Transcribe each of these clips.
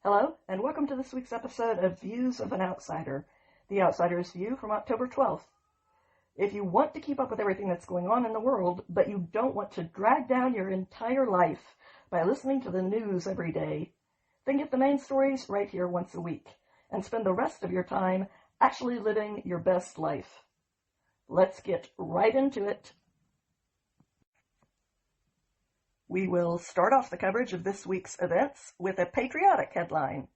Hello, and welcome to this week's episode of Views of an Outsider, the Outsider's View from October 12th. If you want to keep up with everything that's going on in the world, but you don't want to drag down your entire life by listening to the news every day, then get the main stories right here once a week, and spend the rest of your time actually living your best life. Let's get right into it. We will start off the coverage of this week's events with a patriotic headline.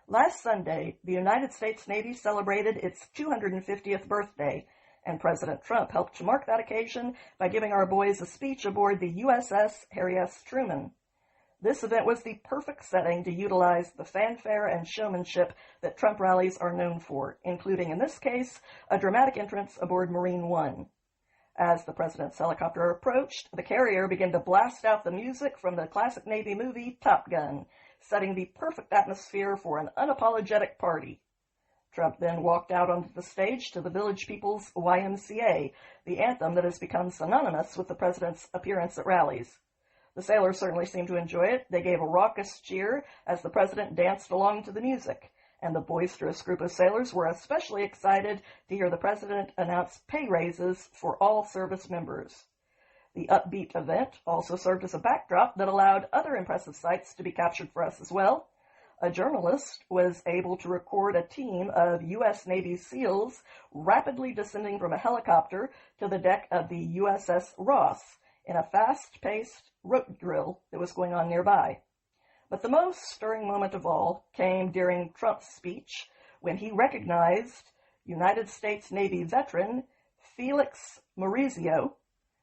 Last Sunday, the United States Navy celebrated its 250th birthday, and President Trump helped to mark that occasion by giving our boys a speech aboard the USS Harry S. Truman. This event was the perfect setting to utilize the fanfare and showmanship that Trump rallies are known for, including, in this case, a dramatic entrance aboard Marine One. As the president's helicopter approached, the carrier began to blast out the music from the classic Navy movie Top Gun, setting the perfect atmosphere for an unapologetic party. Trump then walked out onto the stage to the Village People's YMCA, the anthem that has become synonymous with the president's appearance at rallies. The sailors certainly seemed to enjoy it. They gave a raucous cheer as the president danced along to the music, and the boisterous group of sailors were especially excited to hear the president announce pay raises for all service members. The upbeat event also served as a backdrop that allowed other impressive sights to be captured for us as well. A journalist was able to record a team of U.S. Navy SEALs rapidly descending from a helicopter to the deck of the USS Ross in a fast-paced rope drill that was going on nearby. But the most stirring moment of all came during Trump's speech when he recognized United States Navy veteran Felix Maurizio.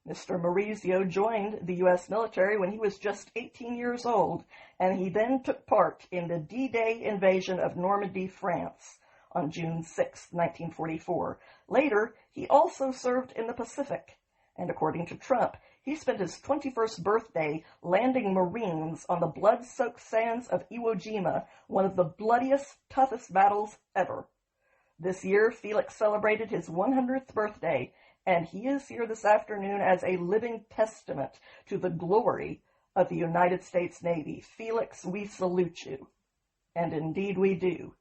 Mr. Maurizio joined the U.S. military when he was just 18 years old, and he then took part in the D-Day invasion of Normandy, France, on June 6, 1944. Later, he also served in the Pacific, and according to Trump, he spent his 21st birthday landing Marines on the blood-soaked sands of Iwo Jima, one of the bloodiest, toughest battles ever. This year, Felix celebrated his 100th birthday, and he is here this afternoon as a living testament to the glory of the United States Navy. Felix, we salute you. And indeed we do.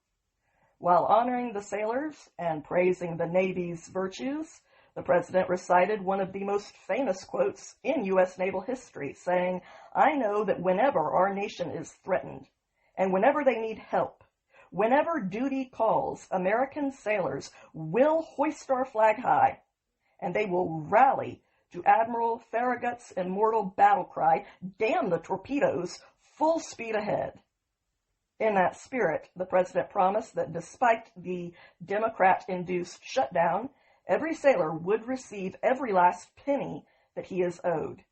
While honoring the sailors and praising the Navy's virtues, the president recited one of the most famous quotes in U.S. naval history, saying, "I know that whenever our nation is threatened, and whenever they need help, whenever duty calls, American sailors will hoist our flag high, and they will rally to Admiral Farragut's immortal battle cry, 'Damn the torpedoes, full speed ahead.'" In that spirit, the president promised that despite the Democrat-induced shutdown, every sailor would receive every last penny that he is owed.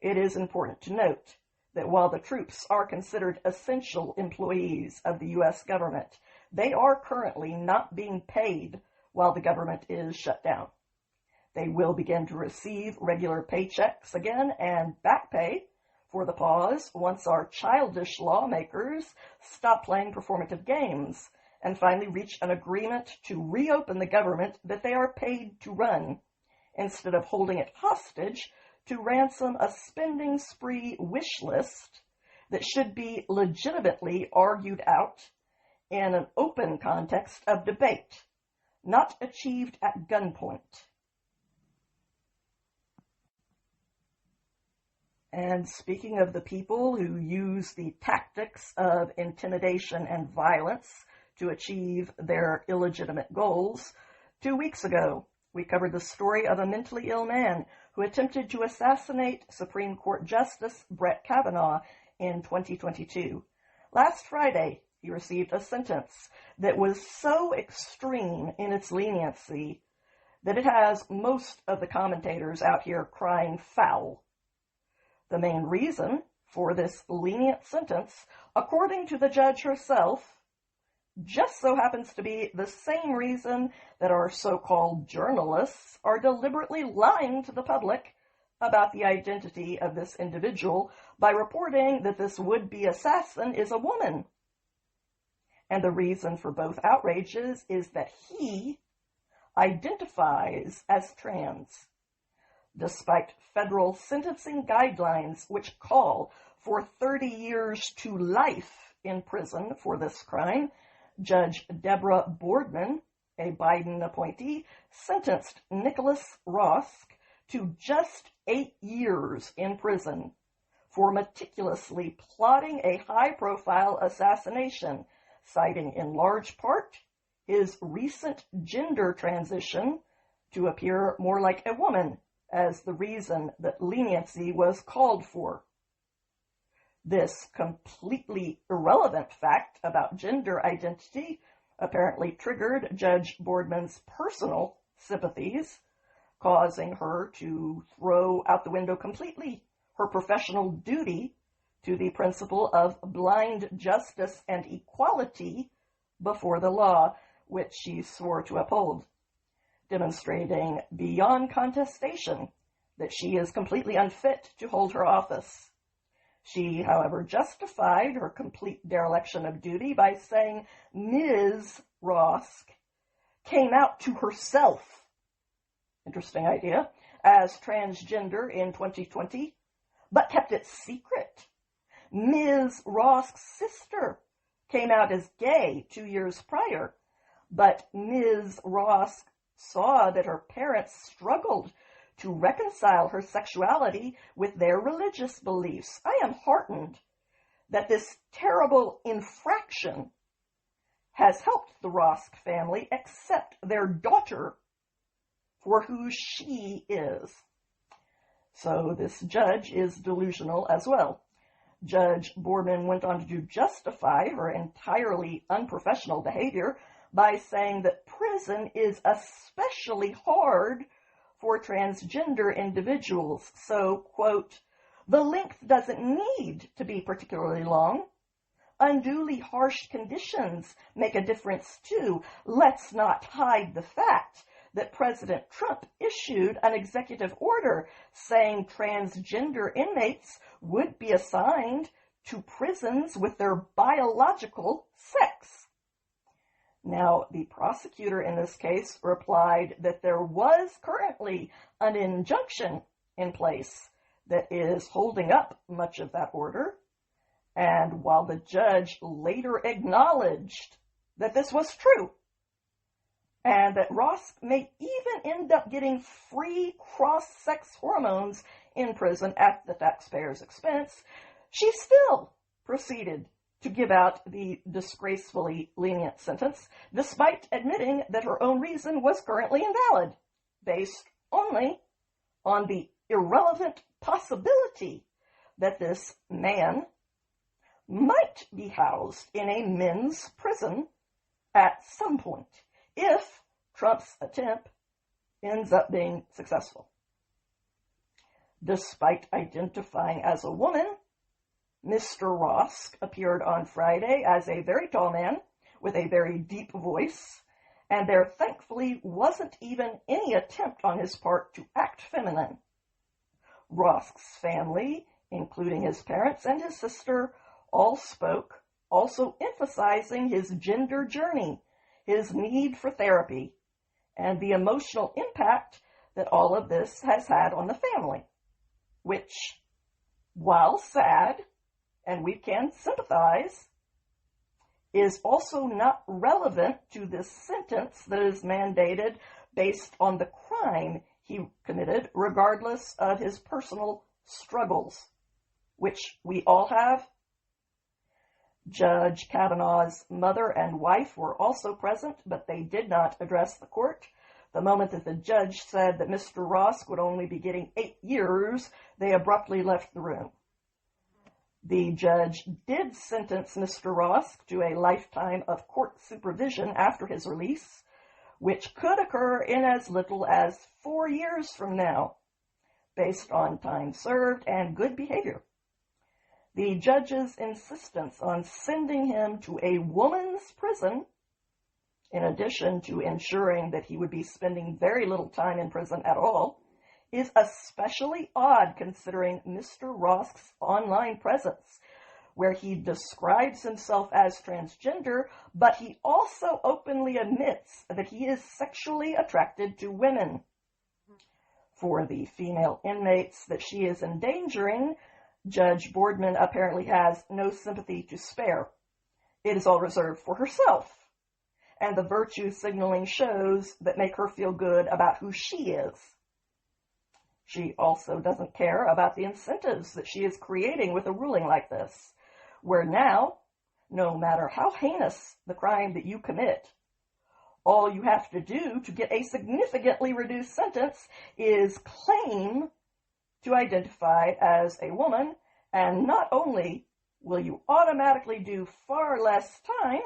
It is important to note that while the troops are considered essential employees of the U.S. government, they are currently not being paid while the government is shut down. They will begin to receive regular paychecks again and back pay for the pause once our childish lawmakers stop playing performative games and finally reach an agreement to reopen the government that they are paid to run, instead of holding it hostage to ransom a spending spree wish list that should be legitimately argued out in an open context of debate, not achieved at gunpoint. And speaking of the people who use the tactics of intimidation and violence to achieve their illegitimate goals, 2 weeks ago, we covered the story of a mentally ill man who attempted to assassinate Supreme Court Justice Brett Kavanaugh in 2022. Last Friday, he received a sentence that was so extreme in its leniency that it has most of the commentators out here crying foul. The main reason for this lenient sentence, according to the judge herself, just so happens to be the same reason that our so-called journalists are deliberately lying to the public about the identity of this individual by reporting that this would-be assassin is a woman. And the reason for both outrages is that he identifies as trans, despite federal sentencing guidelines which call for 30 years to life in prison for this crime, Judge Deborah Boardman, a Biden appointee, sentenced Nicholas Rosk to just 8 years in prison for meticulously plotting a high-profile assassination, citing in large part his recent gender transition to appear more like a woman as the reason that leniency was called for. This completely irrelevant fact about gender identity apparently triggered Judge Boardman's personal sympathies, causing her to throw out the window completely her professional duty to the principle of blind justice and equality before the law, which she swore to uphold, demonstrating beyond contestation that she is completely unfit to hold her office. She, however, justified her complete dereliction of duty by saying Ms. Rosk came out to herself, interesting idea, as transgender in 2020, but kept it secret. Ms. Rosk's sister came out as gay 2 years prior, but Ms. Rosk saw that her parents struggled to reconcile her sexuality with their religious beliefs. I am heartened that this terrible infraction has helped the Rosk family accept their daughter for who she is. So this judge is delusional as well. Judge Boardman went on to justify her entirely unprofessional behavior by saying that prison is especially hard for transgender individuals. So, quote, the length doesn't need to be particularly long. Unduly harsh conditions make a difference too. Let's not hide the fact that President Trump issued an executive order saying transgender inmates would be assigned to prisons with their biological sex. Now, the prosecutor in this case replied that there was currently an injunction in place that is holding up much of that order, and while the judge later acknowledged that this was true, and that Rosk may even end up getting free cross-sex hormones in prison at the taxpayer's expense, she still proceeded to give out the disgracefully lenient sentence, despite admitting that her own reason was currently invalid, based only on the irrelevant possibility that this man might be housed in a men's prison at some point, if Trump's attempt ends up being successful. Despite identifying as a woman, Mr. Rosk appeared on Friday as a very tall man with a very deep voice, and there thankfully wasn't even any attempt on his part to act feminine. Rosk's family, including his parents and his sister, all spoke, also emphasizing his gender journey, his need for therapy, and the emotional impact that all of this has had on the family, which, while sad, and we can sympathize, is also not relevant to this sentence that is mandated based on the crime he committed, regardless of his personal struggles, which we all have. Judge Kavanaugh's mother and wife were also present, but they did not address the court. The moment that the judge said that Mr. Rosk would only be getting 8 years, they abruptly left the room. The judge did sentence Mr. Rosk to a lifetime of court supervision after his release, which could occur in as little as 4 years from now, based on time served and good behavior. The judge's insistence on sending him to a woman's prison, in addition to ensuring that he would be spending very little time in prison at all, is especially odd considering Mr. Rosk's online presence, where he describes himself as transgender, but he also openly admits that he is sexually attracted to women. For the female inmates that she is endangering, Judge Boardman apparently has no sympathy to spare. It is all reserved for herself and the virtue signaling shows that make her feel good about who she is. She also doesn't care about the incentives that she is creating with a ruling like this, where now, no matter how heinous the crime that you commit, all you have to do to get a significantly reduced sentence is claim to identify as a woman, and not only will you automatically do far less time,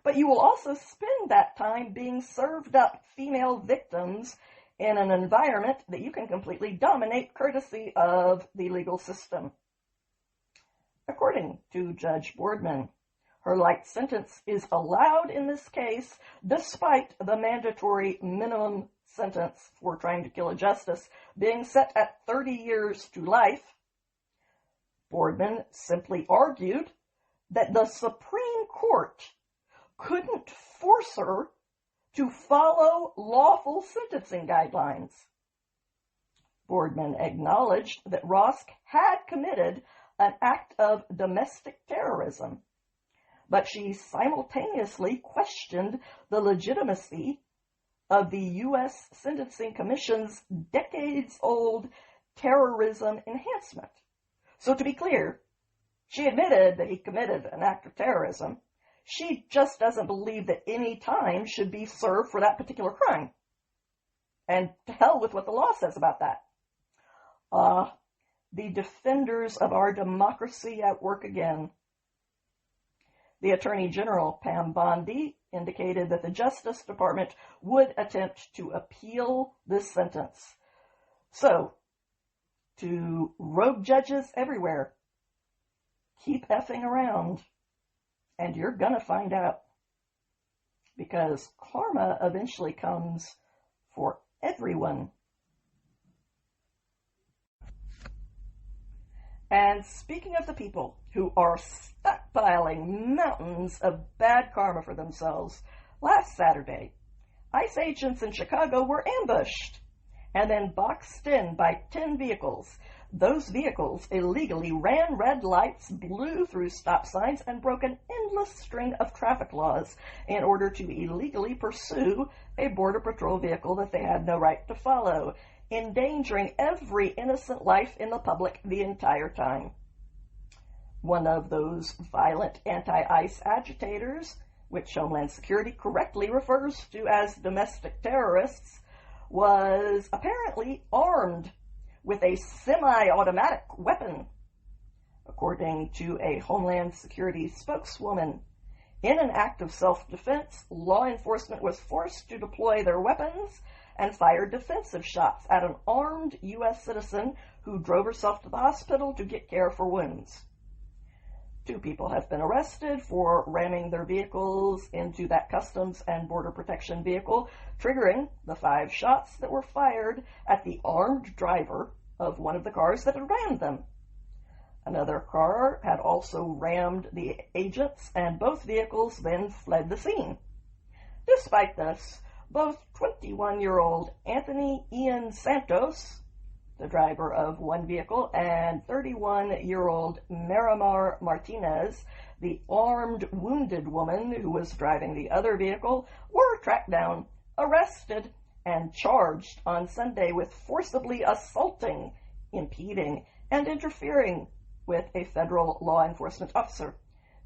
but you will also spend that time being served up female victims in an environment that you can completely dominate courtesy of the legal system. According to Judge Boardman, her light sentence is allowed in this case despite the mandatory minimum sentence for trying to kill a justice being set at 30 years to life. Boardman simply argued that the Supreme Court couldn't force her to follow lawful sentencing guidelines. Boardman acknowledged that Rosk had committed an act of domestic terrorism, but she simultaneously questioned the legitimacy of the U.S. Sentencing Commission's decades-old terrorism enhancement. So to be clear, she admitted that he committed an act of terrorism. She just doesn't believe that any time should be served for that particular crime. And to hell with what the law says about that. The defenders of our democracy at work again. The Attorney General, Pam Bondi, indicated that the Justice Department would attempt to appeal this sentence. So, to rogue judges everywhere, keep effing around, and you're gonna find out. Because karma eventually comes for everyone. And speaking of the people who are stockpiling mountains of bad karma for themselves, last Saturday, ICE agents in Chicago were ambushed and then boxed in by 10 vehicles. Those vehicles illegally ran red lights, blew through stop signs, and broke an endless string of traffic laws in order to illegally pursue a Border Patrol vehicle that they had no right to follow, endangering every innocent life in the public the entire time. One of those violent anti-ICE agitators, which Homeland Security correctly refers to as domestic terrorists, was apparently armed with a semi-automatic weapon, according to a Homeland Security spokeswoman. In an act of self-defense, law enforcement was forced to deploy their weapons and fired defensive shots at an armed U.S. citizen who drove herself to the hospital to get care for wounds. 2 people have been arrested for ramming their vehicles into that Customs and Border Protection vehicle, triggering the 5 shots that were fired at the armed driver of one of the cars that had rammed them. Another car had also rammed the agents, and both vehicles then fled the scene. Despite this, both 21-year-old Anthony Ian Santos, the driver of one vehicle, and 31-year-old Miramar Martinez, the armed wounded woman who was driving the other vehicle, were tracked down, arrested, and charged on Sunday with forcibly assaulting, impeding, and interfering with a federal law enforcement officer.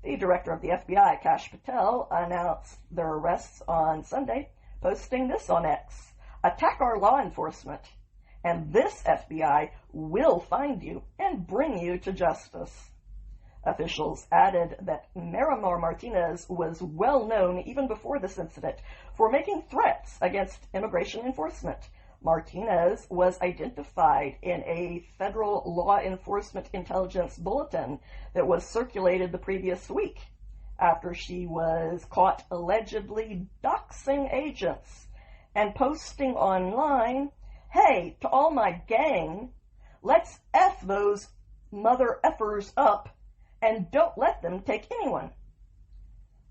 The director of the FBI, Kash Patel, announced their arrests on Sunday, posting this on X: "Attack our law enforcement, and this FBI will find you and bring you to justice." Officials added that Miramar Martinez was well known even before this incident for making threats against immigration enforcement. Martinez was identified in a federal law enforcement intelligence bulletin that was circulated the previous week after she was caught allegedly doxing agents and posting online, "Hey, to all my gang, let's F those mother effers up and don't let them take anyone."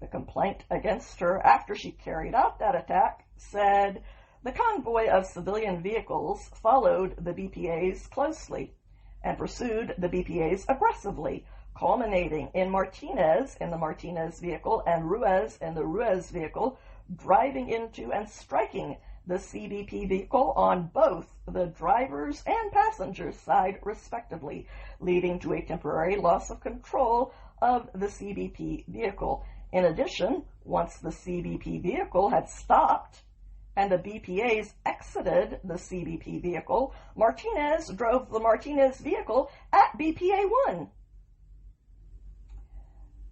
The complaint against her after she carried out that attack said the convoy of civilian vehicles followed the BPAs closely and pursued the BPAs aggressively, culminating in Martinez in the Martinez vehicle and Ruiz in the Ruiz vehicle driving into and striking the CBP vehicle on both the driver's and passenger's side, respectively, leading to a temporary loss of control of the CBP vehicle. In addition, once the CBP vehicle had stopped and the BPAs exited the CBP vehicle, Martinez drove the Martinez vehicle at BPA 1.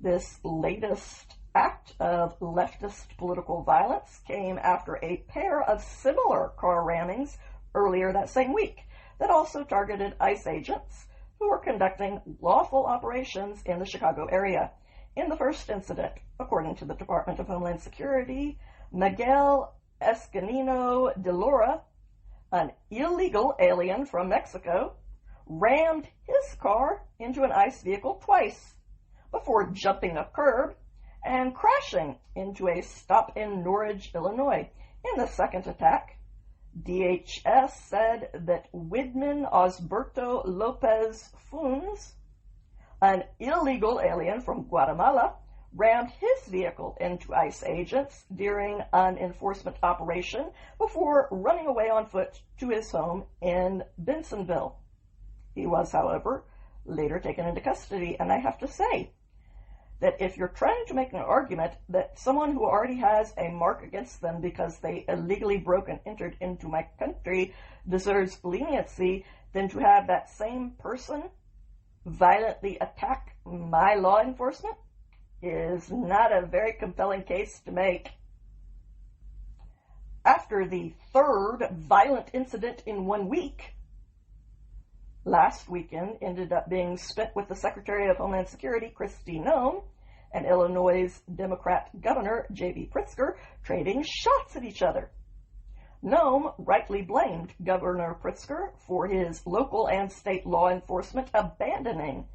This latest act of leftist political violence came after a pair of similar car rammings earlier that same week that also targeted ICE agents who were conducting lawful operations in the Chicago area. In the first incident, according to the Department of Homeland Security, Miguel Escanino de Lora, an illegal alien from Mexico, rammed his car into an ICE vehicle twice before jumping a curb and crashing into a stop in Norridge, Illinois. In the second attack, DHS said that Widman Osberto Lopez Funes, an illegal alien from Guatemala, rammed his vehicle into ICE agents during an enforcement operation before running away on foot to his home in Bensonville. He was, however, later taken into custody, and I have to say that if you're trying to make an argument that someone who already has a mark against them because they illegally broke and entered into my country deserves leniency, then to have that same person violently attack my law enforcement is not a very compelling case to make. After the third violent incident in 1 week, last weekend ended up being spent with the Secretary of Homeland Security, Kristi Noem, and Illinois' Democrat Governor, J.B. Pritzker, trading shots at each other. Noem rightly blamed Governor Pritzker for his local and state law enforcement abandoning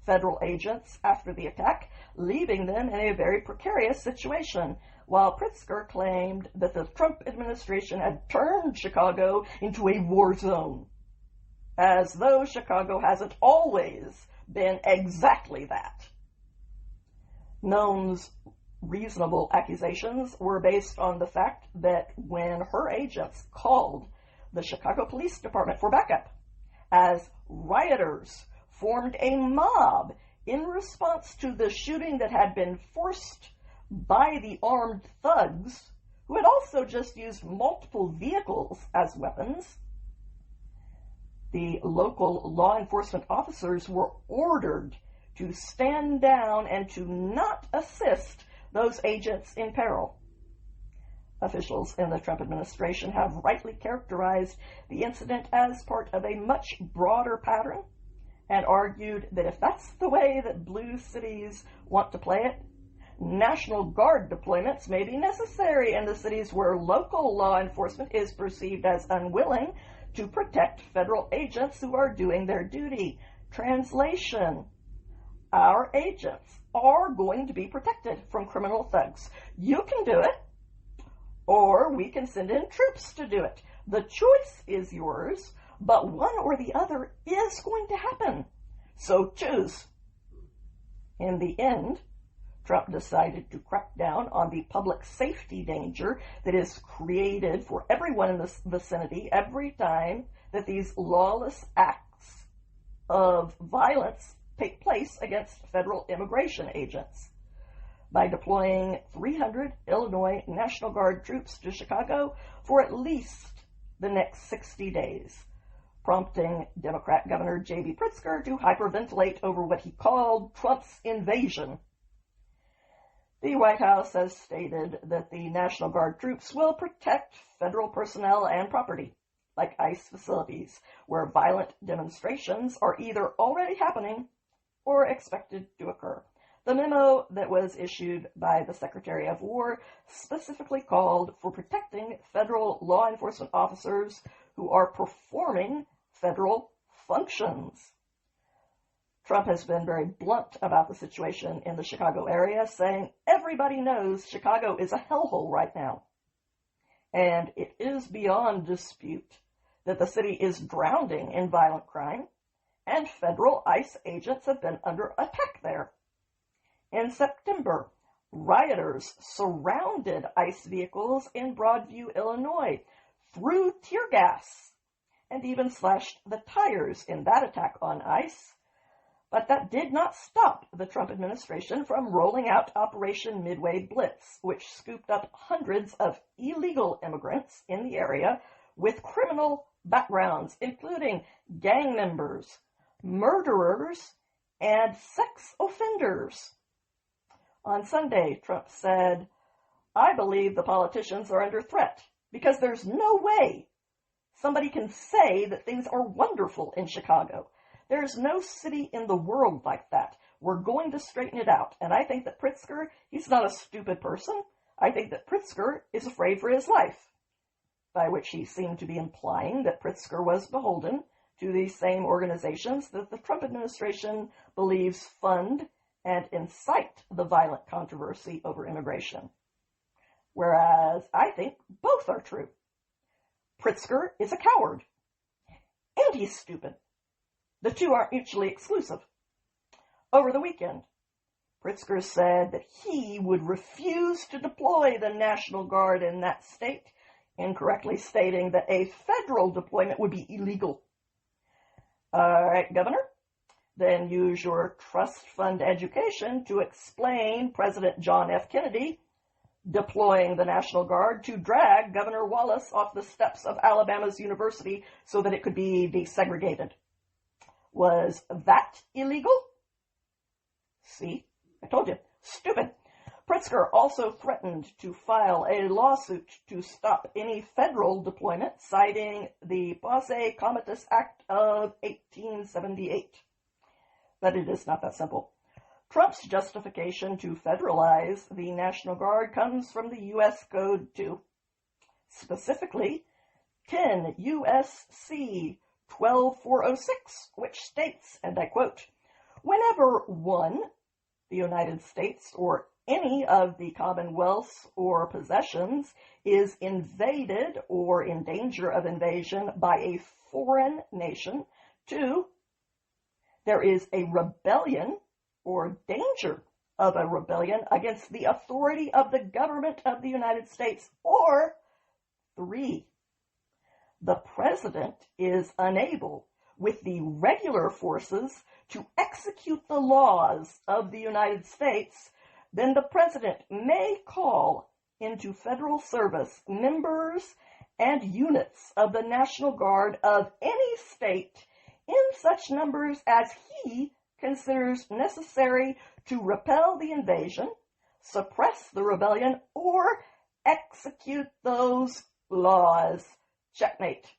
federal agents after the attack, leaving them in a very precarious situation, while Pritzker claimed that the Trump administration had turned Chicago into a war zone, as though Chicago hasn't always been exactly that. Noem's reasonable accusations were based on the fact that when her agents called the Chicago Police Department for backup, as rioters formed a mob in response to the shooting that had been forced by the armed thugs, who had also just used multiple vehicles as weapons, the local law enforcement officers were ordered to stand down and to not assist those agents in peril. Officials in the Trump administration have rightly characterized the incident as part of a much broader pattern and argued that if that's the way that blue cities want to play it, National Guard deployments may be necessary in the cities where local law enforcement is perceived as unwilling to protect federal agents who are doing their duty. Translation: our agents are going to be protected from criminal thugs. You can do it, or we can send in troops to do it. The choice is yours, but one or the other is going to happen. So choose. In the end, Trump decided to crack down on the public safety danger that is created for everyone in the vicinity every time that these lawless acts of violence take place against federal immigration agents by deploying 300 Illinois National Guard troops to Chicago for at least the next 60 days, prompting Democrat Governor J.B. Pritzker to hyperventilate over what he called Trump's invasion. The White House has stated that the National Guard troops will protect federal personnel and property, like ICE facilities, where violent demonstrations are either already happening or expected to occur. The memo that was issued by the Secretary of War specifically called for protecting federal law enforcement officers who are performing federal functions. Trump has been very blunt about the situation in the Chicago area, saying everybody knows Chicago is a hellhole right now. And it is beyond dispute that the city is drowning in violent crime, and federal ICE agents have been under attack there. In September, rioters surrounded ICE vehicles in Broadview, Illinois, threw tear gas, and even slashed the tires in that attack on ICE. But that did not stop the Trump administration from rolling out Operation Midway Blitz, which scooped up hundreds of illegal immigrants in the area with criminal backgrounds, including gang members, murderers, and sex offenders. On Sunday, Trump said, "I believe the politicians are under threat because there's no way somebody can say that things are wonderful in Chicago. There's no city in the world like that. We're going to straighten it out." And I think that Pritzker, he's not a stupid person. I think that Pritzker is afraid for his life, by which he seemed to be implying that Pritzker was beholden to these same organizations that the Trump administration believes fund and incite the violent controversy over immigration. Whereas I think both are true. Pritzker is a coward, and he's stupid. The two aren't mutually exclusive. Over the weekend, Pritzker said that he would refuse to deploy the National Guard in that state, incorrectly stating that a federal deployment would be illegal. All right, Governor, then use your trust fund education to explain President John F. Kennedy deploying the National Guard to drag Governor Wallace off the steps of Alabama's university so that it could be desegregated. Was that illegal? See, I told you, stupid. Pritzker also threatened to file a lawsuit to stop any federal deployment, citing the Posse Comitatus Act of 1878. But it is not that simple. Trump's justification to federalize the National Guard comes from the U.S. Code, too. Specifically, 10 U.S.C. 12406, which states, and I quote, "Whenever one, the United States, or any of the Commonwealths or possessions is invaded or in danger of invasion by a foreign nation, 2, there is a rebellion or danger of a rebellion against the authority of the government of the United States, or 3, the president is unable, with the regular forces, to execute the laws of the United States, then the president may call into federal service members and units of the National Guard of any state in such numbers as he considers necessary to repel the invasion, suppress the rebellion, or execute those laws." Checkmate.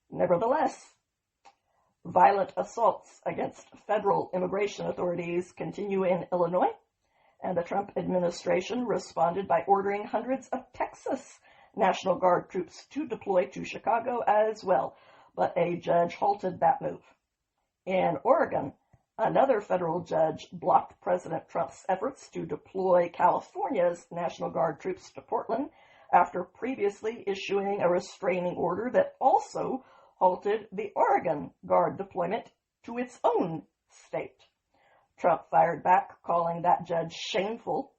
Nevertheless, violent assaults against federal immigration authorities continue in Illinois, and the Trump administration responded by ordering hundreds of Texas National Guard troops to deploy to Chicago as well, but a judge halted that move. In Oregon, another federal judge blocked President Trump's efforts to deploy California's National Guard troops to Portland after previously issuing a restraining order that also halted the Oregon Guard deployment to its own state. Trump fired back, calling that judge shameful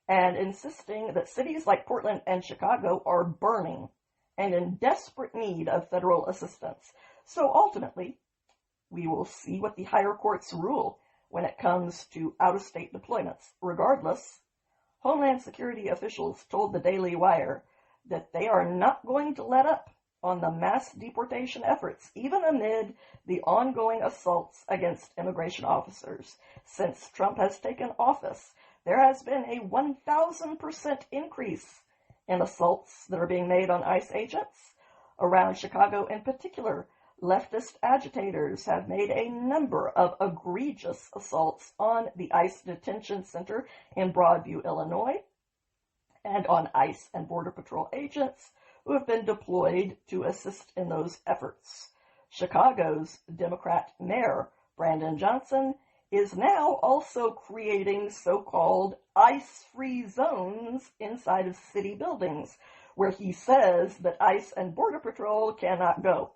and insisting that cities like Portland and Chicago are burning and in desperate need of federal assistance. So ultimately, we will see what the higher courts rule when it comes to out-of-state deployments. Regardless, Homeland Security officials told the Daily Wire that they are not going to let up on the mass deportation efforts, even amid the ongoing assaults against immigration officers. Since Trump has taken office, there has been a 1,000% increase in assaults that are being made on ICE agents. Around Chicago in particular, leftist agitators have made a number of egregious assaults on the ICE detention center in Broadview, Illinois, and on ICE and Border Patrol agents who have been deployed to assist in those efforts. Chicago's Democrat Mayor, Brandon Johnson, is now also creating so-called ICE-free zones inside of city buildings, where he says that ICE and Border Patrol cannot go.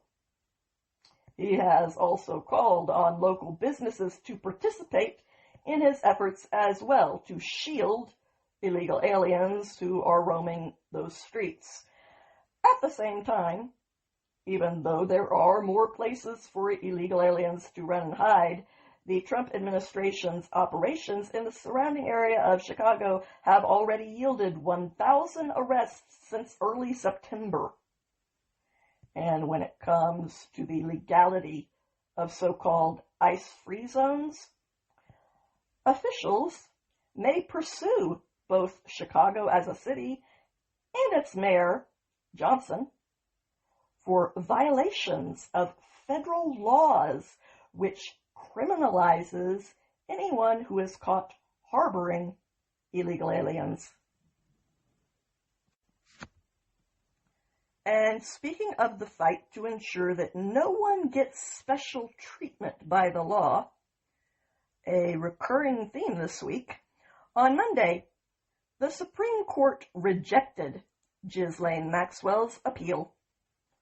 He has also called on local businesses to participate in his efforts as well to shield illegal aliens who are roaming those streets. At the same time, even though there are more places for illegal aliens to run and hide, the Trump administration's operations in the surrounding area of Chicago have already yielded 1,000 arrests since early September. And when it comes to the legality of so-called ICE-free zones, officials may pursue both Chicago as a city and its mayor, Johnson, for violations of federal laws which criminalizes anyone who is caught harboring illegal aliens. And speaking of the fight to ensure that no one gets special treatment by the law, a recurring theme this week, on Monday, the Supreme Court rejected Ghislane Maxwell's appeal.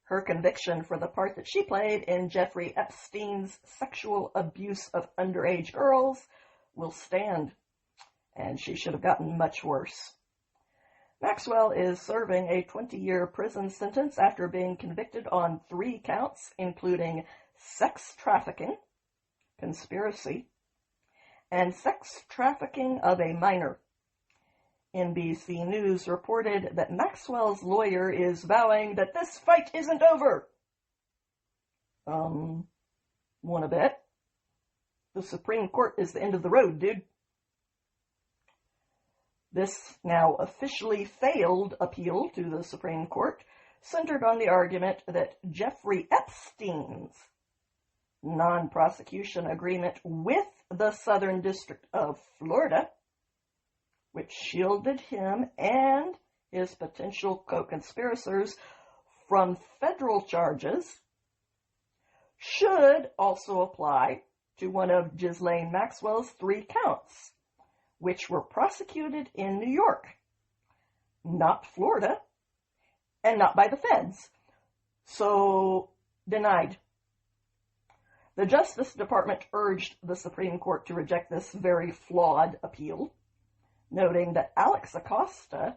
Her conviction for the part that she played in Jeffrey Epstein's sexual abuse of underage girls will stand, and she should have gotten much worse. Maxwell is serving a 20-year prison sentence after being convicted on 3 counts, including sex trafficking, conspiracy, and sex trafficking of a minor. NBC News reported that Maxwell's lawyer is vowing that this fight isn't over. Wanna bet? The Supreme Court is the end of the road, dude. This now officially failed appeal to the Supreme Court centered on the argument that Jeffrey Epstein's non-prosecution agreement with the Southern District of Florida, which shielded him and his potential co-conspirators from federal charges, should also apply to one of Ghislane Maxwell's 3 counts, which were prosecuted in New York, not Florida, and not by the feds. So, denied. The Justice Department urged the Supreme Court to reject this very flawed appeal, noting that Alex Acosta,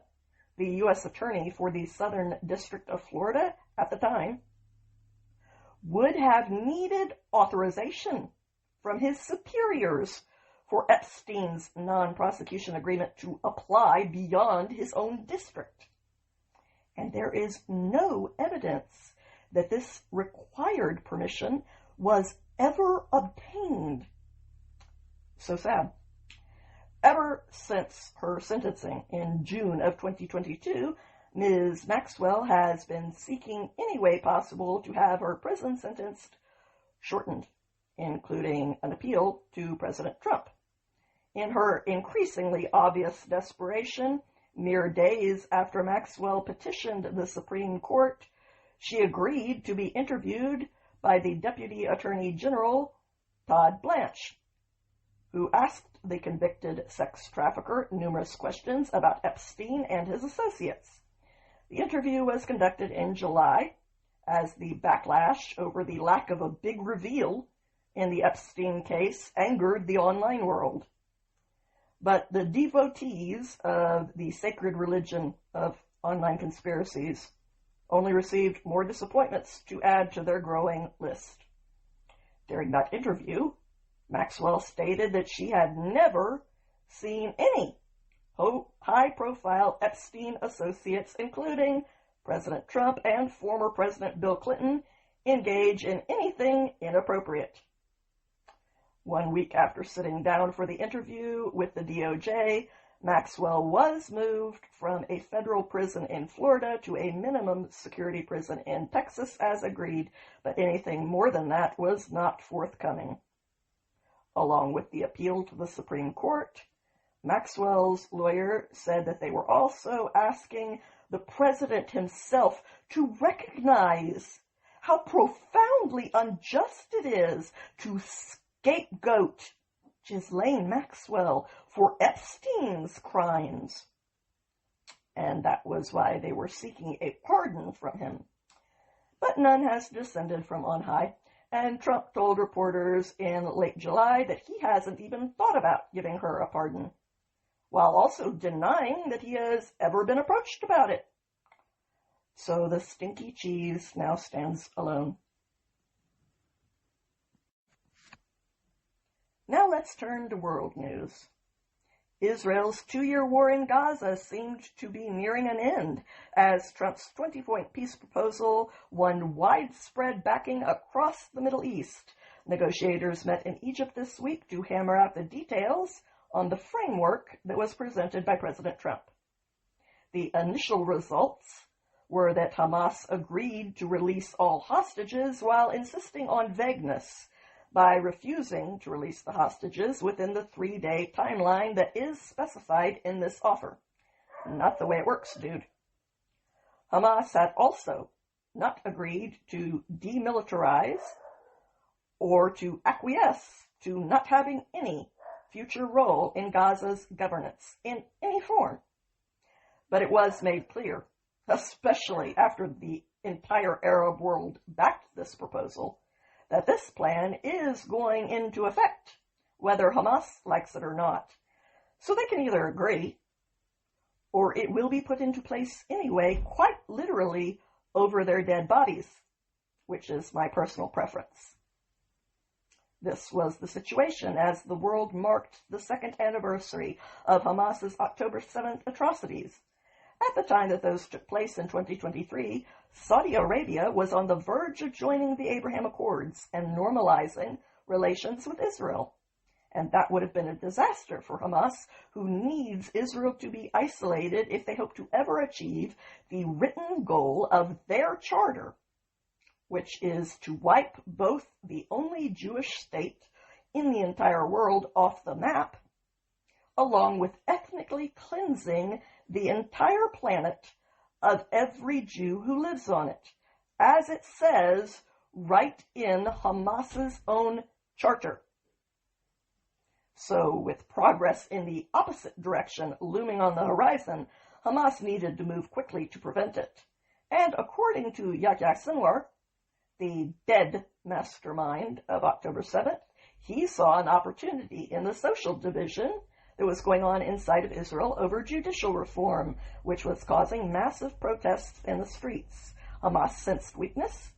the U.S. Attorney for the Southern District of Florida at the time, would have needed authorization from his superiors for Epstein's non-prosecution agreement to apply beyond his own district. And there is no evidence that this required permission was ever obtained. So sad. Ever since her sentencing in June of 2022, Ms. Maxwell has been seeking any way possible to have her prison sentence shortened, including an appeal to President Trump. In her increasingly obvious desperation, mere days after Maxwell petitioned the Supreme Court, she agreed to be interviewed by the Deputy Attorney General, Todd Blanche, who asked the convicted sex trafficker numerous questions about Epstein and his associates. The interview was conducted in July, as the backlash over the lack of a big reveal in the Epstein case angered the online world. But the devotees of the sacred religion of online conspiracies only received more disappointments to add to their growing list. During that interview, Maxwell stated that she had never seen any high-profile Epstein associates, including President Trump and former President Bill Clinton, engage in anything inappropriate. 1 week after sitting down for the interview with the DOJ, Maxwell was moved from a federal prison in Florida to a minimum security prison in Texas as agreed, but anything more than that was not forthcoming. Along with the appeal to the Supreme Court, Maxwell's lawyer said that they were also asking the president himself to recognize how profoundly unjust it is to scapegoat Ghislane Maxwell for Epstein's crimes. And that was why they were seeking a pardon from him. But none has descended from on high. and Trump told reporters in late July that he hasn't even thought about giving her a pardon, while also denying that he has ever been approached about it. So the stinky cheese now stands alone. Now let's turn to world news. Israel's 2-year war in Gaza seemed to be nearing an end as Trump's 20-point peace proposal won widespread backing across the Middle East. Negotiators met in Egypt this week to hammer out the details on the framework that was presented by President Trump. The initial results were that Hamas agreed to release all hostages while insisting on vagueness by refusing to release the hostages within the 3-day timeline that is specified in this offer. Not the way it works, dude. Hamas had also not agreed to demilitarize or to acquiesce to not having any future role in Gaza's governance in any form. But it was made clear, especially after the entire Arab world backed this proposal, that this plan is going into effect, whether Hamas likes it or not. So they can either agree, or it will be put into place anyway, quite literally over their dead bodies, which is my personal preference. This was the situation as the world marked the second anniversary of Hamas's October 7th atrocities. At the time that those took place in 2023, Saudi Arabia was on the verge of joining the Abraham Accords and normalizing relations with Israel. And that would have been a disaster for Hamas, who needs Israel to be isolated if they hope to ever achieve the written goal of their charter, which is to wipe both the only Jewish state in the entire world off the map, along with ethnically cleansing the entire planet of every Jew who lives on it, as it says right in Hamas's own charter. So, with progress in the opposite direction looming on the horizon, Hamas needed to move quickly to prevent it. And according to Yahya Sinwar, the dead mastermind of October 7th, he saw an opportunity in the social division that was going on inside of Israel over judicial reform, which was causing massive protests in the streets. Hamas sensed weakness,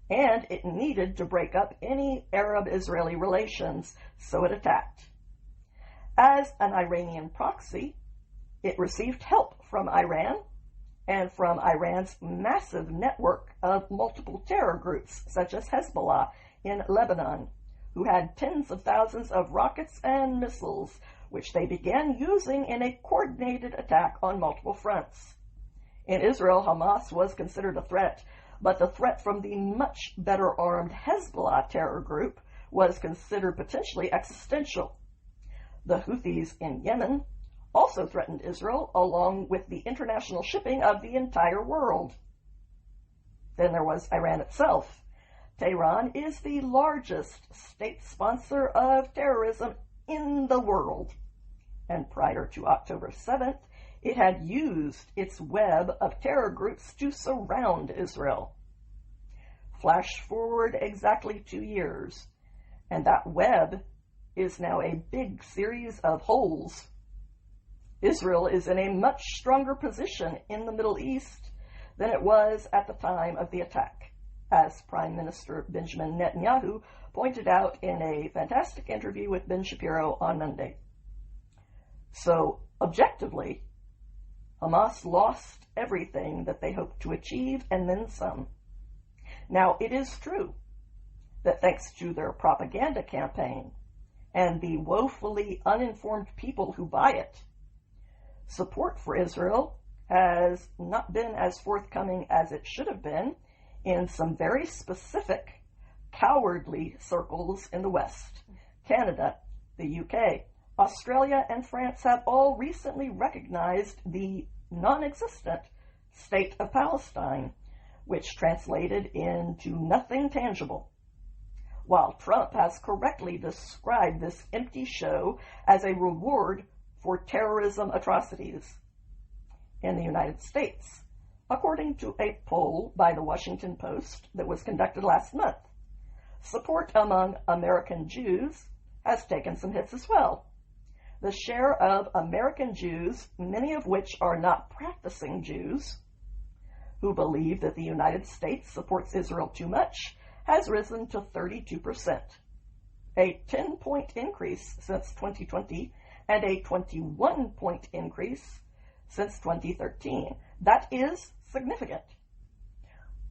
and it needed to break up any Arab-Israeli relations, so it attacked. As an Iranian proxy, it received help from Iran and from Iran's massive network of multiple terror groups, such as Hezbollah in Lebanon, who had tens of thousands of rockets and missiles, which they began using in a coordinated attack on multiple fronts. In Israel, Hamas was considered a threat, but the threat from the much better armed Hezbollah terror group was considered potentially existential. The Houthis in Yemen also threatened Israel, along with the international shipping of the entire world. Then there was Iran itself. Tehran is the largest state sponsor of terrorism in the world, and prior to October 7th, it had used its web of terror groups to surround Israel. Flash forward exactly 2 years, and that web is now a big series of holes. Israel is in a much stronger position in the Middle East than it was at the time of the attack, as Prime Minister Benjamin Netanyahu pointed out in a fantastic interview with Ben Shapiro on Monday. So, objectively, Hamas lost everything that they hoped to achieve and then some. Now, it is true that thanks to their propaganda campaign and the woefully uninformed people who buy it, support for Israel has not been as forthcoming as it should have been in some very specific cowardly circles in the West. Canada, the UK, Australia, and France have all recently recognized the non-existent state of Palestine, which translated into nothing tangible, while Trump has correctly described this empty show as a reward for terrorism atrocities. In the United States, according to a poll by the Washington Post that was conducted last month, support among American Jews has taken some hits as well. The share of American Jews, many of which are not practicing Jews, who believe that the United States supports Israel too much, has risen to 32%, a 10-point increase since 2020 and a 21-point increase since 2013. That is significant.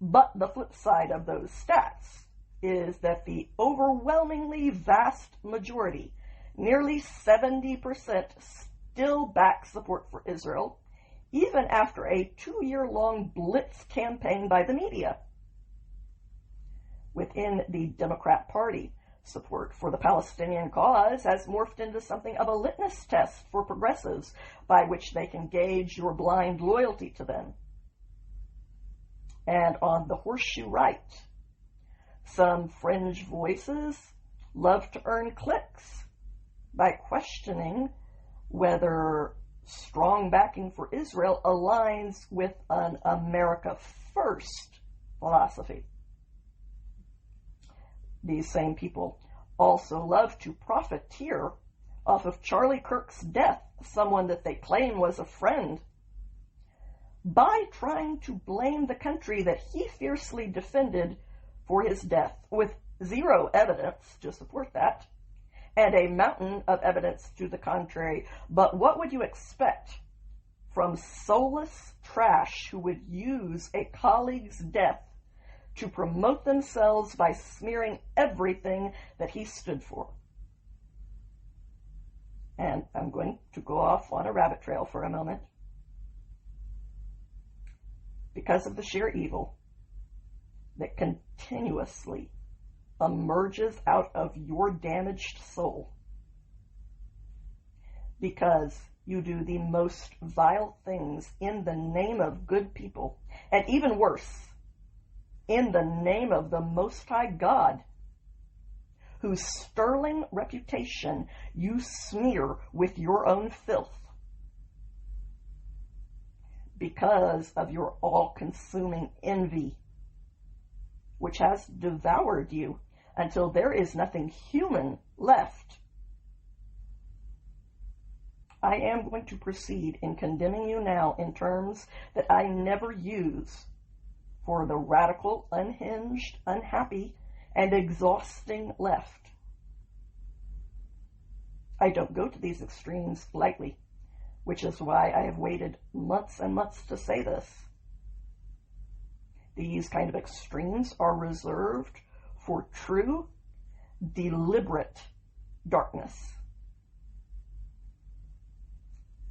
But the flip side of those stats is that the overwhelmingly vast majority, nearly 70%, still back support for Israel, even after a 2-year-long blitz campaign by the media. Within the Democrat Party, support for the Palestinian cause has morphed into something of a litmus test for progressives by which they can gauge your blind loyalty to them. And on the horseshoe right, some fringe voices love to earn clicks by questioning whether strong backing for Israel aligns with an America First philosophy. These same people also love to profiteer off of Charlie Kirk's death, someone that they claim was a friend, by trying to blame the country that he fiercely defended for his death, with zero evidence to support that, and a mountain of evidence to the contrary. But what would you expect from soulless trash who would use a colleague's death to promote themselves by smearing everything that he stood for? And I'm going to go off on a rabbit trail for a moment. Because of the sheer evil that continuously emerges out of your damaged soul, because you do the most vile things in the name of good people, and even worse, in the name of the Most High God, whose sterling reputation you smear with your own filth, because of your all-consuming envy, which has devoured you until there is nothing human left. I am going to proceed in condemning you now in terms that I never use for the radical, unhinged, unhappy, and exhausting left. I don't go to these extremes lightly, which is why I have waited months and months to say this. These kind of extremes are reserved for true, deliberate darkness.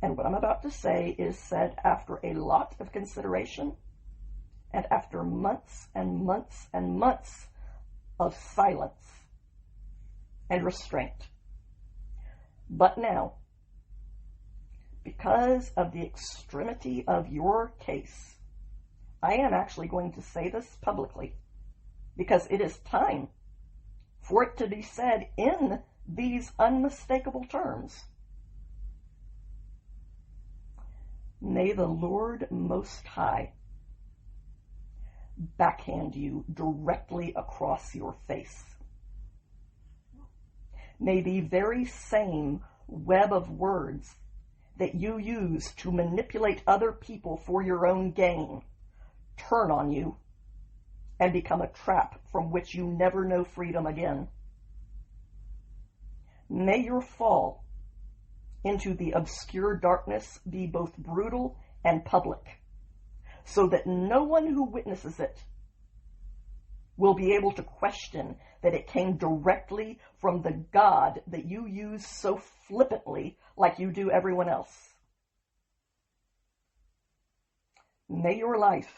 And what I'm about to say is said after a lot of consideration and after months and months and months of silence and restraint. But now, because of the extremity of your case, I am actually going to say this publicly, because it is time for it to be said in these unmistakable terms. May the Lord Most High backhand you directly across your face. May the very same web of words that you use to manipulate other people for your own gain turn on you and become a trap from which you never know freedom again. May your fall into the obscure darkness be both brutal and public, so that no one who witnesses it will be able to question that it came directly from the God that you use so flippantly like you do everyone else. May your life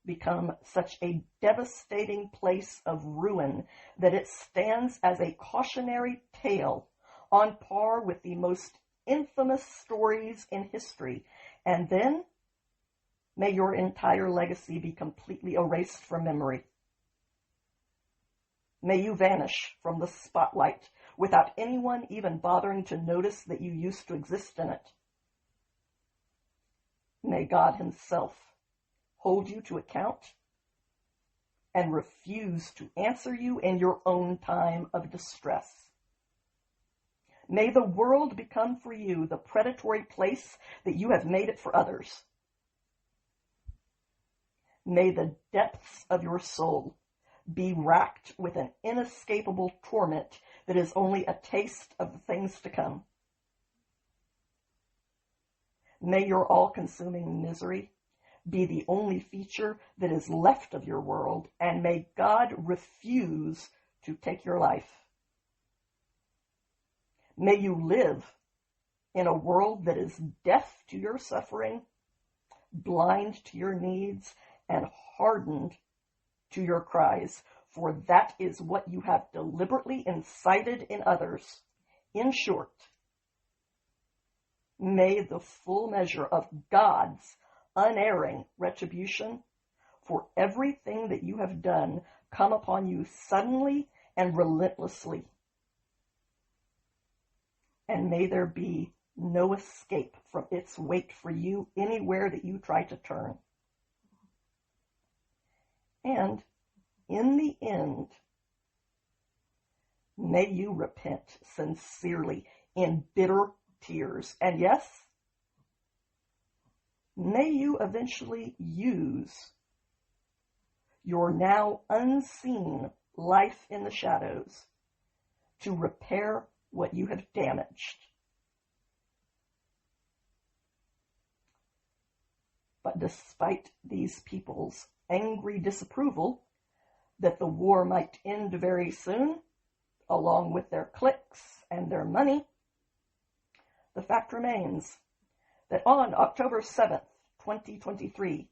become such a devastating place of ruin that it stands as a cautionary tale on par with the most infamous stories in history. And then may your entire legacy be completely erased from memory. May you vanish from the spotlight without anyone even bothering to notice that you used to exist in it. May God Himself hold you to account and refuse to answer you in your own time of distress. May the world become for you the predatory place that you have made it for others. May the depths of your soul be racked with an inescapable torment that is only a taste of the things to come. May your all-consuming misery be the only feature that is left of your world, and may God refuse to take your life. May you live in a world that is deaf to your suffering, blind to your needs, and hardened to your cries, for that is what you have deliberately incited in others. In short, may the full measure of God's unerring retribution for everything that you have done come upon you suddenly and relentlessly. And may there be no escape from its weight for you anywhere that you try to turn. And in the end, may you repent sincerely in bitter tears. And yes, may you eventually use your now unseen life in the shadows to repair what you have damaged. But despite these people's angry disapproval that the war might end very soon, along with their cliques and their money, the fact remains that on October 7th, 2023,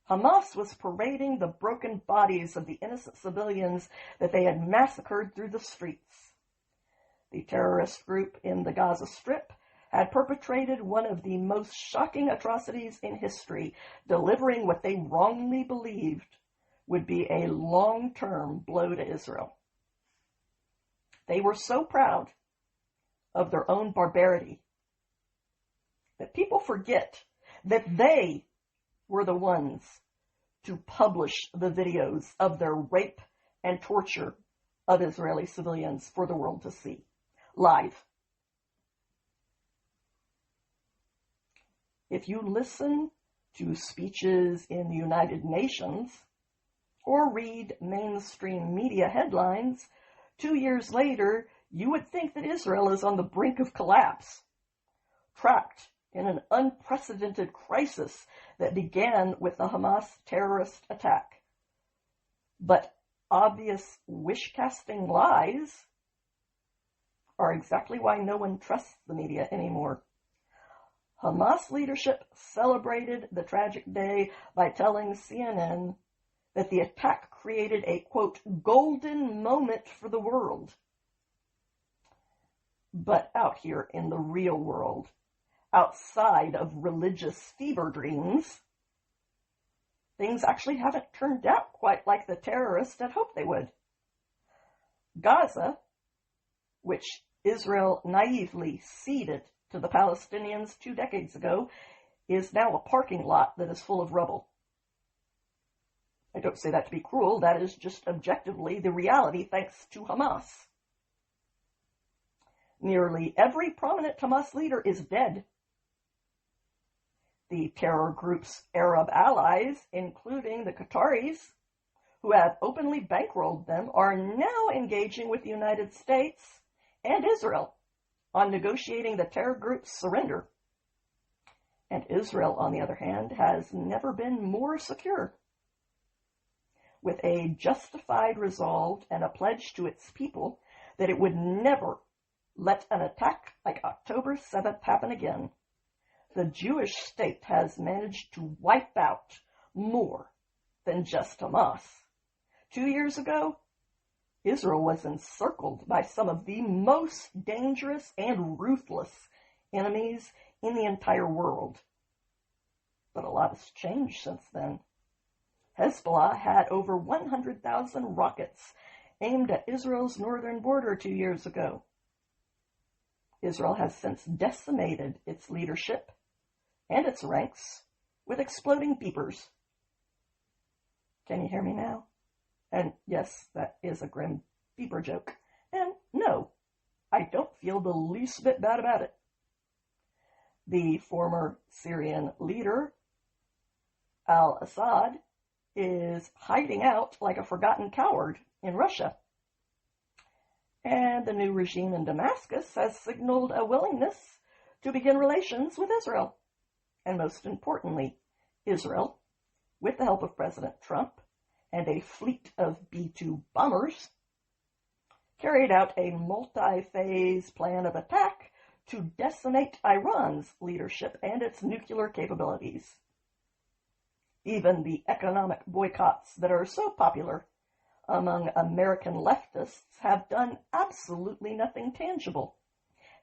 Hamas was parading the broken bodies of the innocent civilians that they had massacred through the streets. The terrorist group in the Gaza Strip had perpetrated one of the most shocking atrocities in history, delivering what they wrongly believed would be a long-term blow to Israel. They were so proud of their own barbarity that people forget that they were the ones to publish the videos of their rape and torture of Israeli civilians for the world to see, live. If you listen to speeches in the United Nations or read mainstream media headlines, 2 years later, you would think that Israel is on the brink of collapse, trapped in an unprecedented crisis that began with the Hamas terrorist attack. But obvious wish-casting lies are exactly why no one trusts the media anymore. Hamas leadership celebrated the tragic day by telling CNN that the attack created a, quote, golden moment for the world. But out here in the real world, outside of religious fever dreams, things actually haven't turned out quite like the terrorists had hoped they would. Gaza, which Israel naively ceded to the Palestinians 2 decades ago, is now a parking lot that is full of rubble. I don't say that to be cruel, that is just objectively the reality thanks to Hamas. Nearly every prominent Hamas leader is dead. The terror group's Arab allies, including the Qataris, who have openly bankrolled them, are now engaging with the United States and Israel on negotiating the terror group's surrender. And Israel, on the other hand, has never been more secure. With a justified resolve and a pledge to its people that it would never let an attack like October 7th happen again, the Jewish state has managed to wipe out more than just Hamas. 2 years ago, Israel was encircled by some of the most dangerous and ruthless enemies in the entire world. But a lot has changed since then. Hezbollah had over 100,000 rockets aimed at Israel's northern border 2 years ago. Israel has since decimated its leadership and its ranks with exploding beepers. Can you hear me now? And yes, that is a grim Bieber joke. And no, I don't feel the least bit bad about it. The former Syrian leader, al-Assad, is hiding out like a forgotten coward in Russia. And the new regime in Damascus has signaled a willingness to begin relations with Israel. And most importantly, Israel, with the help of President Trump and a fleet of B-2 bombers, carried out a multi-phase plan of attack to decimate Iran's leadership and its nuclear capabilities. Even the economic boycotts that are so popular among American leftists have done absolutely nothing tangible,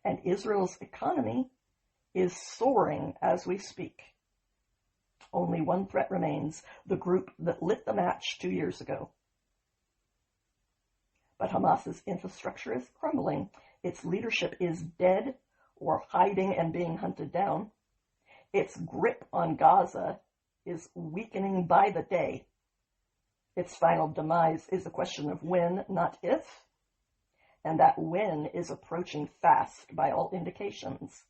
and Israel's economy is soaring as we speak. Only one threat remains, the group that lit the match 2 years ago. But Hamas's infrastructure is crumbling. Its leadership is dead or hiding and being hunted down. Its grip on Gaza is weakening by the day. Its final demise is a question of when, not if, and that when is approaching fast by all indications.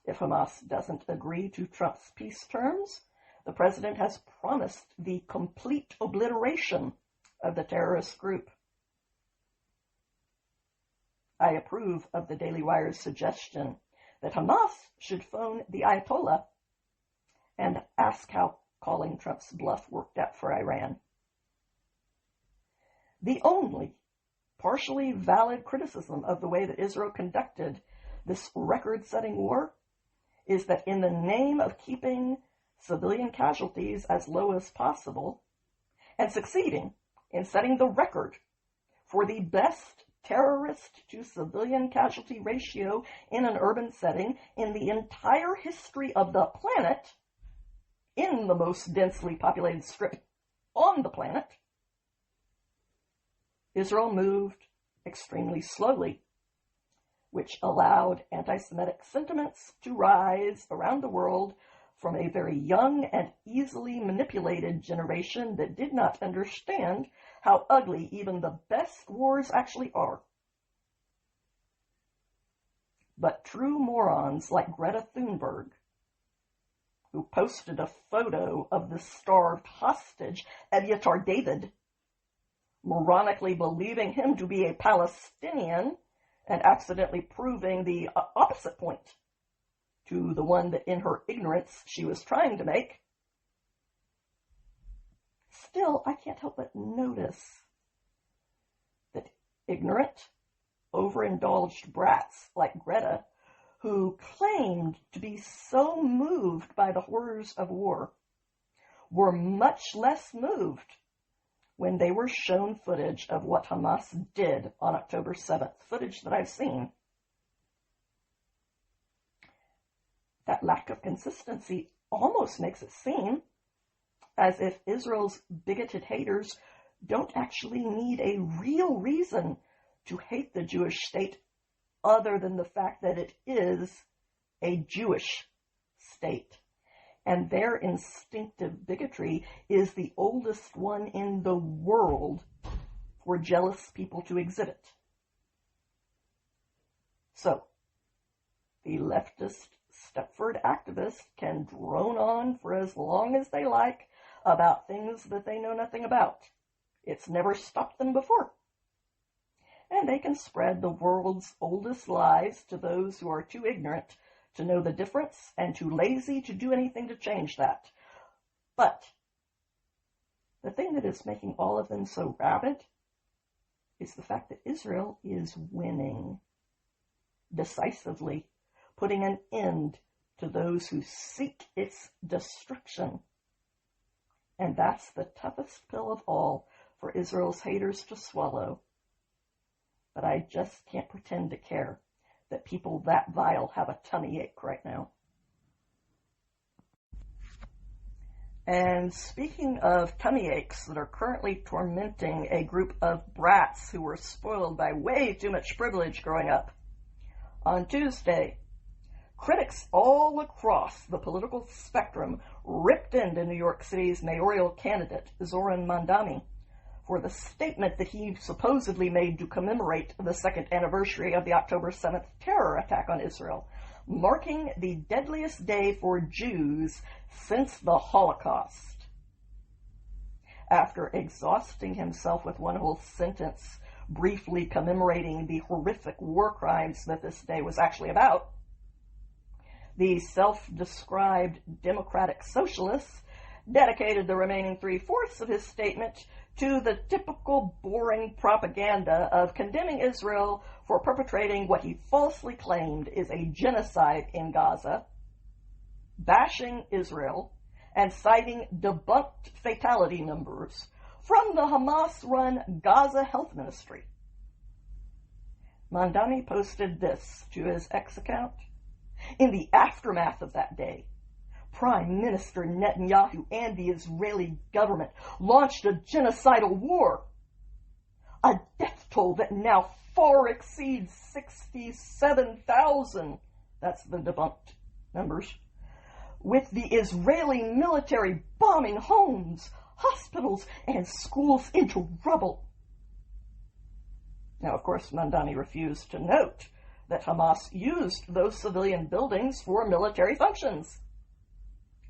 If Hamas doesn't agree to Trump's peace terms, the president has promised the complete obliteration of the terrorist group. I approve of the Daily Wire's suggestion that Hamas should phone the Ayatollah and ask how calling Trump's bluff worked out for Iran. The only partially valid criticism of the way that Israel conducted this record-setting war is that in the name of keeping civilian casualties as low as possible and succeeding in setting the record for the best terrorist to civilian casualty ratio in an urban setting in the entire history of the planet, in the most densely populated strip on the planet, Israel moved extremely slowly, which allowed anti-Semitic sentiments to rise around the world from a very young and easily manipulated generation that did not understand how ugly even the best wars actually are. But true morons like Greta Thunberg, who posted a photo of the starved hostage, Abiatar David, moronically believing him to be a Palestinian and accidentally proving the opposite point to the one that in her ignorance she was trying to make. Still, I can't help but notice that ignorant, overindulged brats like Greta, who claimed to be so moved by the horrors of war, were much less moved when they were shown footage of what Hamas did on October 7th, footage that I've seen. That lack of consistency almost makes it seem as if Israel's bigoted haters don't actually need a real reason to hate the Jewish state other than the fact that it is a Jewish state. And their instinctive bigotry is the oldest one in the world for jealous people to exhibit. So, the leftist Stepford activists can drone on for as long as they like about things that they know nothing about. It's never stopped them before. And they can spread the world's oldest lies to those who are too ignorant to know the difference and too lazy to do anything to change that. But the thing that is making all of them so rabid is the fact that Israel is winning decisively, putting an end to those who seek its destruction. And that's the toughest pill of all for Israel's haters to swallow. But I just can't pretend to care that people that vile have a tummy ache right now. And speaking of tummy aches that are currently tormenting a group of brats who were spoiled by way too much privilege growing up, on Tuesday, critics all across the political spectrum ripped into New York City's mayoral candidate, Zohran Mamdani, for the statement that he supposedly made to commemorate the second anniversary of the October 7th terror attack on Israel, marking the deadliest day for Jews since the Holocaust. After exhausting himself with one whole sentence briefly commemorating the horrific war crimes that this day was actually about, the self-described democratic socialists dedicated the remaining 3/4 of his statement to the typical boring propaganda of condemning Israel for perpetrating what he falsely claimed is a genocide in Gaza, bashing Israel, and citing debunked fatality numbers from the Hamas-run Gaza Health Ministry. Mamdani posted this to his X account. In the aftermath of that day, Prime Minister Netanyahu and the Israeli government launched a genocidal war, a death toll that now far exceeds 67,000, that's the debunked numbers, with the Israeli military bombing homes, hospitals, and schools into rubble. Now, of course, Mamdani refused to note that Hamas used those civilian buildings for military functions,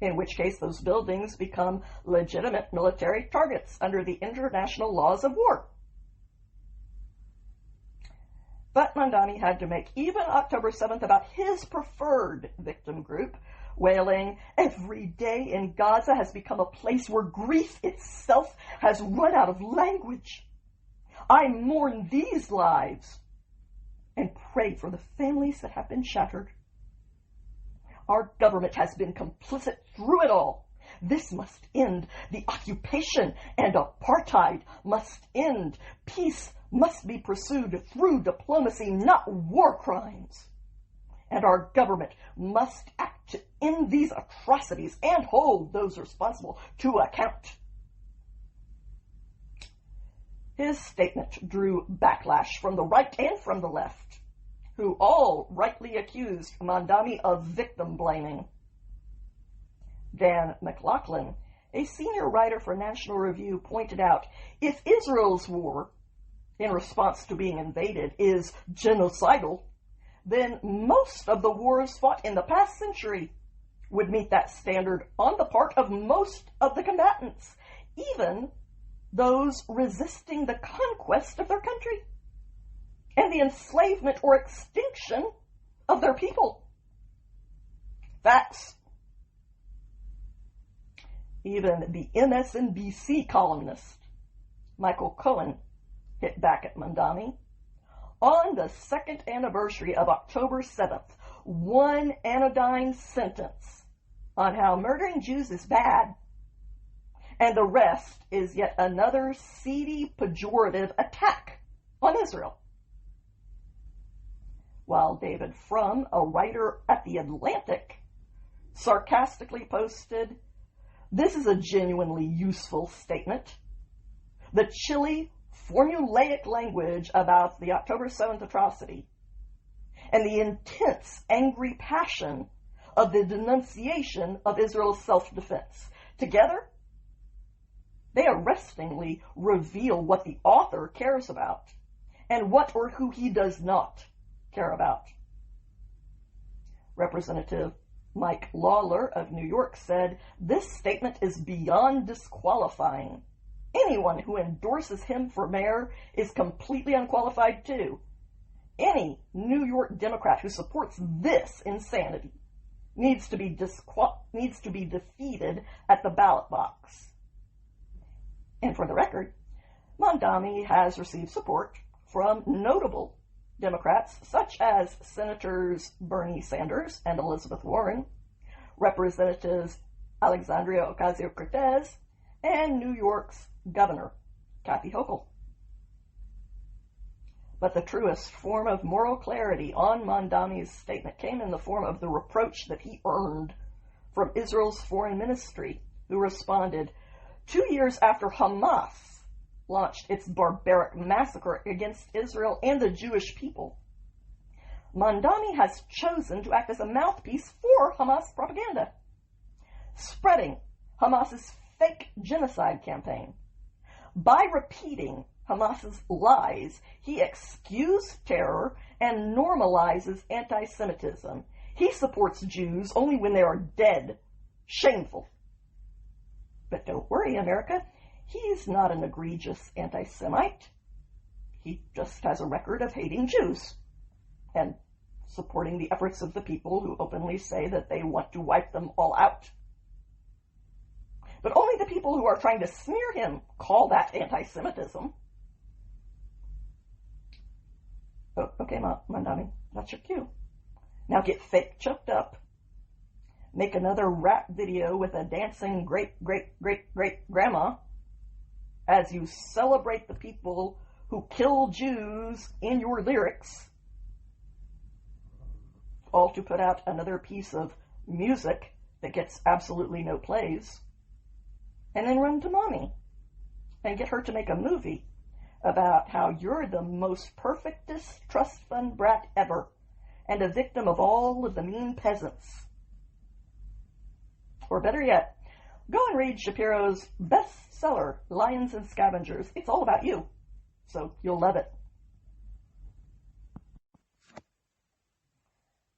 in which case those buildings become legitimate military targets under the international laws of war. But Mamdani had to make even October 7th about his preferred victim group, wailing, "Every day in Gaza has become a place where grief itself has run out of language. I mourn these lives and pray for the families that have been shattered. Our government has been complicit through it all. This must end. The occupation and apartheid must end. Peace must be pursued through diplomacy, not war crimes. And our government must act to end these atrocities and hold those responsible to account." His statement drew backlash from the right and from the left, who all rightly accused Mamdani of victim blaming. Dan McLaughlin, a senior writer for National Review, pointed out, if Israel's war, in response to being invaded, is genocidal, then most of the wars fought in the past century would meet that standard on the part of most of the combatants, even those resisting the conquest of their country and the enslavement or extinction of their people. Facts. Even the MSNBC columnist Michael Cohen hit back at Mamdani. On the second anniversary of October 7th, one anodyne sentence on how murdering Jews is bad, and the rest is yet another seedy, pejorative attack on Israel. While David Frum, a writer at The Atlantic, sarcastically posted, "This is a genuinely useful statement. The chilly, formulaic language about the October 7th atrocity and the intense, angry passion of the denunciation of Israel's self-defense. Together, they arrestingly reveal what the author cares about and what or who he does not care about." Representative Mike Lawler of New York said, "This statement is beyond disqualifying. Anyone who endorses him for mayor is completely unqualified too. Any New York Democrat who supports this insanity needs to be defeated at the ballot box." And for the record, Mamdani has received support from notable Democrats such as Senators Bernie Sanders and Elizabeth Warren, Representatives Alexandria Ocasio-Cortez, and New York's Governor Kathy Hochul. But the truest form of moral clarity on Mamdani's statement came in the form of the reproach that he earned from Israel's foreign ministry, who responded, 2 years after Hamas launched its barbaric massacre against Israel and the Jewish people, Mamdani has chosen to act as a mouthpiece for Hamas propaganda, spreading Hamas's fake genocide campaign, By repeating Hamas's lies, he excused terror and normalizes anti-Semitism. He supports Jews only when they are dead. Shameful. But don't worry, America. He's not an egregious anti-Semite. He just has a record of hating Jews and supporting the efforts of the people who openly say that they want to wipe them all out. But only the people who are trying to smear him call that anti-Semitism. Oh, okay, Mamdani, that's your cue. Now get fake choked up. Make another rap video with a dancing great-great-great-great-grandma as you celebrate the people who kill Jews in your lyrics, all to put out another piece of music that gets absolutely no plays, and then run to mommy and get her to make a movie about how you're the most perfectest trust fund brat ever and a victim of all of the mean peasants. Or better yet, go and read Shapiro's bestseller, Lions and Scavengers. It's all about you, so you'll love it.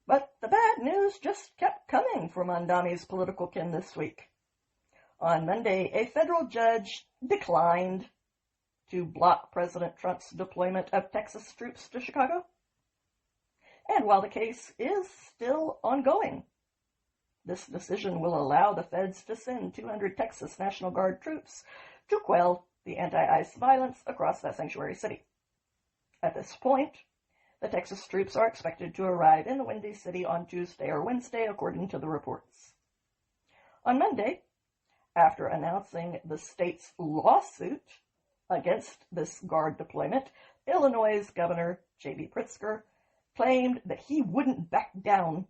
But the bad news just kept coming for Mamdani's political kin this week. On Monday, a federal judge declined to block President Trump's deployment of Texas troops to Chicago. And while the case is still ongoing, this decision will allow the feds to send 200 Texas National Guard troops to quell the anti-ICE violence across that sanctuary city. At this point, the Texas troops are expected to arrive in the Windy City on Tuesday or Wednesday, according to the reports. On Monday, after announcing the state's lawsuit against this Guard deployment, Illinois' Governor J.B. Pritzker claimed that he wouldn't back down,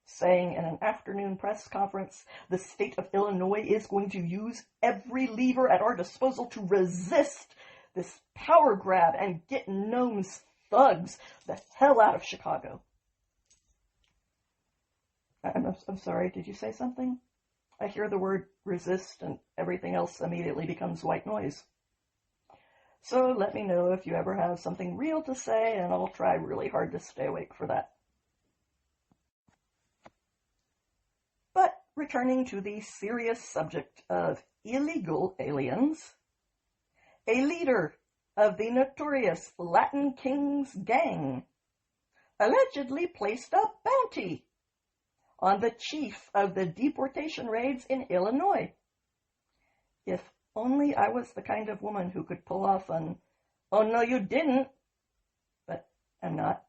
saying in an afternoon press conference, the state of Illinois is going to use every lever at our disposal to resist this power grab and get Nome's thugs the hell out of Chicago. I'm sorry, did you say something? I hear the word resist and everything else immediately becomes white noise. So let me know if you ever have something real to say, and I'll try really hard to stay awake for that. But returning to the serious subject of illegal aliens, a leader of the notorious Latin Kings gang allegedly placed a bounty on the chief of the deportation raids in Illinois. If only I was the kind of woman who could pull off an, "Oh no you didn't," but I'm not.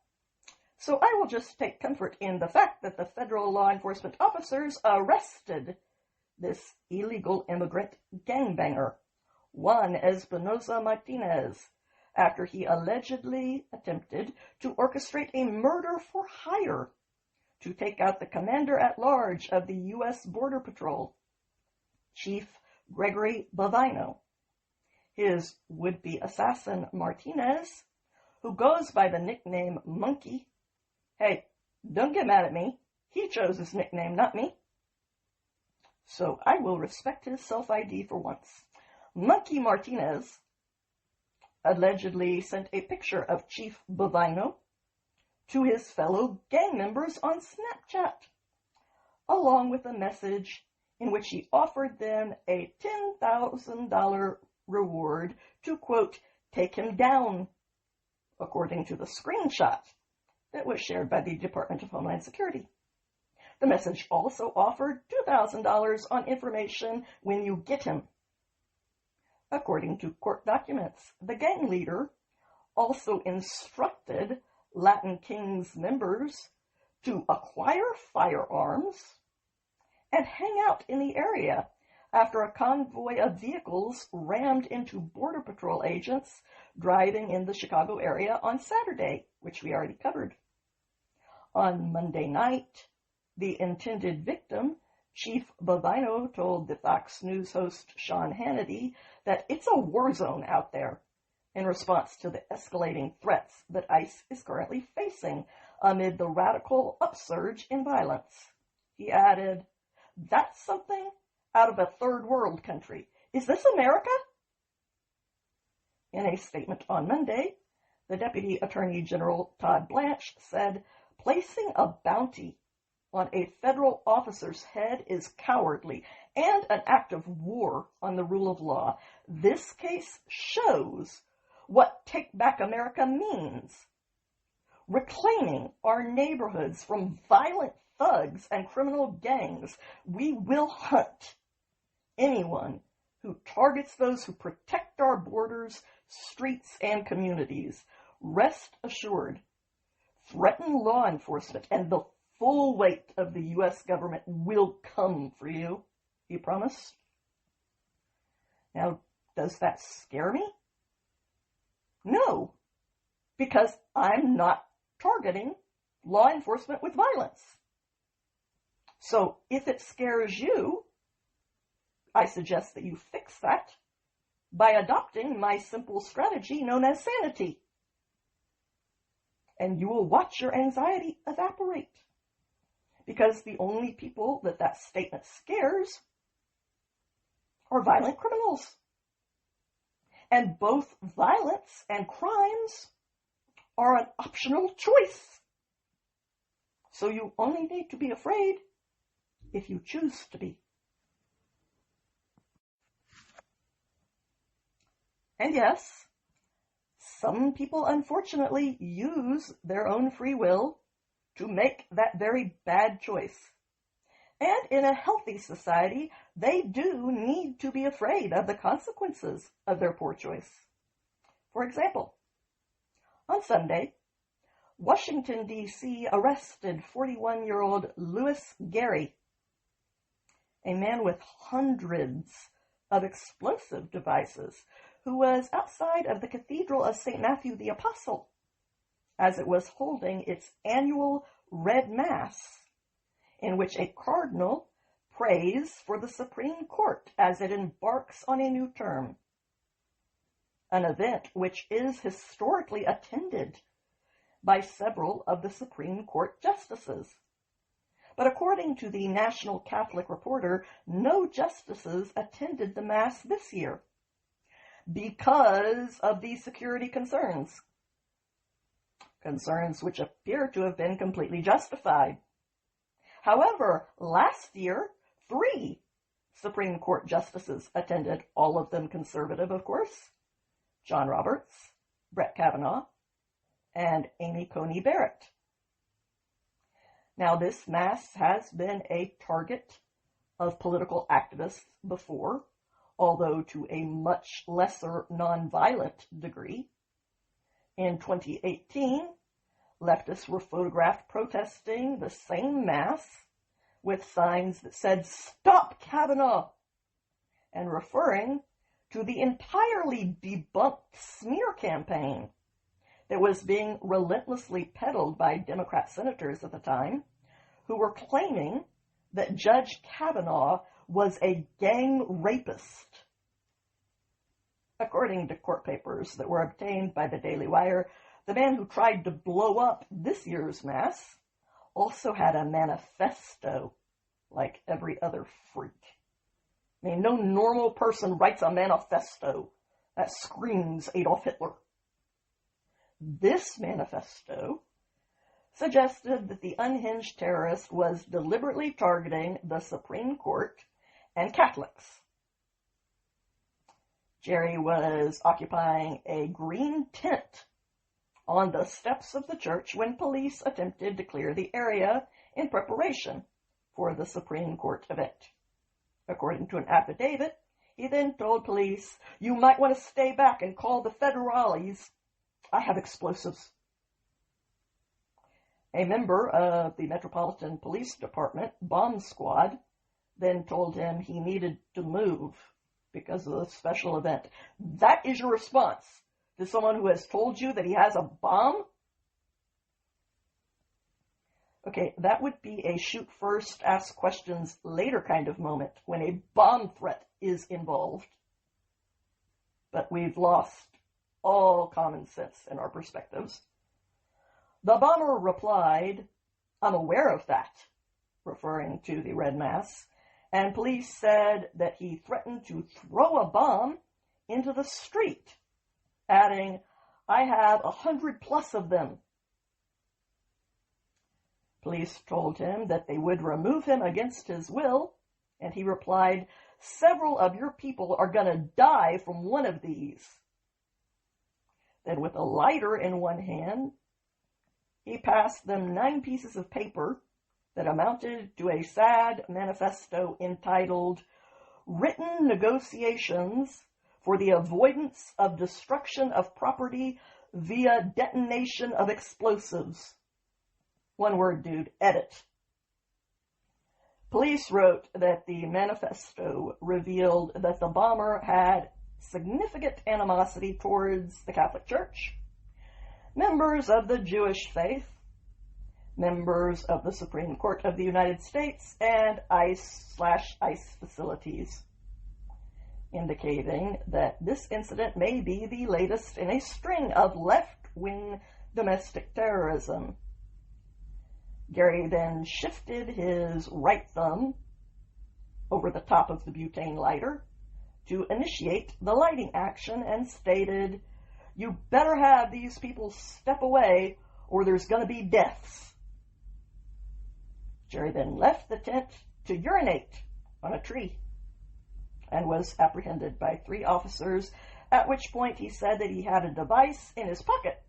So I will just take comfort in the fact that the federal law enforcement officers arrested this illegal immigrant gangbanger, Juan Espinoza Martinez, after he allegedly attempted to orchestrate a murder for hire to take out the commander-at-large of the U.S. Border Patrol, Chief Gregory Bovino. His would-be assassin, Martinez, who goes by the nickname Monkey. Hey, don't get mad at me. He chose his nickname, not me. So I will respect his self-ID for once. Monkey Martinez allegedly sent a picture of Chief Bovino to his fellow gang members on Snapchat, along with a message in which he offered them a $10,000 reward to, quote, take him down, according to the screenshot that was shared by the Department of Homeland Security. The message also offered $2,000 on information when you get him. According to court documents, the gang leader also instructed Latin Kings members to acquire firearms and hang out in the area after a convoy of vehicles rammed into Border Patrol agents driving in the Chicago area on Saturday, which we already covered. On Monday night, the intended victim, Chief Bovino, told the Fox News host Sean Hannity that it's a war zone out there in response to the escalating threats that ICE is currently facing amid the radical upsurge in violence. He added, "That's something out of a third world country. Is this America?" In a statement on Monday, the Deputy Attorney General Todd Blanche said, "Placing a bounty on a federal officer's head is cowardly and an act of war on the rule of law. This case shows what Take Back America means. Reclaiming our neighborhoods from violent thugs and criminal gangs, we will hunt anyone who targets those who protect our borders, streets, and communities. Rest assured, threaten law enforcement, and the full weight of the U.S. government will come for you," he promised. Now, does that scare me? No, because I'm not targeting law enforcement with violence. So if it scares you, I suggest that you fix that by adopting my simple strategy known as sanity. And you will watch your anxiety evaporate. Because the only people that that statement scares are violent criminals. And both violence and crimes are an optional choice. So you only need to be afraid if you choose to be. And yes, some people unfortunately use their own free will to make that very bad choice. And in a healthy society, they do need to be afraid of the consequences of their poor choice. For example, on Sunday, Washington, D.C. arrested 41-year-old Louis Gary, a man with hundreds of explosive devices, who was outside of the Cathedral of St. Matthew the Apostle as it was holding its annual Red Mass, in which a cardinal prays for the Supreme Court as it embarks on a new term, an event which is historically attended by several of the Supreme Court justices. But according to the National Catholic Reporter, no justices attended the Mass this year because of these security concerns. Concerns which appear to have been completely justified. However, last year, 3 Supreme Court justices attended, all of them conservative, of course: John Roberts, Brett Kavanaugh, and Amy Coney Barrett. Now, this Mass has been a target of political activists before, although to a much lesser nonviolent degree. In 2018, leftists were photographed protesting the same Mass with signs that said, "Stop Kavanaugh," and referring to the entirely debunked smear campaign that was being relentlessly peddled by Democrat senators at the time, who were claiming that Judge Kavanaugh was a gang rapist. According to court papers that were obtained by the Daily Wire, the man who tried to blow up this year's Mass also had a manifesto, like every other freak. I mean, no normal person writes a manifesto that screams Adolf Hitler. This manifesto suggested that the unhinged terrorist was deliberately targeting the Supreme Court and Catholics. Jerry was occupying a green tent on the steps of the church when police attempted to clear the area in preparation for the Supreme Court event. According to an affidavit, he then told police, "You might want to stay back and call the federales. I have explosives." A member of the Metropolitan Police Department bomb squad then told him he needed to move because of the special event. That is your response to someone who has told you that he has a bomb? Okay, that would be a shoot first, ask questions later kind of moment when a bomb threat is involved. But we've lost all common sense in our perspectives. The bomber replied, "I'm aware of that," referring to the Red Mass, and police said that he threatened to throw a bomb into the street adding, "I have 100+ of them." Police told him that they would remove him against his will, and he replied, "Several of your people are going to die from one of these." Then with a lighter in one hand, he passed them 9 pieces of paper that amounted to a sad manifesto entitled "Written Negotiations for the Avoidance of Destruction of Property via Detonation of Explosives." One word, dude, edit. Police wrote that the manifesto revealed that the bomber had significant animosity towards the Catholic Church, members of the Jewish faith, members of the Supreme Court of the United States, and ICE/ICE facilities, indicating that this incident may be the latest in a string of left-wing domestic terrorism. Gary then shifted his right thumb over the top of the butane lighter to initiate the lighting action and stated, "You better have these people step away or there's going to be deaths." Jerry then left the tent to urinate on a tree and was apprehended by 3 officers, at which point he said that he had a device in his pocket.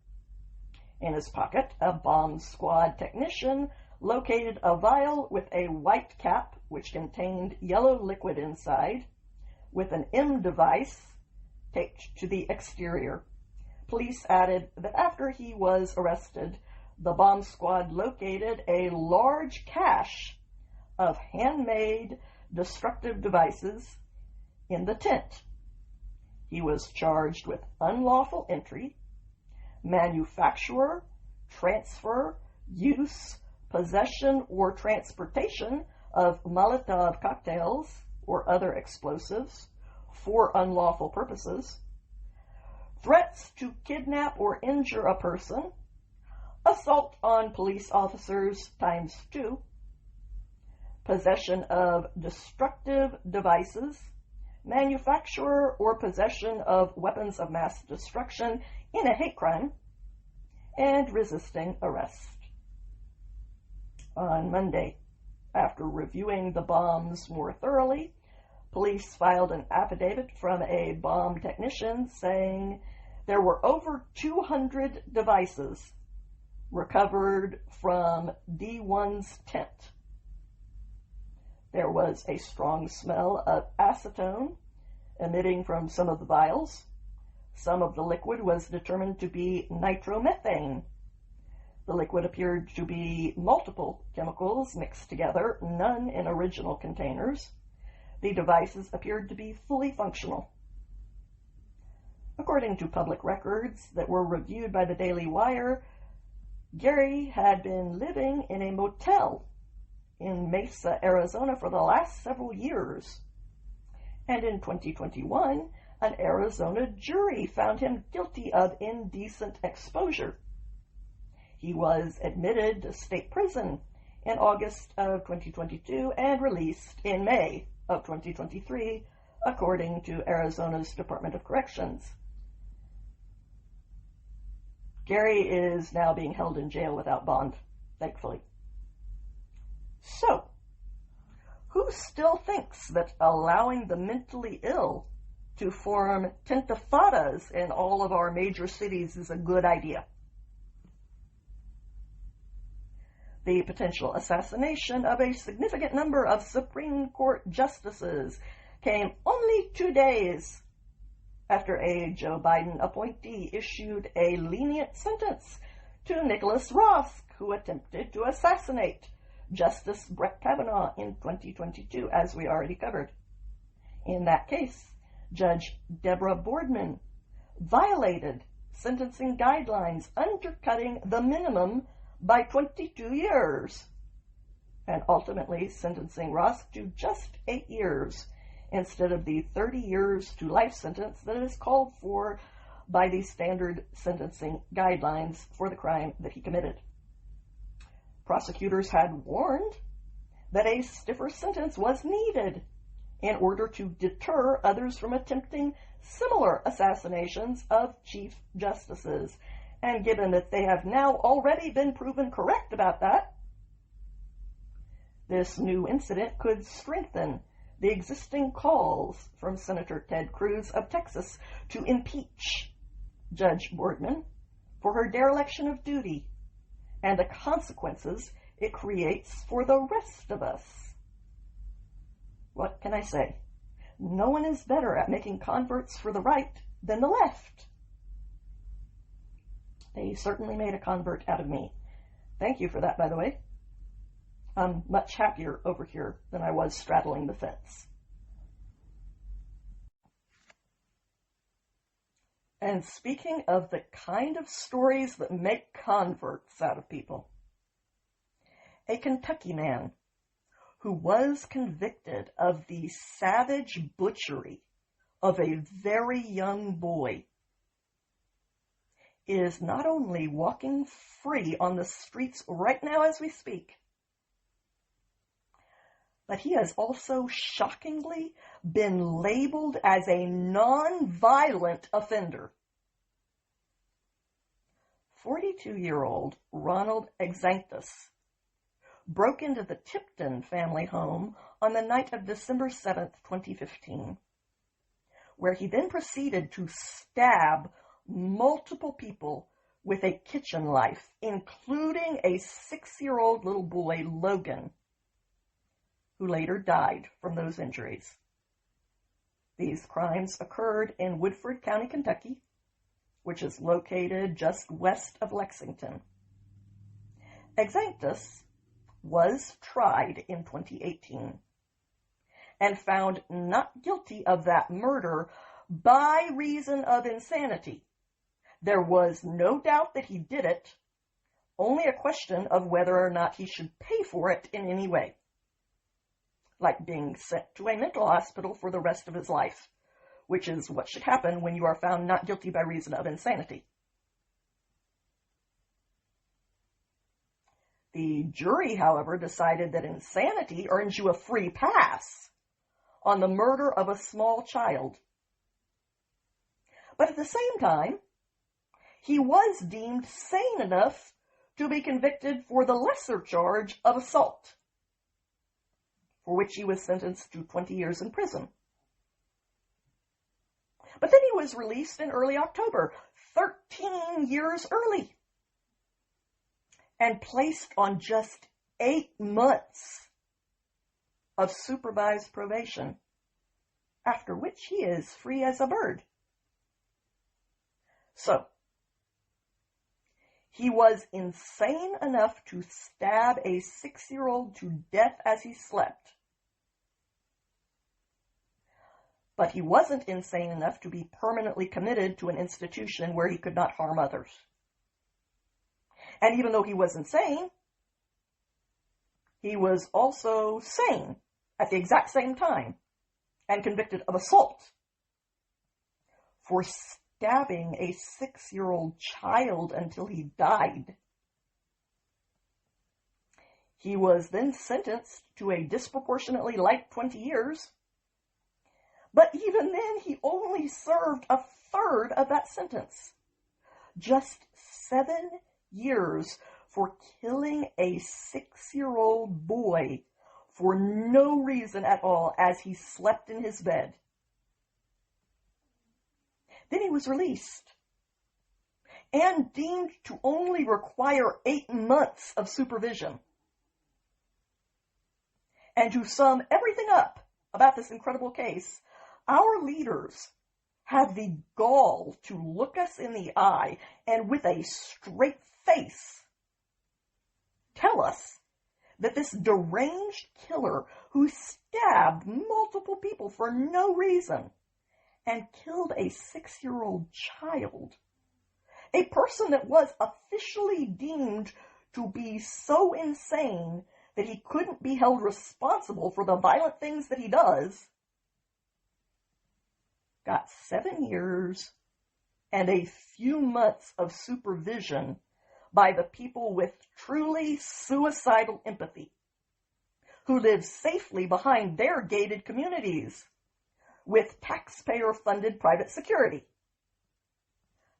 In his pocket, a bomb squad technician located a vial with a white cap which contained yellow liquid inside, with an M device taped to the exterior. Police added that after he was arrested, the bomb squad located a large cache of handmade destructive devices in the tent. He was charged with unlawful entry, manufacture, transfer, use, possession, or transportation of Molotov cocktails or other explosives for unlawful purposes, threats to kidnap or injure a person, assault on police officers ×2, possession of destructive devices, manufacture or possession of weapons of mass destruction in a hate crime, and resisting arrest. On Monday, after reviewing the bombs more thoroughly, police filed an affidavit from a bomb technician saying there were over 200 devices recovered from D1's tent. There was a strong smell of acetone emitting from some of the vials. Some of the liquid was determined to be nitromethane. The liquid appeared to be multiple chemicals mixed together, none in original containers. The devices appeared to be fully functional. According to public records that were reviewed by the Daily Wire, Gary had been living in a motel in Mesa, Arizona for the last several years. And in 2021, an Arizona jury found him guilty of indecent exposure. He was admitted to state prison in August of 2022 and released in May of 2023, according to Arizona's Department of Corrections. Gary is now being held in jail without bond, thankfully. So, who still thinks that allowing the mentally ill to form tentifadas in all of our major cities is a good idea? The potential assassination of a significant number of Supreme Court justices came only 2 days after a Joe Biden appointee issued a lenient sentence to Nicholas Rosk, who attempted to assassinate Justice Brett Kavanaugh in 2022, as we already covered. In that case, Judge Deborah Boardman violated sentencing guidelines, undercutting the minimum by 22 years, and ultimately sentencing Rosk to just 8 years instead of the 30 years to life sentence that is called for by the standard sentencing guidelines for the crime that he committed. Prosecutors had warned that a stiffer sentence was needed in order to deter others from attempting similar assassinations of chief justices. And given that they have now already been proven correct about that, this new incident could strengthen the existing calls from Senator Ted Cruz of Texas to impeach Judge Boardman for her dereliction of duty and the consequences it creates for the rest of us. What can I say? No one is better at making converts for the right than the left. They certainly made a convert out of me. Thank you for that, by the way. I'm much happier over here than I was straddling the fence. And speaking of the kind of stories that make converts out of people, a Kentucky man who was convicted of the savage butchery of a very young boy is not only walking free on the streets right now as we speak, but he has also shockingly been labeled as a non-violent offender. 42-year-old Ronald Exanctus broke into the Tipton family home on the night of December 7th, 2015, where he then proceeded to stab multiple people with a kitchen knife, including a 6-year-old little boy, Logan, who later died from those injuries. These crimes occurred in Woodford County, Kentucky, which is located just west of Lexington. Exanctus was tried in 2018 and found not guilty of that murder by reason of insanity. There was no doubt that he did it, only a question of whether or not he should pay for it in any way, like being sent to a mental hospital for the rest of his life, which is what should happen when you are found not guilty by reason of insanity. The jury, however, decided that insanity earns you a free pass on the murder of a small child. But at the same time, he was deemed sane enough to be convicted for the lesser charge of assault, for which he was sentenced to 20 years in prison. But then he was released in early October, 13 years early, and placed on just 8 months of supervised probation, after which he is free as a bird. So, he was insane enough to stab a 6-year-old to death as he slept. But he wasn't insane enough to be permanently committed to an institution where he could not harm others. And even though he was insane, he was also sane at the exact same time and convicted of assault for stabbing a 6-year-old child until he died. He was then sentenced to a disproportionately light 20 years, but even then he only served a third of that sentence. Just 7 years for killing a 6-year-old boy for no reason at all as he slept in his bed. Then he was released and deemed to only require 8 months of supervision. And to sum everything up about this incredible case, our leaders have the gall to look us in the eye and with a straight face tell us that this deranged killer who stabbed multiple people for no reason and killed a 6-year-old child, a person that was officially deemed to be so insane that he couldn't be held responsible for the violent things that he does, got 7 years and a few months of supervision by the people with truly suicidal empathy, who live safely behind their gated communities with taxpayer-funded private security.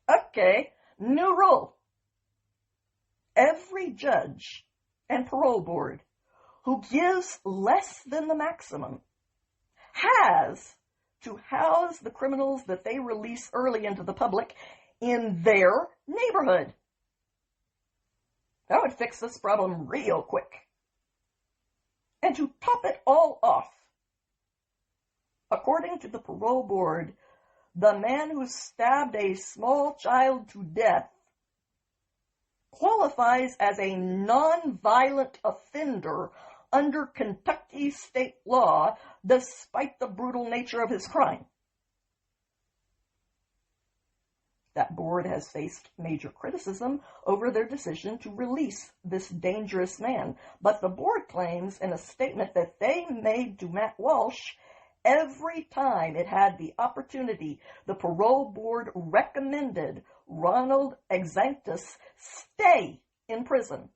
Okay, new rule. Every judge and parole board who gives less than the maximum has to house the criminals that they release early into the public in their neighborhood. That would fix this problem real quick. And to top it all off, according to the parole board, the man who stabbed a small child to death qualifies as a non-violent offender under Kentucky state law, despite the brutal nature of his crime. That board has faced major criticism over their decision to release this dangerous man, but the board claims in a statement that they made to Matt Walsh, every time it had the opportunity, the parole board recommended Ronald Exanctus stay in prison.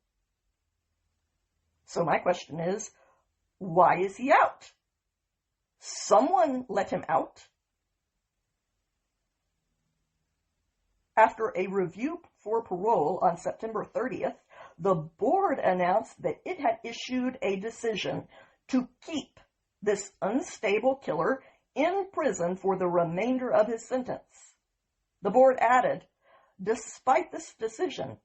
So my question is, why is he out? Someone let him out. After a review for parole on September 30th, the board announced that it had issued a decision to keep this unstable killer in prison for the remainder of his sentence. The board added, despite this decision,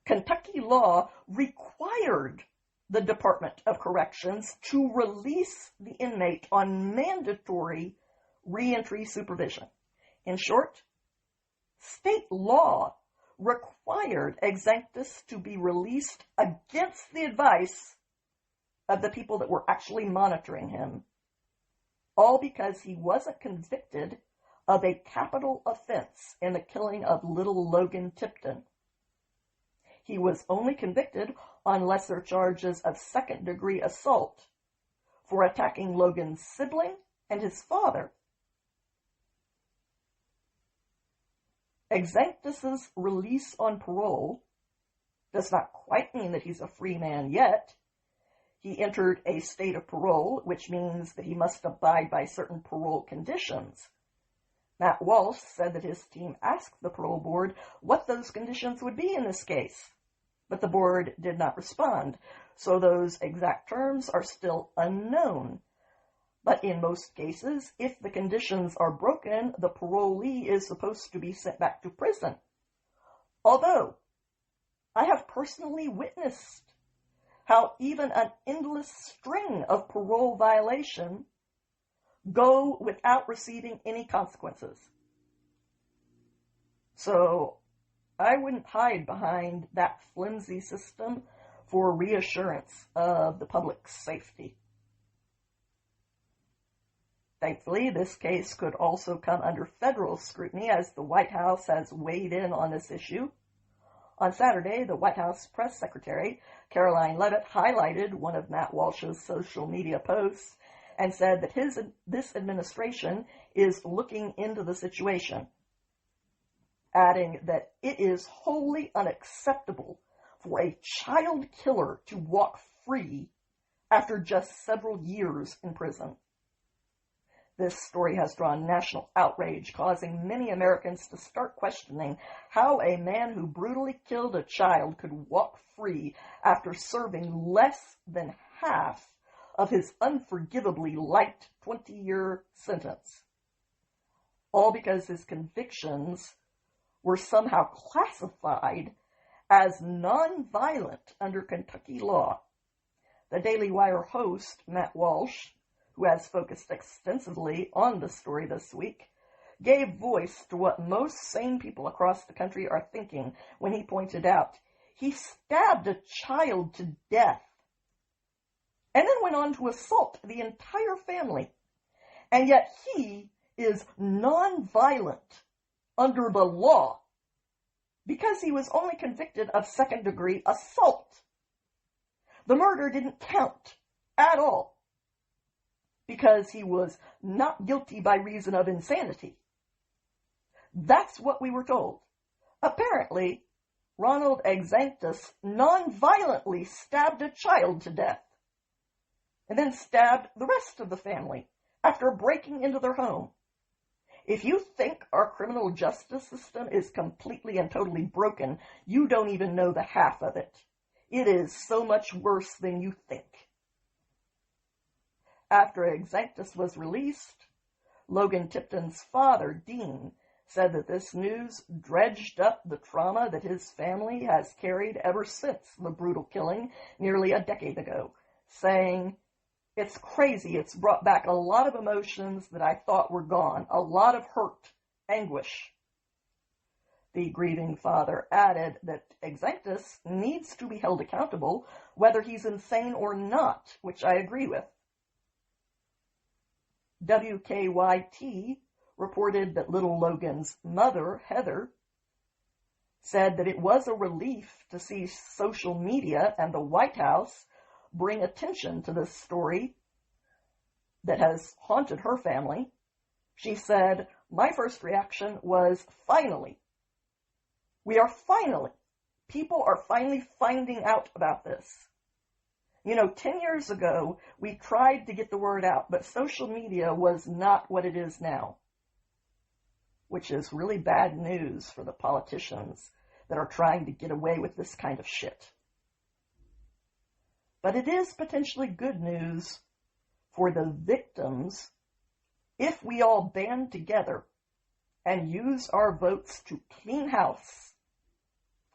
Kentucky law required the Department of Corrections to release the inmate on mandatory reentry supervision. In short, state law required Exanctus to be released against the advice of the people that were actually monitoring him, all because he wasn't convicted of a capital offense in the killing of little Logan Tipton. He was only convicted on lesser charges of second-degree assault for attacking Logan's sibling and his father. Exanctus's release on parole does not quite mean that he's a free man yet. He entered a state of parole, which means that he must abide by certain parole conditions. Matt Walsh said that his team asked the parole board what those conditions would be in this case, but the board did not respond, so those exact terms are still unknown. But in most cases, if the conditions are broken, the parolee is supposed to be sent back to prison. Although, I have personally witnessed how even an endless string of parole violations go without receiving any consequences. So, I wouldn't hide behind that flimsy system for reassurance of the public's safety. Thankfully, this case could also come under federal scrutiny as the White House has weighed in on this issue. On Saturday, the White House press secretary, Caroline Leavitt, highlighted one of Matt Walsh's social media posts and said that this administration is looking into the situation, adding that it is wholly unacceptable for a child killer to walk free after just several years in prison. This story has drawn national outrage, causing many Americans to start questioning how a man who brutally killed a child could walk free after serving less than half of his unforgivably light 20-year sentence. All because his convictions were somehow classified as non-violent under Kentucky law. The Daily Wire host, Matt Walsh, who has focused extensively on the story this week, gave voice to what most sane people across the country are thinking when he pointed out he stabbed a child to death and then went on to assault the entire family, and yet he is non-violent under the law because he was only convicted of second-degree assault. The murder didn't count at all, because he was not guilty by reason of insanity. That's what we were told. Apparently, Ronald Exanctus non-violently stabbed a child to death. and then stabbed the rest of the family after breaking into their home. If you think our criminal justice system is completely and totally broken, you don't even know the half of it. It is so much worse than you think. After Exactus was released, Logan Tipton's father, Dean, said that this news dredged up the trauma that his family has carried ever since the brutal killing nearly a decade ago, saying, "It's crazy. It's brought back a lot of emotions that I thought were gone, a lot of hurt, anguish." The grieving father added that Exactus needs to be held accountable, whether he's insane or not, which I agree with. WKYT reported that little Logan's mother, Heather, said that it was a relief to see social media and the White House bring attention to this story that has haunted her family. She said, "My first reaction was, finally. People are finally finding out about this. 10 years ago, we tried to get the word out, but social media was not what it is now." Which is really bad news for the politicians that are trying to get away with this kind of shit. But it is potentially good news for the victims if we all band together and use our votes to clean house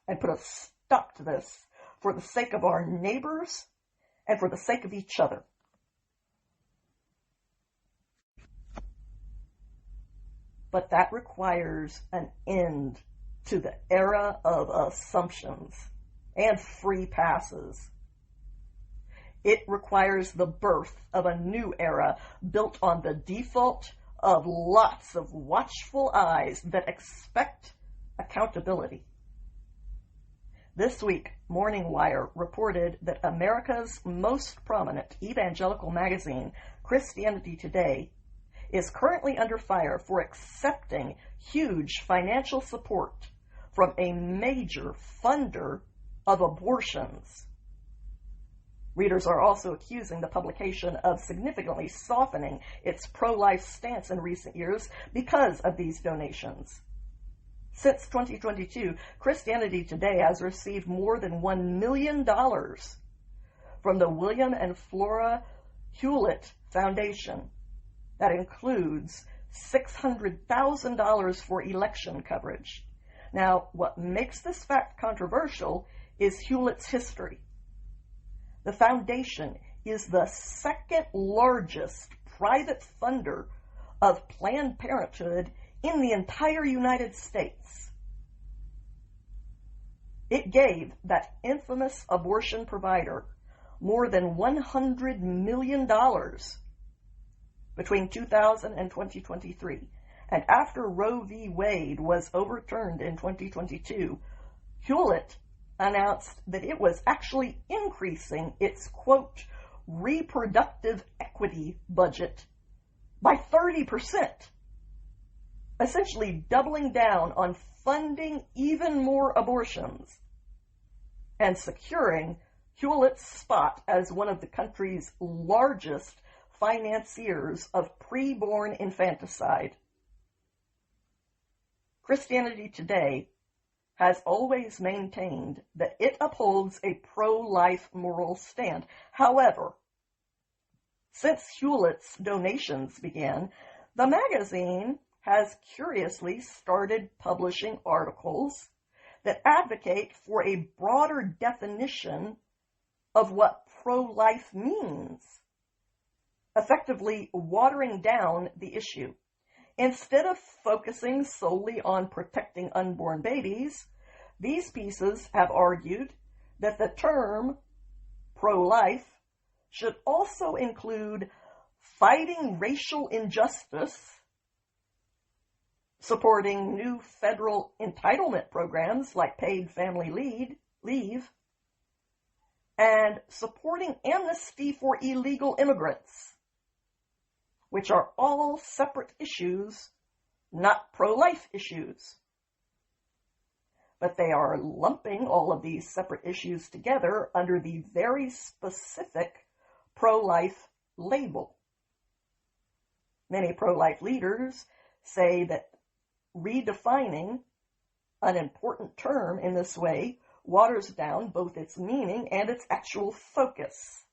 and put a stop to this for the sake of our neighbors and for the sake of each other. But that requires an end to the era of assumptions and free passes. It requires the birth of a new era built on the default of lots of watchful eyes that expect accountability. This week, Morning Wire reported that America's most prominent evangelical magazine, Christianity Today, is currently under fire for accepting huge financial support from a major funder of abortions. Readers are also accusing the publication of significantly softening its pro-life stance in recent years because of these donations. Since 2022, Christianity Today has received more than $1 million from the William and Flora Hewlett Foundation. That includes $600,000 for election coverage. Now, what makes this fact controversial is Hewlett's history. The foundation is the second largest private funder of Planned Parenthood in the entire United States. It gave that infamous abortion provider more than $100 million between 2000 and 2023. And after Roe v. Wade was overturned in 2022, Hewlett announced that it was actually increasing its, quote, reproductive equity budget by 30%, essentially doubling down on funding even more abortions and securing Hewlett's spot as one of the country's largest financiers of preborn infanticide. Christianity Today has always maintained that it upholds a pro-life moral stand. However, since Hewlett's donations began, the magazine has curiously started publishing articles that advocate for a broader definition of what pro-life means, effectively watering down the issue. Instead of focusing solely on protecting unborn babies, these pieces have argued that the term pro-life should also include fighting racial injustice, supporting new federal entitlement programs like paid family leave, and supporting amnesty for illegal immigrants, which are all separate issues, not pro-life issues. But they are lumping all of these separate issues together under the very specific pro-life label. Many pro-life leaders say that redefining an important term in this way waters down both its meaning and its actual focus.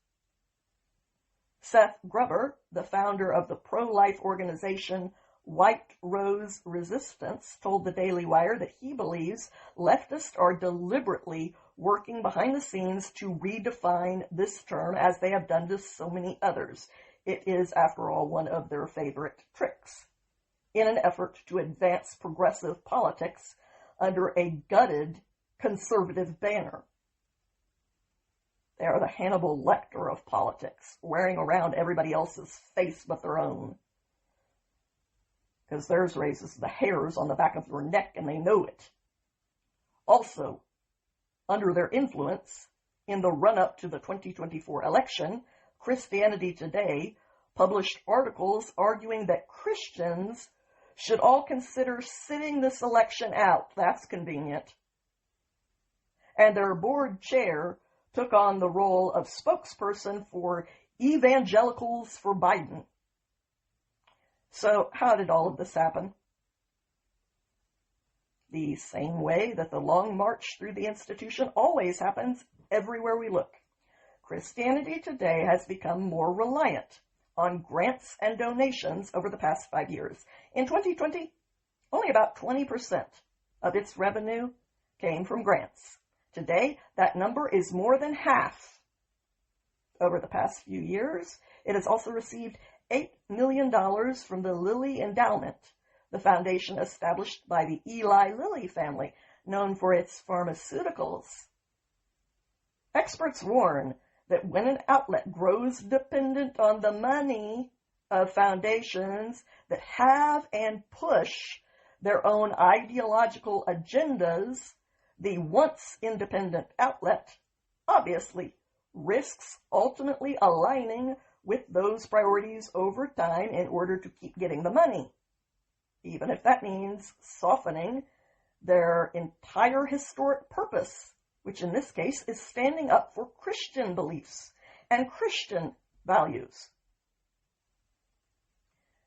Seth Gruber, the founder of the pro-life organization White Rose Resistance, told the Daily Wire that he believes leftists are deliberately working behind the scenes to redefine this term as they have done to so many others. It is, after all, one of their favorite tricks, in an effort to advance progressive politics under a gutted conservative banner. They are the Hannibal Lecter of politics, wearing around everybody else's face but their own. Because theirs raises the hairs on the back of your neck, and they know it. Also, under their influence, in the run-up to the 2024 election, Christianity Today published articles arguing that Christians should all consider sitting this election out. That's convenient. And their board chair took on the role of spokesperson for Evangelicals for Biden. So how did all of this happen? The same way that the long march through the institution always happens everywhere we look. Christianity Today has become more reliant on grants and donations over the past 5 years. In 2020, only about 20% of its revenue came from grants. Today, that number is more than half. Over the past few years, it has also received $8 million from the Lilly Endowment, the foundation established by the Eli Lilly family, known for its pharmaceuticals. Experts warn that when an outlet grows dependent on the money of foundations that have and push their own ideological agendas, the once independent outlet obviously risks ultimately aligning with those priorities over time in order to keep getting the money, even if that means softening their entire historic purpose, which in this case is standing up for Christian beliefs and Christian values.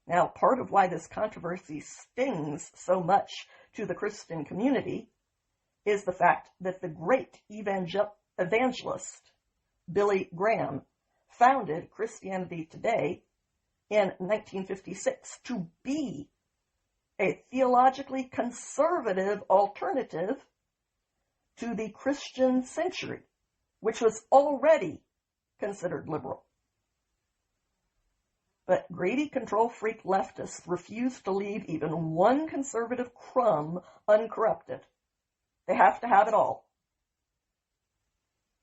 Now, part of why this controversy stings so much to the Christian community is the fact that the great evangelist Billy Graham founded Christianity Today in 1956 to be a theologically conservative alternative to the Christian century, which was already considered liberal. But greedy control freak leftists refuse to leave even one conservative crumb uncorrupted. They have to have it all.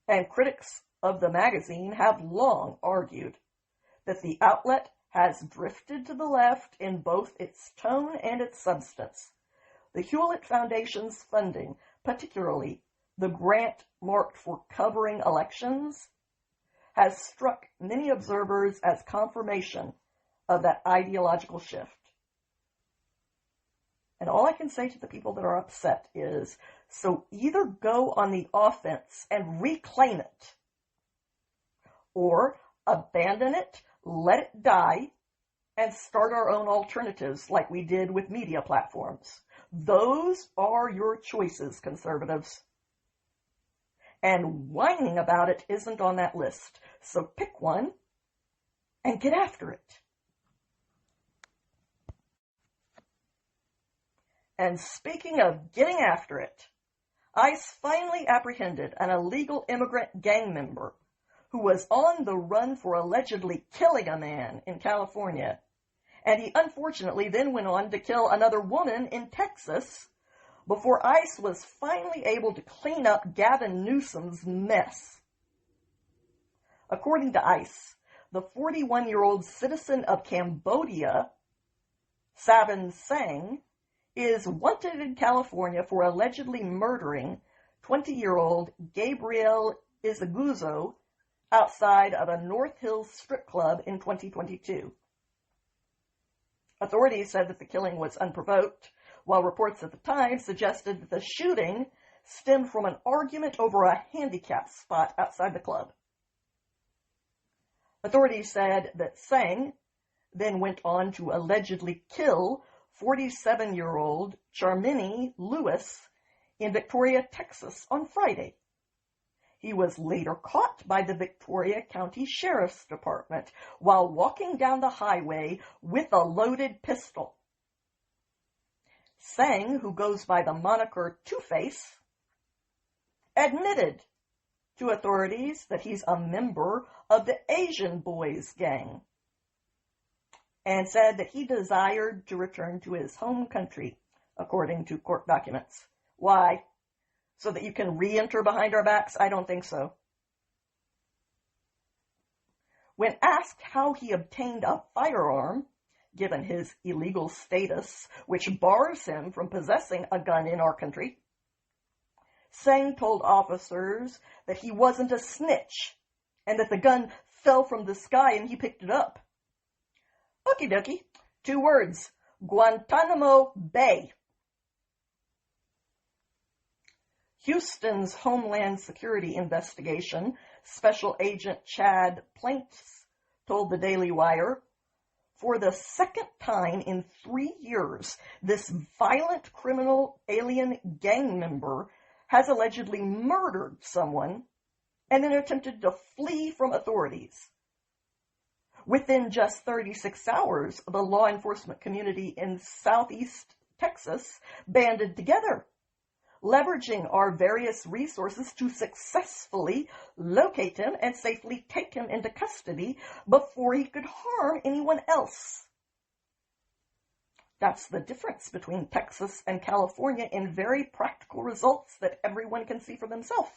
And critics of the magazine have long argued that the outlet has drifted to the left in both its tone and its substance. The Hewlett Foundation's funding, particularly the grant marked for covering elections, has struck many observers as confirmation of that ideological shift. And all I can say to the people that are upset is, so either go on the offense and reclaim it, or abandon it, let it die, and start our own alternatives like we did with media platforms. Those are your choices, conservatives. And whining about it isn't on that list. So pick one and get after it. And speaking of getting after it, ICE finally apprehended an illegal immigrant gang member who was on the run for allegedly killing a man in California. And he unfortunately then went on to kill another woman in Texas before ICE was finally able to clean up Gavin Newsom's mess. According to ICE, the 41-year-old citizen of Cambodia, Savin Sang, is wanted in California for allegedly murdering 20-year-old Gabriel Izaguzo outside of a North Hills strip club in 2022. Authorities said that the killing was unprovoked, while reports at the time suggested that the shooting stemmed from an argument over a handicap spot outside the club. Authorities said that Sang then went on to allegedly kill 47-year-old Charmini Lewis in Victoria, Texas on Friday. He was later caught by the Victoria County Sheriff's Department while walking down the highway with a loaded pistol. Sang, who goes by the moniker Two-Face, admitted to authorities that he's a member of the Asian Boys gang and said that he desired to return to his home country, according to court documents. Why? So that you can re-enter behind our backs? I don't think so. When asked how he obtained a firearm, given his illegal status, which bars him from possessing a gun in our country, Sang told officers that he wasn't a snitch and that the gun fell from the sky and he picked it up. Okie dokie. 2 words. Guantanamo Bay. Houston's Homeland Security Investigation Special Agent Chad Planks told the Daily Wire, for the second time in 3 years, this violent criminal alien gang member has allegedly murdered someone and then attempted to flee from authorities. Within just 36 hours, the law enforcement community in Southeast Texas banded together, leveraging our various resources to successfully locate him and safely take him into custody before he could harm anyone else. That's the difference between Texas and California in very practical results that everyone can see for themselves.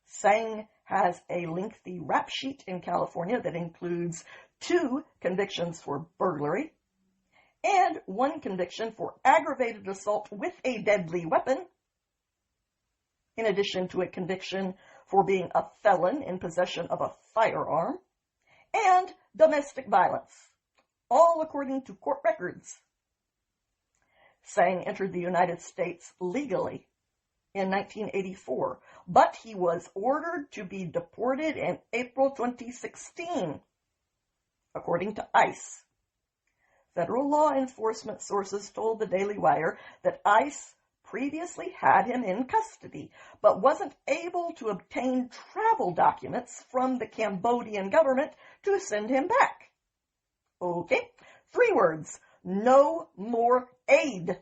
Sang has a lengthy rap sheet in California that includes 2 convictions for burglary and 1 conviction for aggravated assault with a deadly weapon, in addition to a conviction for being a felon in possession of a firearm, and domestic violence, all according to court records. Sang entered the United States legally in 1984, but he was ordered to be deported in April 2016, according to ICE. Federal law enforcement sources told the Daily Wire that ICE previously had him in custody, but wasn't able to obtain travel documents from the Cambodian government to send him back. Okay, 3 words. No more aid.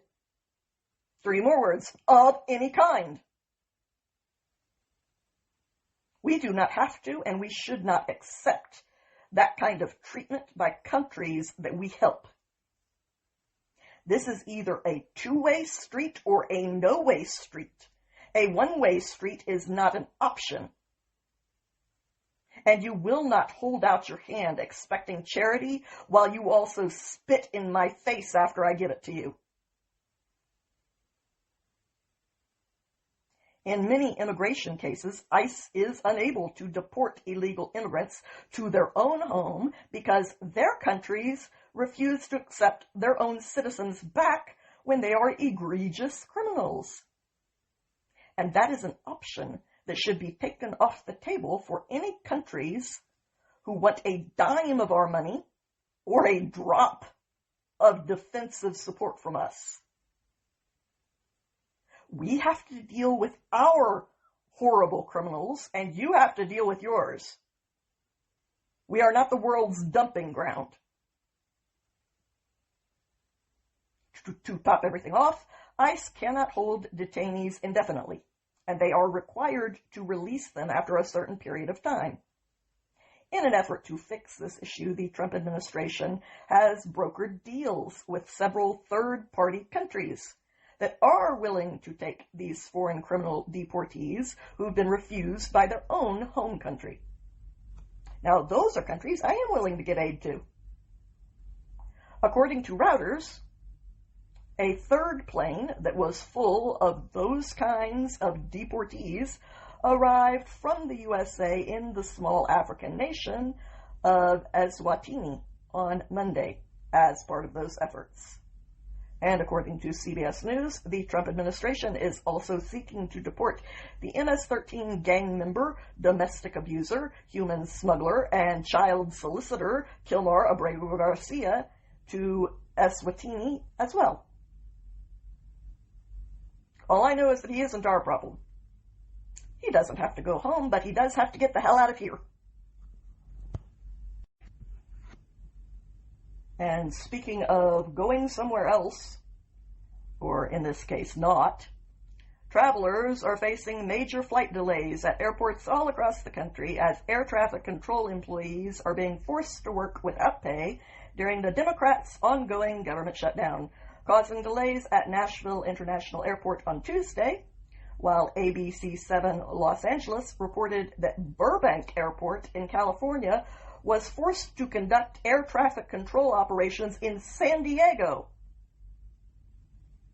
3 more words. Of any kind. We do not have to, and we should not accept that kind of treatment by countries that we help. This is either a 2-way street or a no-way street. A 1-way street is not an option. And you will not hold out your hand expecting charity while you also spit in my face after I give it to you. In many immigration cases, ICE is unable to deport illegal immigrants to their own home because their countries refuse to accept their own citizens back when they are egregious criminals. And that is an option that should be taken off the table for any countries who want a dime of our money or a drop of defensive support from us. We have to deal with our horrible criminals, and you have to deal with yours. We are not the world's dumping ground. To top everything off, ICE cannot hold detainees indefinitely, and they are required to release them after a certain period of time. In an effort to fix this issue, the Trump administration has brokered deals with several third-party countries that are willing to take these foreign criminal deportees who've been refused by their own home country. Now, those are countries I am willing to give aid to. According to Reuters, a third plane that was full of those kinds of deportees arrived from the USA in the small African nation of Eswatini on Monday as part of those efforts. And according to CBS News, the Trump administration is also seeking to deport the MS-13 gang member, domestic abuser, human smuggler, and child solicitor Kilmar Abreu Garcia to Eswatini as well. All I know is that he isn't our problem. He doesn't have to go home, but he does have to get the hell out of here. And speaking of going somewhere else, or in this case not, travelers are facing major flight delays at airports all across the country as air traffic control employees are being forced to work without pay during the Democrats' ongoing government shutdown, causing delays at Nashville International Airport on Tuesday, while ABC7 Los Angeles reported that Burbank Airport in California was forced to conduct air traffic control operations in San Diego.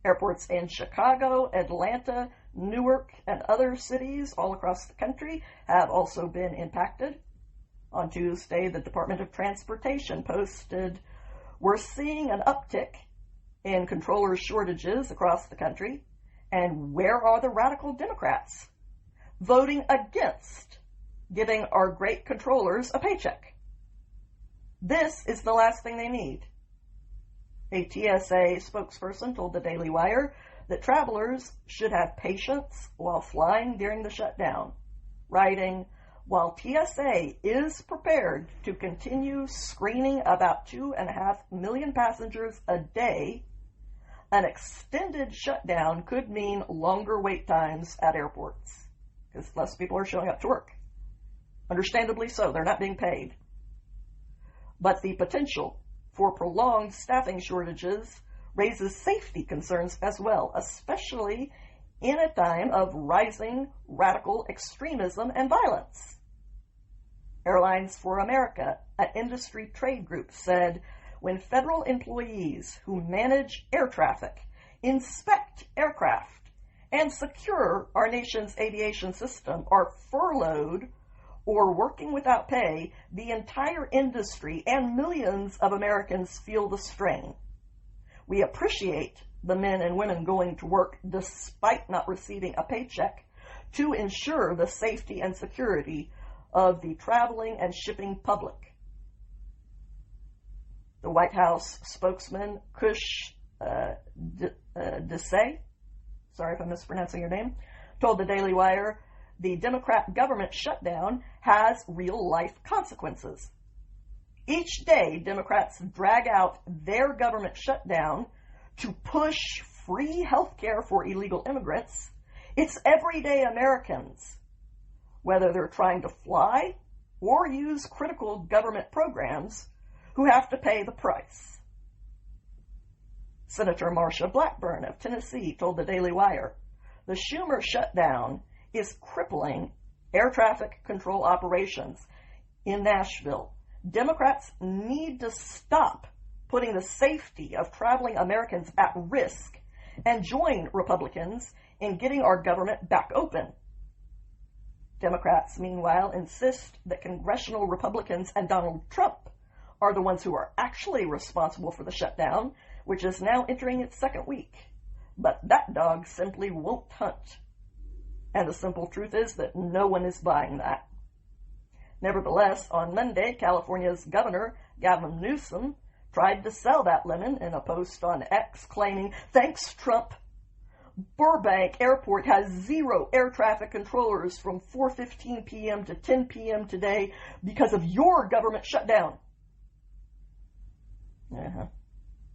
Airports in Chicago, Atlanta, Newark, and other cities all across the country have also been impacted. On Tuesday, the Department of Transportation posted, "We're seeing an uptick in controller shortages across the country, and where are the radical Democrats voting against giving our great controllers a paycheck? This is the last thing they need." A TSA spokesperson told the Daily Wire that travelers should have patience while flying during the shutdown, writing, "While TSA is prepared to continue screening about 2.5 million passengers a day, an extended shutdown could mean longer wait times at airports," because less people are showing up to work. Understandably so, they're not being paid. But the potential for prolonged staffing shortages raises safety concerns as well, especially in a time of rising radical extremism and violence. Airlines for America, an industry trade group, said when federal employees who manage air traffic, inspect aircraft, and secure our nation's aviation system are furloughed or working without pay, the entire industry and millions of Americans feel the strain. We appreciate the men and women going to work despite not receiving a paycheck to ensure the safety and security of the traveling and shipping public. The White House spokesman, Kush Desai, sorry if I'm mispronouncing your name, told the Daily Wire, the Democrat government shutdown has real-life consequences. Each day, Democrats drag out their government shutdown to push free health care for illegal immigrants. It's everyday Americans, whether they're trying to fly or use critical government programs, who have to pay the price. Senator Marsha Blackburn of Tennessee told the Daily Wire, the Schumer shutdown is crippling air traffic control operations in Nashville. Democrats need to stop putting the safety of traveling Americans at risk and join Republicans in getting our government back open. Democrats, meanwhile, insist that congressional Republicans and Donald Trump are the ones who are actually responsible for the shutdown, which is now entering its second week. But that dog simply won't hunt. And the simple truth is that no one is buying that. Nevertheless, on Monday, California's Governor, Gavin Newsom, tried to sell that lemon in a post on X, claiming, "Thanks, Trump, Burbank Airport has 0 air traffic controllers from 4:15 p.m. to 10 p.m. today because of your government shutdown."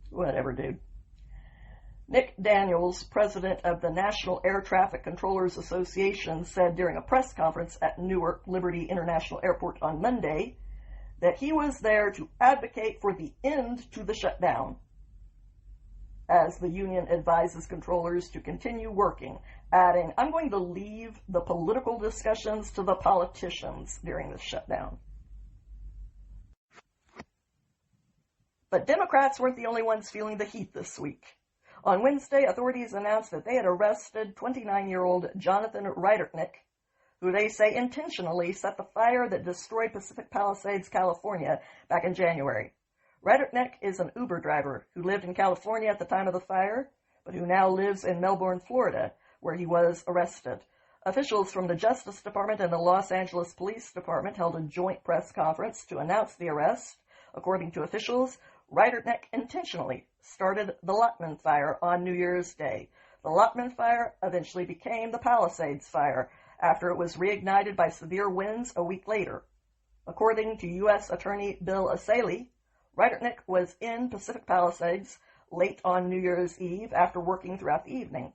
Whatever, dude. Nick Daniels, president of the National Air Traffic Controllers Association, said during a press conference at Newark Liberty International Airport on Monday that he was there to advocate for the end to the shutdown, as the union advises controllers to continue working, adding, "I'm going to leave the political discussions to the politicians during this shutdown." But Democrats weren't the only ones feeling the heat this week. On Wednesday, authorities announced that they had arrested 29-year-old Jonathan Rydernick, who they say intentionally set the fire that destroyed Pacific Palisades, California, back in January. Rydertneck is an Uber driver who lived in California at the time of the fire, but who now lives in Melbourne, Florida, where he was arrested. Officials from the Justice Department and the Los Angeles Police Department held a joint press conference to announce the arrest. According to officials, Rydertneck intentionally started the Lockman fire on New Year's Day. The Lockman fire eventually became the Palisades fire after it was reignited by severe winds a week later. According to U.S. Attorney Bill Assaley, Rydertneck was in Pacific Palisades late on New Year's Eve after working throughout the evening.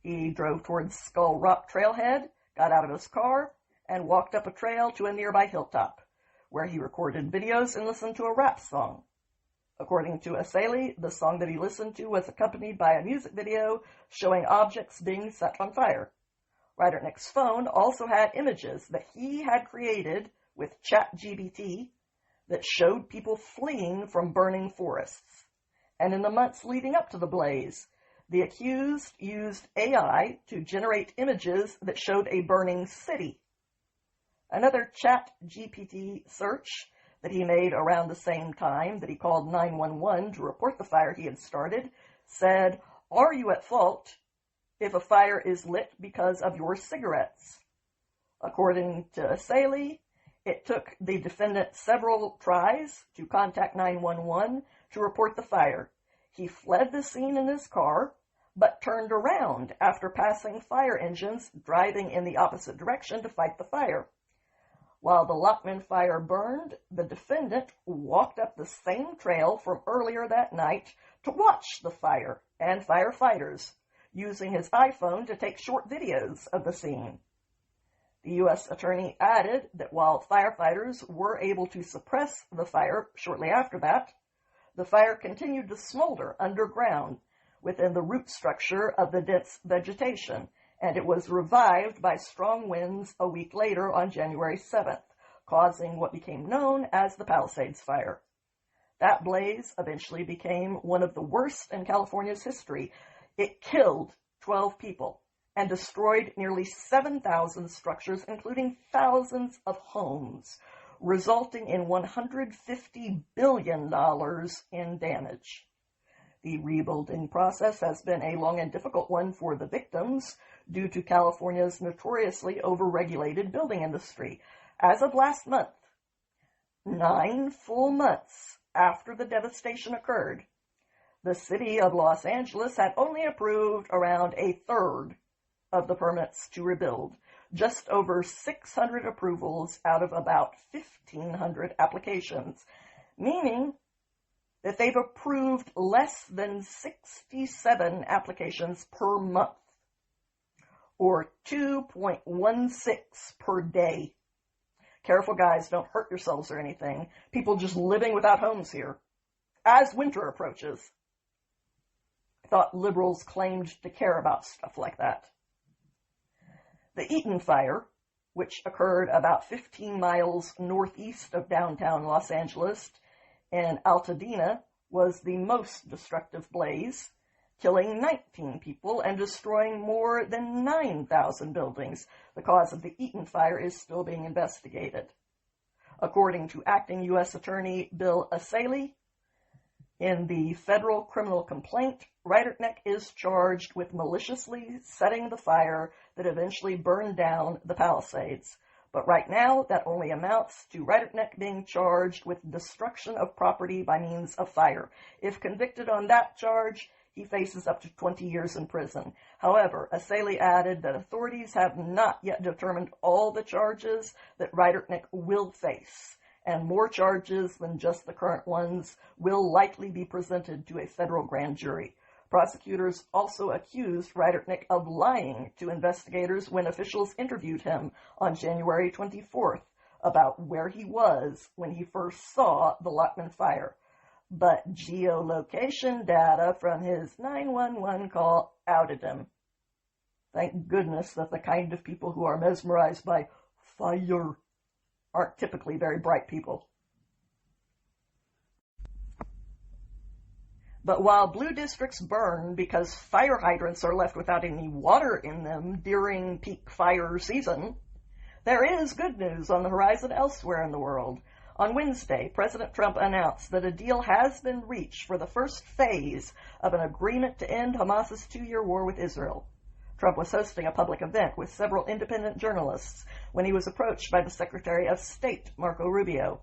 He drove towards Skull Rock Trailhead, got out of his car, and walked up a trail to a nearby hilltop, where he recorded videos and listened to a rap song. According to Assaley, the song that he listened to was accompanied by a music video showing objects being set on fire. Rydertneck's phone also had images that he had created with ChatGPT that showed people fleeing from burning forests. And in the months leading up to the blaze, the accused used AI to generate images that showed a burning city. Another ChatGPT search that he made around the same time that he called 911 to report the fire he had started said, "Are you at fault if a fire is lit because of your cigarettes?" According to Assaley, it took the defendant several tries to contact 911 to report the fire. He fled the scene in his car, but turned around after passing fire engines driving in the opposite direction to fight the fire. While the Lockman fire burned, the defendant walked up the same trail from earlier that night to watch the fire and firefighters, using his iPhone to take short videos of the scene. The U.S. Attorney added that while firefighters were able to suppress the fire shortly after that, the fire continued to smolder underground within the root structure of the dense vegetation, and it was revived by strong winds a week later on January 7th, causing what became known as the Palisades Fire. That blaze eventually became one of the worst in California's history. It killed 12 people and destroyed nearly 7,000 structures, including thousands of homes, resulting in $150 billion in damage. The rebuilding process has been a long and difficult one for the victims due to California's notoriously overregulated building industry. As of last month, 9 full months after the devastation occurred, the city of Los Angeles had only approved around a third of the permits to rebuild, just over 600 approvals out of about 1,500 applications, meaning that they've approved less than 67 applications per month, or 2.16 per day. Careful, guys, don't hurt yourselves or anything. People just living without homes here. As winter approaches, I thought liberals claimed to care about stuff like that. The Eaton Fire, which occurred about 15 miles northeast of downtown Los Angeles in Altadena, was the most destructive blaze, killing 19 people and destroying more than 9,000 buildings. The cause of the Eaton Fire is still being investigated. According to Acting U.S. Attorney Bill Assaley, in the federal criminal complaint, Rydertneck is charged with maliciously setting the fire that eventually burned down the Palisades. But right now, that only amounts to Rydertneck being charged with destruction of property by means of fire. If convicted on that charge, he faces up to 20 years in prison. However, Assaley added that authorities have not yet determined all the charges that Rydertneck will face, and more charges than just the current ones will likely be presented to a federal grand jury. Prosecutors also accused Rydertneck of lying to investigators when officials interviewed him on January 24th about where he was when he first saw the Lockman fire. But geolocation data from his 911 call outed him. Thank goodness that the kind of people who are mesmerized by fire aren't typically very bright people. But while blue districts burn because fire hydrants are left without any water in them during peak fire season, there is good news on the horizon elsewhere in the world. On Wednesday, President Trump announced that a deal has been reached for the first phase of an agreement to end Hamas's 2-year war with Israel. Trump was hosting a public event with several independent journalists when he was approached by the Secretary of State, Marco Rubio.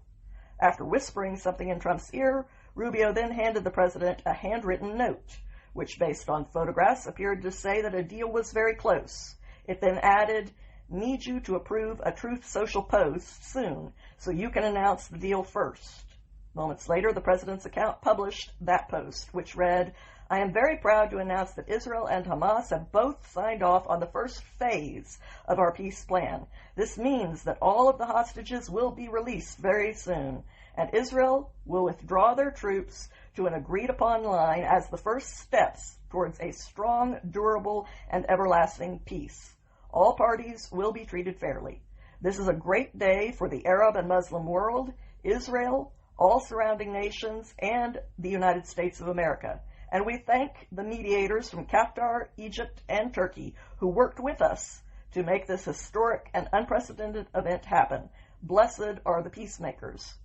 After whispering something in Trump's ear, Rubio then handed the president a handwritten note, which, based on photographs, appeared to say that a deal was very close. It then added, "Need you to approve a Truth Social post soon, so you can announce the deal first." Moments later, the president's account published that post, which read, "I am very proud to announce that Israel and Hamas have both signed off on the first phase of our peace plan. This means that all of the hostages will be released very soon, and Israel will withdraw their troops to an agreed-upon line as the first steps towards a strong, durable, and everlasting peace. All parties will be treated fairly. This is a great day for the Arab and Muslim world, Israel, all surrounding nations, and the United States of America. And we thank the mediators from Qatar, Egypt, and Turkey who worked with us to make this historic and unprecedented event happen. Blessed are the peacemakers."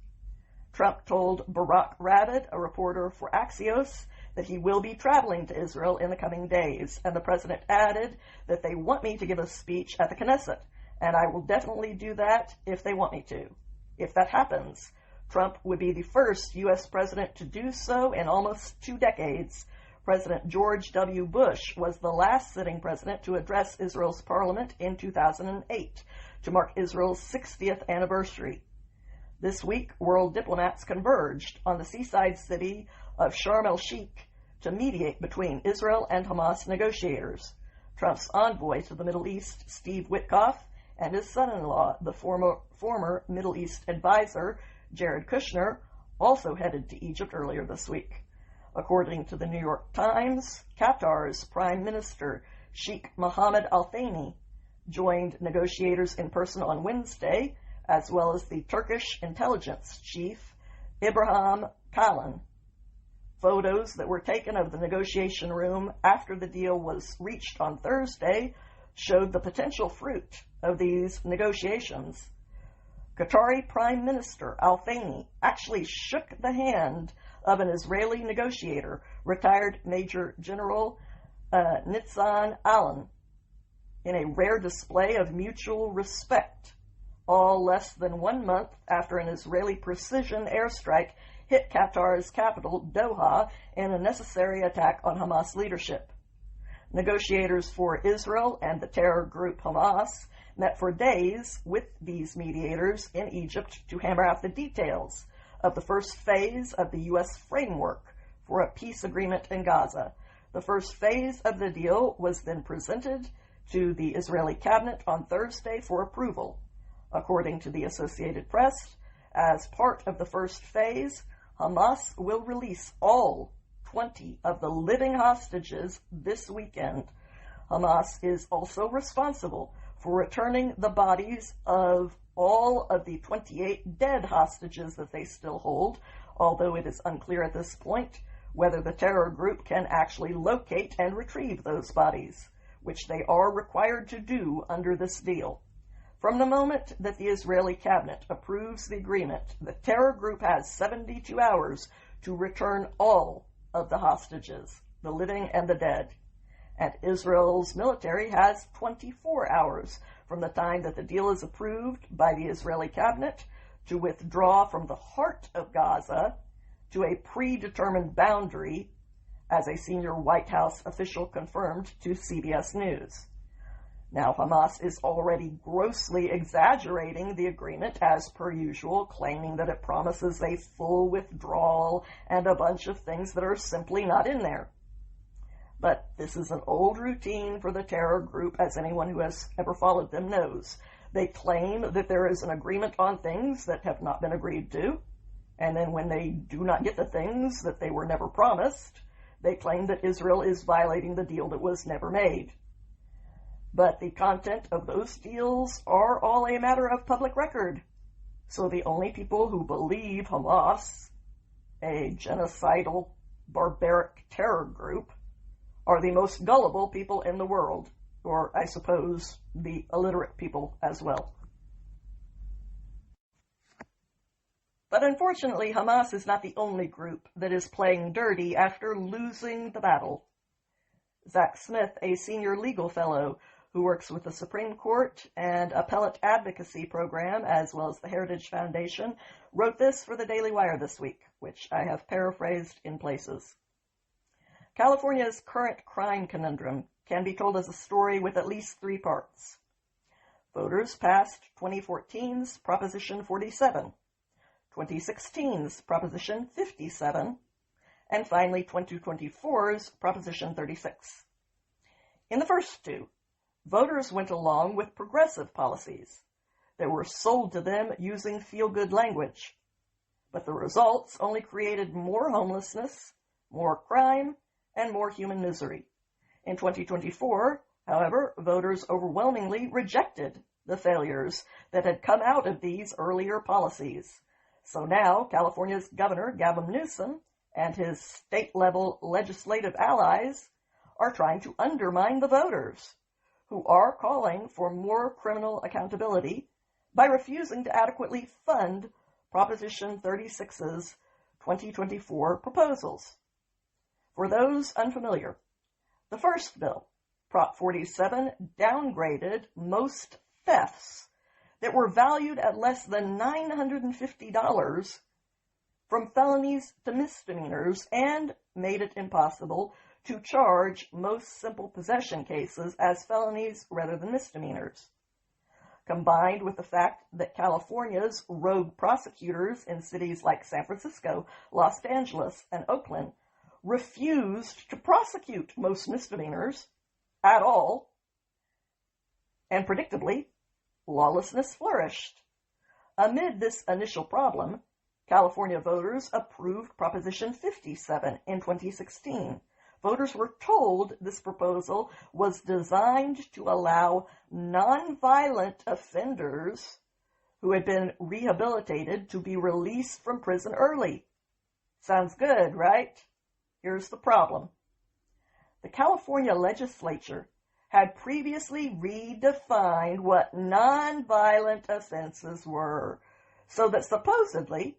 Trump told Barak Ravid, a reporter for Axios, that he will be traveling to Israel in the coming days, and the president added that they want me to give a speech at the Knesset, and I will definitely do that if they want me to. If that happens, Trump would be the first U.S. president to do so in almost 2 decades. President George W. Bush was the last sitting president to address Israel's parliament in 2008 to mark Israel's 60th anniversary. This week, world diplomats converged on the seaside city of Sharm el-Sheikh to mediate between Israel and Hamas negotiators. Trump's envoy to the Middle East, Steve Witkoff, and his son-in-law, the former Middle East advisor, Jared Kushner, also headed to Egypt earlier this week. According to the New York Times, Qatar's Prime Minister, Sheikh Mohammed Al Thani, joined negotiators in person on Wednesday, as well as the Turkish intelligence chief, Ibrahim Kalin. Photos that were taken of the negotiation room after the deal was reached on Thursday showed the potential fruit of these negotiations. Qatari Prime Minister Al Thani actually shook the hand of an Israeli negotiator, retired Major General Nitzan Alon, in a rare display of mutual respect, all less than 1 month after an Israeli precision airstrike hit Qatar's capital, Doha, in a necessary attack on Hamas leadership. Negotiators for Israel and the terror group Hamas met for days with these mediators in Egypt to hammer out the details of the first phase of the U.S. framework for a peace agreement in Gaza. The first phase of the deal was then presented to the Israeli cabinet on Thursday for approval. According to the Associated Press, as part of the first phase, Hamas will release all 20 of the living hostages this weekend. Hamas is also responsible for returning the bodies of all of the 28 dead hostages that they still hold, although it is unclear at this point whether the terror group can actually locate and retrieve those bodies, which they are required to do under this deal. From the moment that the Israeli cabinet approves the agreement, the terror group has 72 hours to return all of the hostages, the living and the dead. And Israel's military has 24 hours from the time that the deal is approved by the Israeli cabinet to withdraw from the heart of Gaza to a predetermined boundary, as a senior White House official confirmed to CBS News. Now, Hamas is already grossly exaggerating the agreement as per usual, claiming that it promises a full withdrawal and a bunch of things that are simply not in there. But this is an old routine for the terror group, as anyone who has ever followed them knows. They claim that there is an agreement on things that have not been agreed to, and then when they do not get the things that they were never promised, they claim that Israel is violating the deal that was never made. But the content of those deals are all a matter of public record. So the only people who believe Hamas, a genocidal, barbaric terror group, are the most gullible people in the world, or I suppose the illiterate people as well. But unfortunately, Hamas is not the only group that is playing dirty after losing the battle. Zach Smith, a senior legal fellow who works with the Supreme Court and appellate advocacy program, as well as the Heritage Foundation, wrote this for the Daily Wire this week, which I have paraphrased in places. California's current crime conundrum can be told as a story with at least 3 parts. Voters passed 2014's Proposition 47, 2016's Proposition 57, and finally 2024's Proposition 36. In the first 2, voters went along with progressive policies that were sold to them using feel-good language. But the results only created more homelessness, more crime, and more human misery. In 2024, however, voters overwhelmingly rejected the failures that had come out of these earlier policies. So now, California's Governor Gavin Newsom and his state-level legislative allies are trying to undermine the voters, who are calling for more criminal accountability by refusing to adequately fund Proposition 36's 2024 proposals. For those unfamiliar, the first bill, Prop 47, downgraded most thefts that were valued at less than $950 from felonies to misdemeanors and made it impossible to charge most simple possession cases as felonies rather than misdemeanors. Combined with the fact that California's rogue prosecutors in cities like San Francisco, Los Angeles, and Oakland refused to prosecute most misdemeanors at all, and predictably, lawlessness flourished. Amid this initial problem, California voters approved Proposition 57 in 2016. Voters were told this proposal was designed to allow nonviolent offenders who had been rehabilitated to be released from prison early. Sounds good, right? Here's the problem. The California legislature had previously redefined what nonviolent offenses were, so that supposedly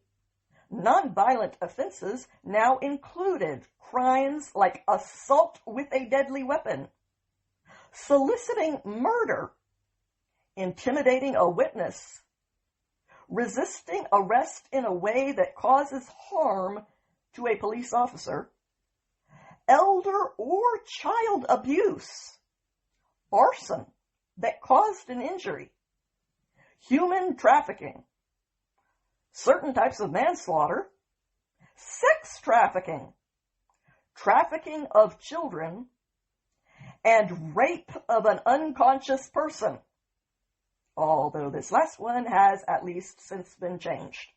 nonviolent offenses now included crimes like assault with a deadly weapon, soliciting murder, intimidating a witness, resisting arrest in a way that causes harm to a police officer, elder or child abuse, arson that caused an injury, human trafficking, certain types of manslaughter, sex trafficking, trafficking of children, and rape of an unconscious person, although this last one has at least since been changed.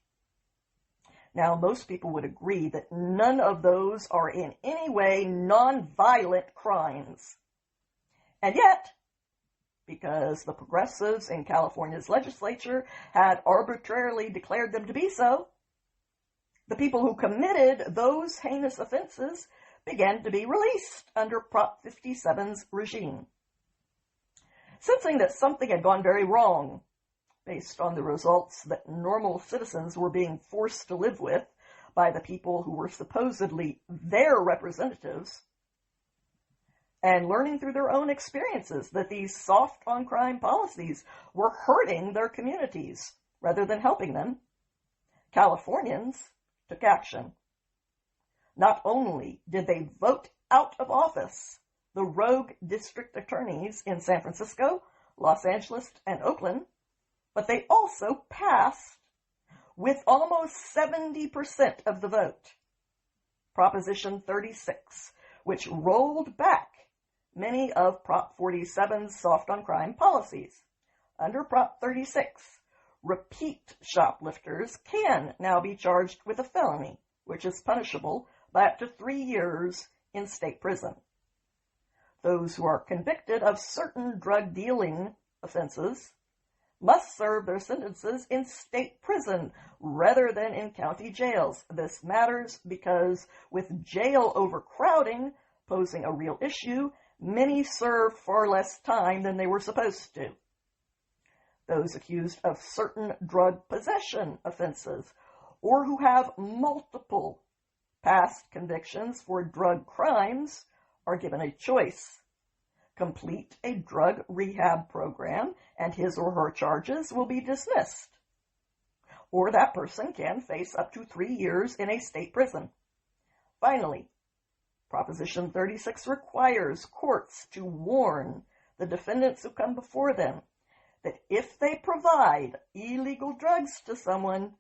Now, most people would agree that none of those are in any way non-violent crimes. And yet, because the progressives in California's legislature had arbitrarily declared them to be so, the people who committed those heinous offenses began to be released under Prop 57's regime. Sensing that something had gone very wrong, based on the results that normal citizens were being forced to live with by the people who were supposedly their representatives, and learning through their own experiences that these soft-on-crime policies were hurting their communities rather than helping them, Californians took action. Not only did they vote out of office the rogue district attorneys in San Francisco, Los Angeles, and Oakland, but they also passed, with almost 70% of the vote, Proposition 36, which rolled back many of Prop 47's soft-on-crime policies. Under Prop 36, repeat shoplifters can now be charged with a felony, which is punishable by up to 3 years in state prison. Those who are convicted of certain drug dealing offenses must serve their sentences in state prison rather than in county jails. This matters because with jail overcrowding posing a real issue, many serve far less time than they were supposed to. Those accused of certain drug possession offenses or who have multiple past convictions for drug crimes are given a choice. Complete a drug rehab program and his or her charges will be dismissed. Or that person can face up to 3 years in a state prison. Finally, Proposition 36 requires courts to warn the defendants who come before them that if they provide illegal drugs to someone,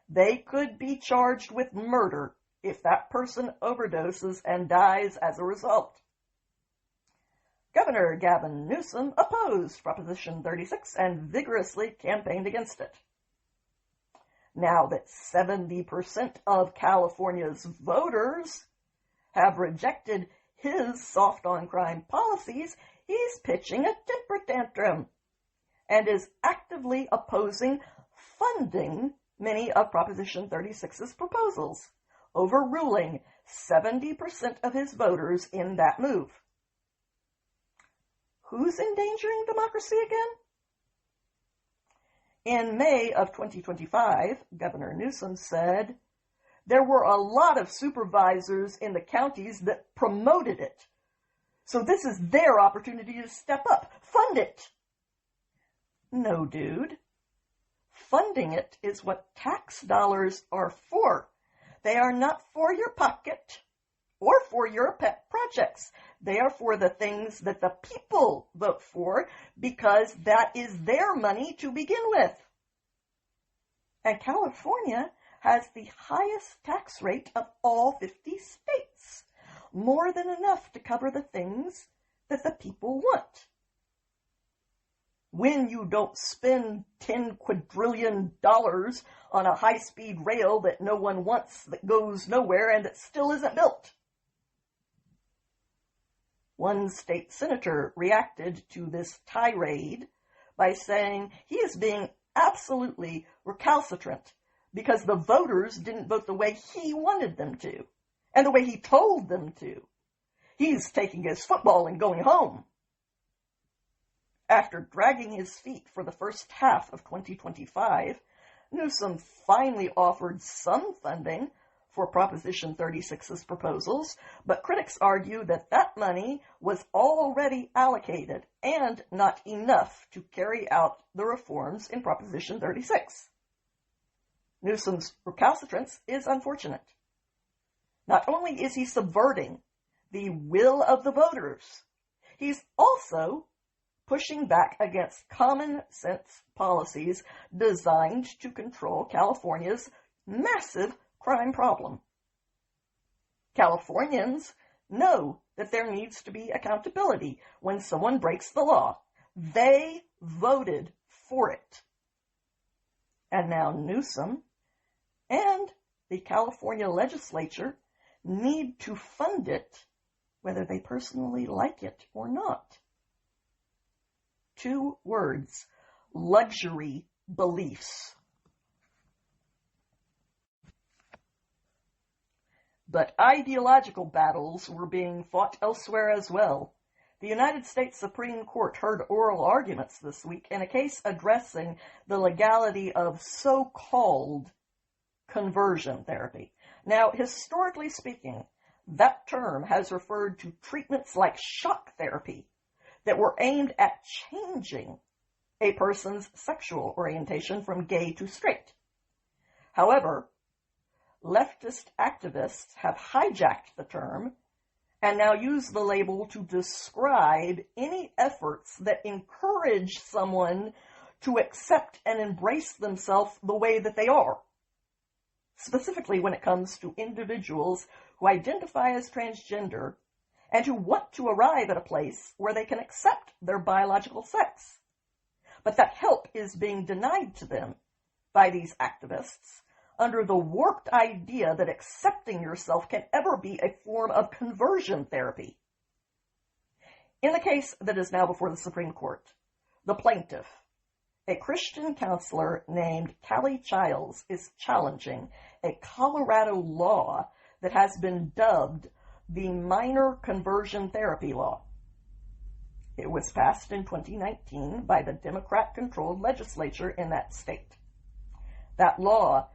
they could be charged with murder if that person overdoses and dies as a result. Governor Gavin Newsom opposed Proposition 36 and vigorously campaigned against it. Now that 70% of California's voters have rejected his soft-on-crime policies, he's pitching a temper tantrum and is actively opposing funding many of Proposition 36's proposals, overruling 70% of his voters in that move. Who's endangering democracy again? In May of 2025, Governor Newsom said, there were a lot of supervisors in the counties that promoted it. So this is their opportunity to step up. Fund it. No, dude. Funding it is what tax dollars are for. They are not for your pocket or for your pet projects. They are for the things that the people vote for because that is their money to begin with. And California has the highest tax rate of all 50 states, more than enough to cover the things that the people want. When you don't spend $10 quadrillion on a high-speed rail that no one wants, that goes nowhere, and that still isn't built. One state senator reacted to this tirade by saying he is being absolutely recalcitrant because the voters didn't vote the way he wanted them to, and the way he told them to. He's taking his football and going home. After dragging his feet for the first half of 2025, Newsom finally offered some funding for Proposition 36's proposals, but critics argue that that money was already allocated and not enough to carry out the reforms in Proposition 36. Newsom's recalcitrance is unfortunate. Not only is he subverting the will of the voters, he's also pushing back against common sense policies designed to control California's massive crime problem. Californians know that there needs to be accountability when someone breaks the law. They voted for it. And now Newsom and the California legislature need to fund it, whether they personally like it or not. 2 words: luxury beliefs. But ideological battles were being fought elsewhere as well. The United States Supreme Court heard oral arguments this week in a case addressing the legality of so-called conversion therapy. Now, historically speaking, that term has referred to treatments like shock therapy that were aimed at changing a person's sexual orientation from gay to straight. However, leftist activists have hijacked the term and now use the label to describe any efforts that encourage someone to accept and embrace themselves the way that they are, specifically when it comes to individuals who identify as transgender and who want to arrive at a place where they can accept their biological sex. But that help is being denied to them by these activists under the warped idea that accepting yourself can ever be a form of conversion therapy. In the case that is now before the Supreme Court, the plaintiff, a Christian counselor named Callie Childs, is challenging a Colorado law that has been dubbed the minor conversion therapy law. It was passed in 2019 by the Democrat-controlled legislature in that state. That law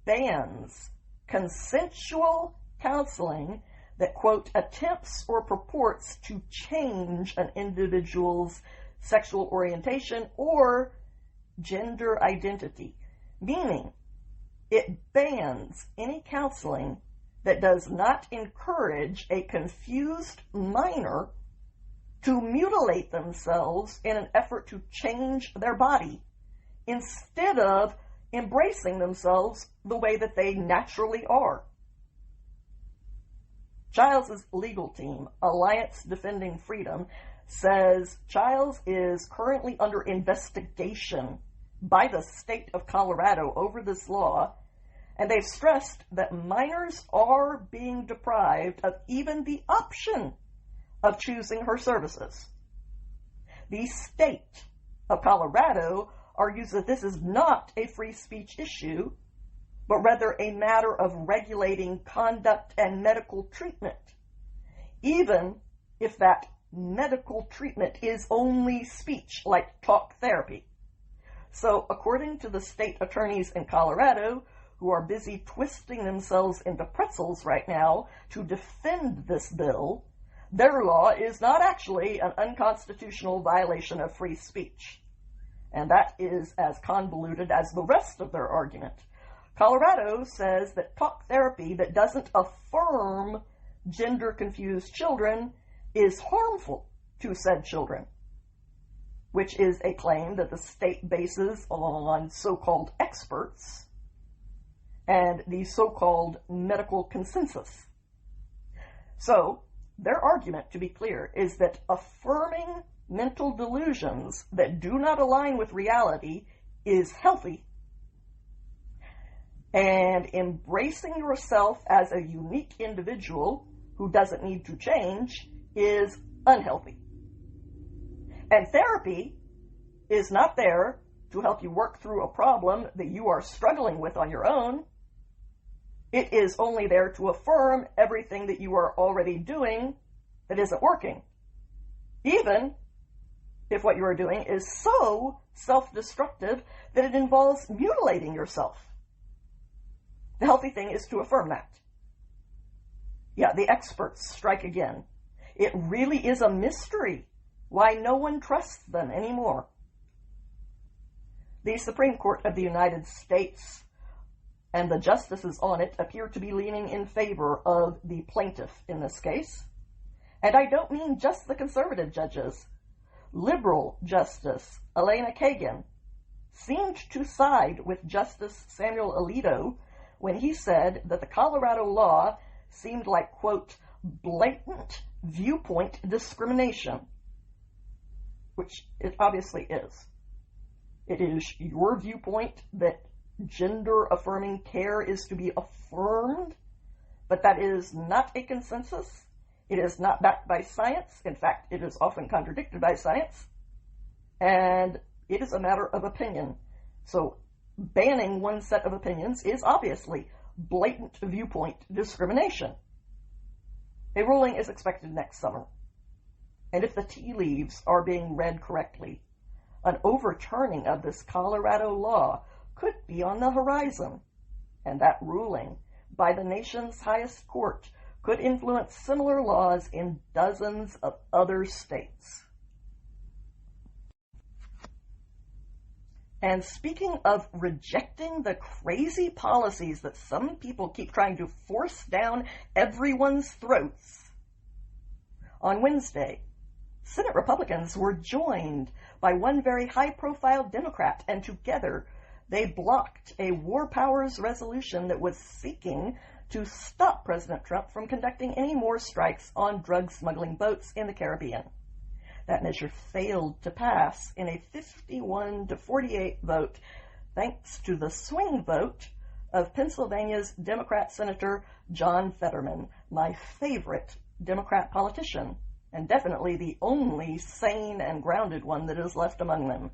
bans consensual counseling that, quote, attempts or purports to change an individual's sexual orientation or gender identity, meaning it bans any counseling that does not encourage a confused minor to mutilate themselves in an effort to change their body instead of embracing themselves the way that they naturally are. Childs' legal team, Alliance Defending Freedom, says Childs is currently under investigation by the state of Colorado over this law, and they've stressed that minors are being deprived of even the option of choosing her services. The state of Colorado argues that this is not a free speech issue, but rather a matter of regulating conduct and medical treatment, even if that medical treatment is only speech, like talk therapy. So, according to the state attorneys in Colorado, who are busy twisting themselves into pretzels right now to defend this bill, their law is not actually an unconstitutional violation of free speech. And that is as convoluted as the rest of their argument. Colorado says that talk therapy that doesn't affirm gender-confused children is harmful to said children, which is a claim that the state bases on so-called experts and the so-called medical consensus. So, their argument, to be clear, is that affirming mental delusions that do not align with reality is healthy, and embracing yourself as a unique individual who doesn't need to change is unhealthy. And therapy is not there to help you work through a problem that you are struggling with on your own. It is only there to affirm everything that you are already doing that isn't working, even if what you are doing is so self-destructive that it involves mutilating yourself. The healthy thing is to affirm that. Yeah, the experts strike again. It really is a mystery why no one trusts them anymore. The Supreme Court of the United States and the justices on it appear to be leaning in favor of the plaintiff in this case. And I don't mean just the conservative judges. Liberal Justice Elena Kagan seemed to side with Justice Samuel Alito when he said that the Colorado law seemed like, quote, blatant viewpoint discrimination, which it obviously is. It is your viewpoint that gender-affirming care is to be affirmed, but that is not a consensus. It is not backed by science. In fact, it is often contradicted by science. And it is a matter of opinion. So banning one set of opinions is obviously blatant viewpoint discrimination. A ruling is expected next summer. And if the tea leaves are being read correctly, an overturning of this Colorado law could be on the horizon. And that ruling by the nation's highest court could influence similar laws in dozens of other states. And speaking of rejecting the crazy policies that some people keep trying to force down everyone's throats, on Wednesday, Senate Republicans were joined by one very high-profile Democrat, and together they blocked a war powers resolution that was seeking to stop President Trump from conducting any more strikes on drug smuggling boats in the Caribbean. That measure failed to pass in a 51-48 vote, thanks to the swing vote of Pennsylvania's Democrat Senator John Fetterman, my favorite Democrat politician, and definitely the only sane and grounded one that is left among them.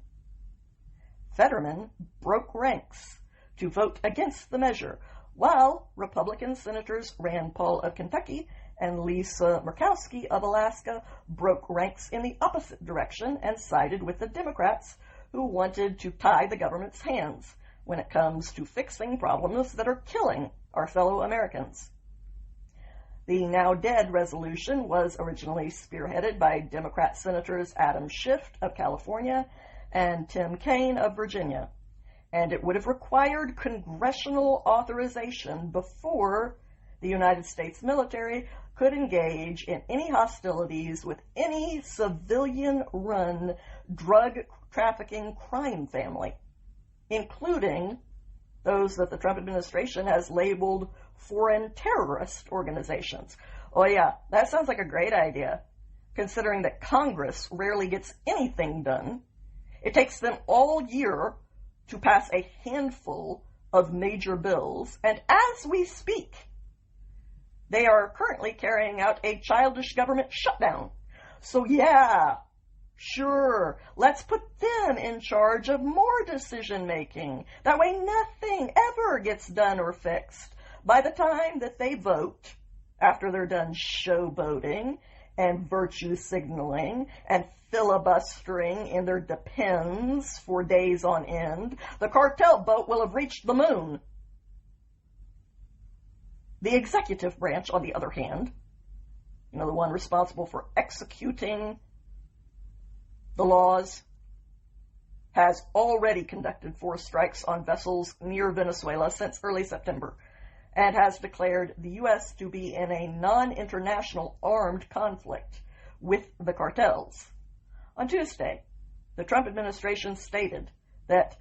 Fetterman broke ranks to vote against the measure, while Republican Senators Rand Paul of Kentucky and Lisa Murkowski of Alaska broke ranks in the opposite direction and sided with the Democrats who wanted to tie the government's hands when it comes to fixing problems that are killing our fellow Americans. The now dead resolution was originally spearheaded by Democrat Senators Adam Schiff of California and Tim Kaine of Virginia, and it would have required congressional authorization before the United States military could engage in any hostilities with any civilian-run drug trafficking crime family, including those that the Trump administration has labeled foreign terrorist organizations. Oh yeah, that sounds like a great idea, considering that Congress rarely gets anything done. It takes them all year to pass a handful of major bills, and as we speak, they are currently carrying out a childish government shutdown. So yeah, sure, let's put them in charge of more decision-making. That way nothing ever gets done or fixed by the time that they vote, after they're done showboating and virtue signaling and filibustering in their depends for days on end. The cartel boat will have reached the moon. The executive branch, on the other hand, the one responsible for executing the laws, has already conducted forced strikes on vessels near Venezuela since early September, and has declared the U.S. to be in a non-international armed conflict with the cartels. On Tuesday, the Trump administration stated that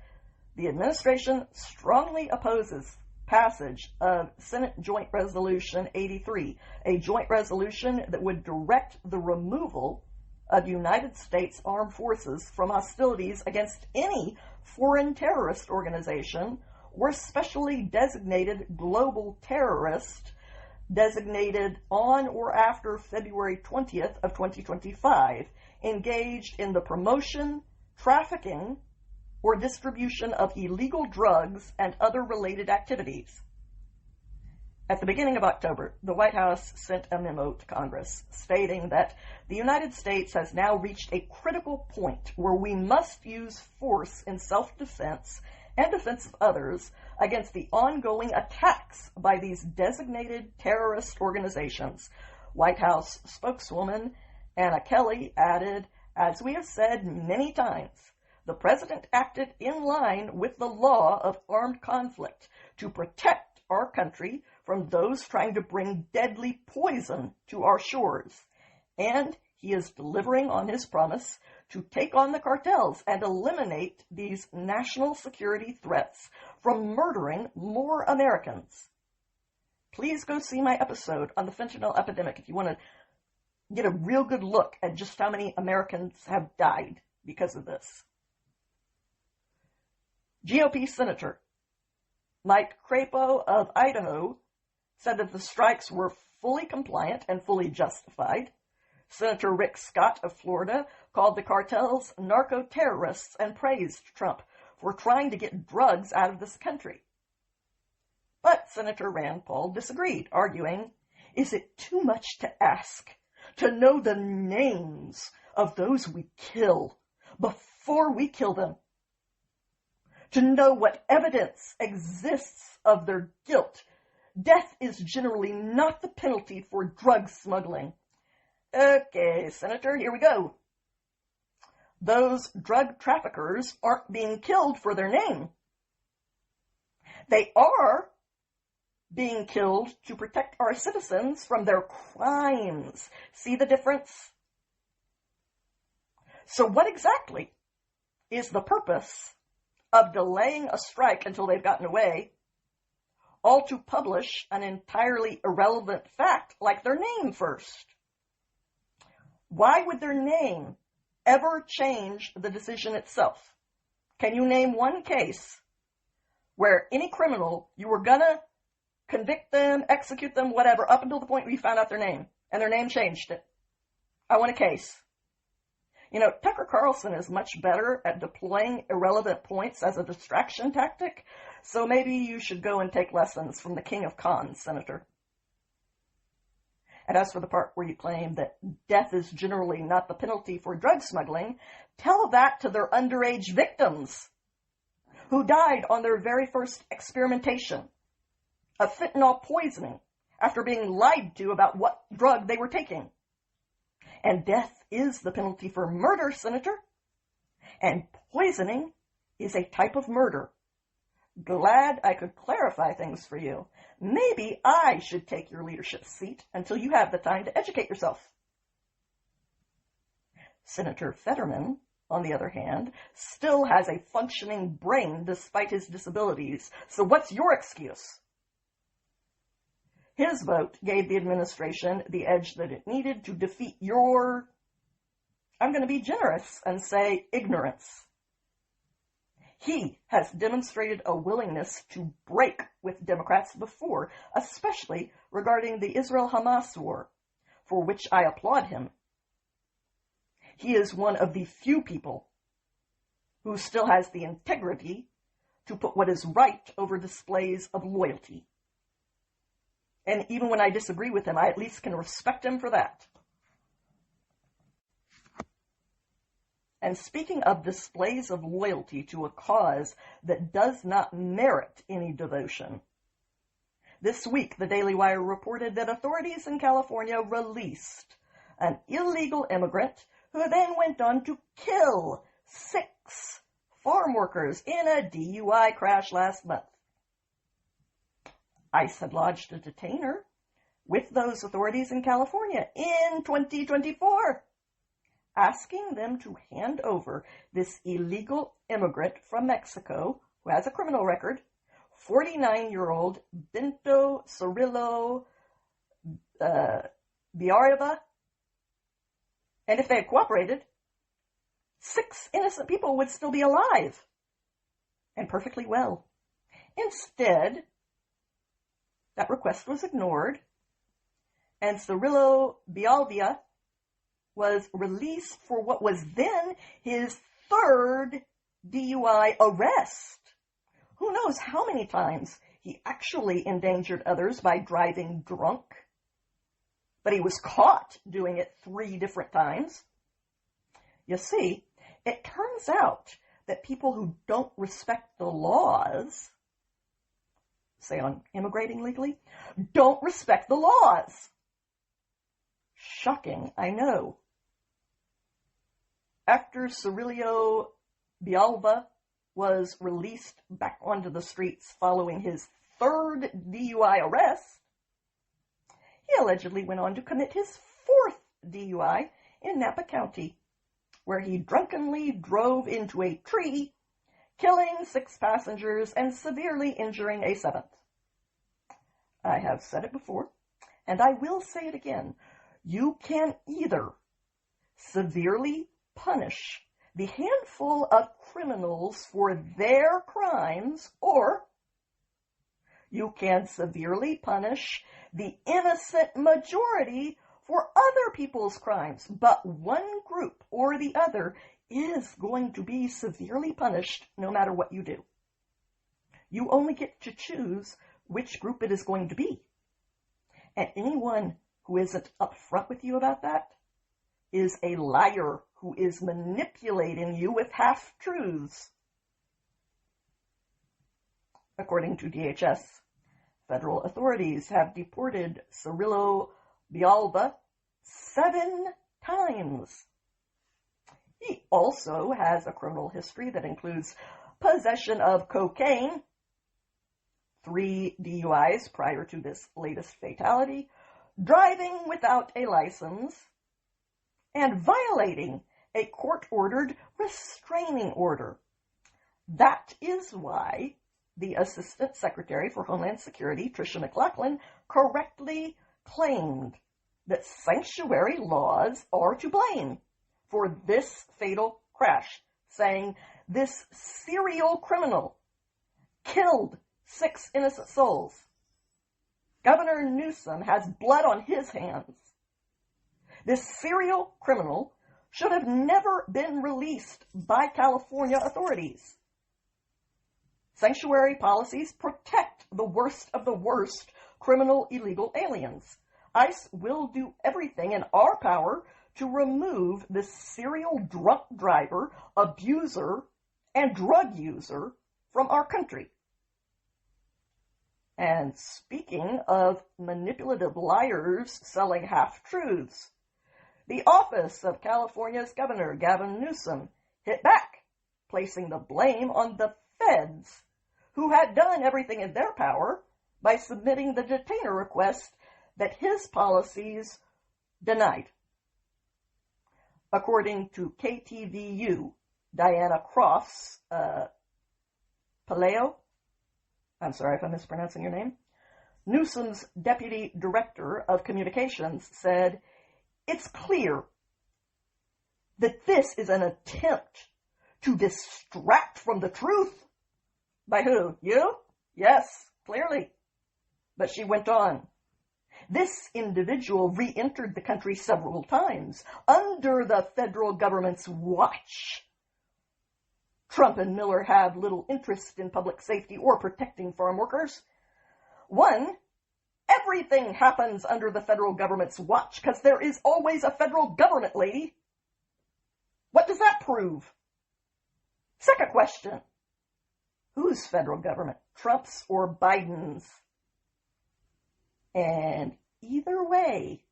the administration strongly opposes passage of Senate Joint Resolution 83, a joint resolution that would direct the removal of United States armed forces from hostilities against any foreign terrorist organization or specially designated global terrorist designated on or after February 20th of 2025, engaged in the promotion, trafficking, or distribution of illegal drugs and other related activities. At the beginning of October, the White House sent a memo to Congress stating that the United States has now reached a critical point where we must use force in self-defense and defense of others against the ongoing attacks by these designated terrorist organizations. White House spokeswoman Anna Kelly added, "As we have said many times, the president acted in line with the law of armed conflict to protect our country from those trying to bring deadly poison to our shores, and he is delivering on his promise to take on the cartels and eliminate these national security threats from murdering more Americans." Please go see my episode on the fentanyl epidemic if you want to get a real good look at just how many Americans have died because of this. GOP Senator Mike Crapo of Idaho said that the strikes were fully compliant and fully justified. Senator Rick Scott of Florida called the cartels narco-terrorists and praised Trump for trying to get drugs out of this country. But Senator Rand Paul disagreed, arguing, "Is it too much to ask to know the names of those we kill before we kill them? To know what evidence exists of their guilt? Death is generally not the penalty for drug smuggling." Okay, Senator, here we go. Those drug traffickers aren't being killed for their name. They are being killed to protect our citizens from their crimes. See the difference? So what exactly is the purpose of delaying a strike until they've gotten away, all to publish an entirely irrelevant fact like their name first? Why would their name ever change the decision itself? Can you name one case where any criminal, you were gonna convict them, execute them, whatever, up until the point where you found out their name, and their name changed it? I want a case. Tucker Carlson is much better at deploying irrelevant points as a distraction tactic, so maybe you should go and take lessons from the king of cons, Senator. And as for the part where you claim that death is generally not the penalty for drug smuggling, tell that to their underage victims. who died on their very first experimentation of fentanyl poisoning after being lied to about what drug they were taking. And death is the penalty for murder, Senator. And poisoning is a type of murder. Glad I could clarify things for you. Maybe I should take your leadership seat until you have the time to educate yourself. Senator Fetterman, on the other hand, still has a functioning brain despite his disabilities. So what's your excuse? His vote gave the administration the edge that it needed to defeat your, I'm going to be generous and say, ignorance. He has demonstrated a willingness to break with Democrats before, especially regarding the Israel-Hamas war, for which I applaud him. He is one of the few people who still has the integrity to put what is right over displays of loyalty. And even when I disagree with him, I at least can respect him for that. And speaking of displays of loyalty to a cause that does not merit any devotion, this week the Daily Wire reported that authorities in California released an illegal immigrant who then went on to kill 6 farm workers in a DUI crash last month. ICE had lodged a detainer with those authorities in California in 2024, asking them to hand over this illegal immigrant from Mexico, who has a criminal record, 49-year-old Bento Cirillo Biarriba. And if they had cooperated, 6 innocent people would still be alive and perfectly well. Instead, that request was ignored, and Cirillo Bialvia was released for what was then his 3rd DUI arrest. Who knows how many times he actually endangered others by driving drunk, but he was caught doing it 3 different times. You see, it turns out that people who don't respect the laws, say on immigrating legally, don't respect the laws. Shocking, I know. After Cirillo Bialva was released back onto the streets following his 3rd DUI arrest, he allegedly went on to commit his 4th DUI in Napa County, where he drunkenly drove into a tree, killing 6 passengers and severely injuring a 7th. I have said it before, and I will say it again. You can either severely punish the handful of criminals for their crimes, or you can severely punish the innocent majority for other people's crimes. But one group or the other is going to be severely punished no matter what you do. You only get to choose which group it is going to be. And anyone who isn't upfront with you about that is a liar who is manipulating you with half-truths. According to DHS, federal authorities have deported Cirillo Bialva 7 times. He also has a criminal history that includes possession of cocaine, 3 DUIs prior to this latest fatality, driving without a license, and violating a court-ordered restraining order. That is why the Assistant Secretary for Homeland Security, Tricia McLachlan, correctly claimed that sanctuary laws are to blame for this fatal crash, saying this serial criminal killed 6 innocent souls. Governor Newsom has blood on his hands. This serial criminal should have never been released by California authorities. Sanctuary policies protect the worst of the worst criminal illegal aliens. ICE will do everything in our power to remove this serial drunk driver, abuser, and drug user from our country. And speaking of manipulative liars selling half-truths, the office of California's Governor Gavin Newsom hit back, placing the blame on the feds, who had done everything in their power by submitting the detainer request that his policies denied. According to KTVU, Diana Cross, Paleo, I'm sorry if I'm mispronouncing your name, Newsom's deputy director of communications, said, "It's clear that this is an attempt to distract from the truth." By who? You? Yes, clearly. But she went on. This individual re-entered the country several times under the federal government's watch. Trump and Miller have little interest in public safety or protecting farm workers. One, everything happens under the federal government's watch because there is always a federal government, lady. What does that prove? Second question, whose federal government? Trump's or Biden's? And either way,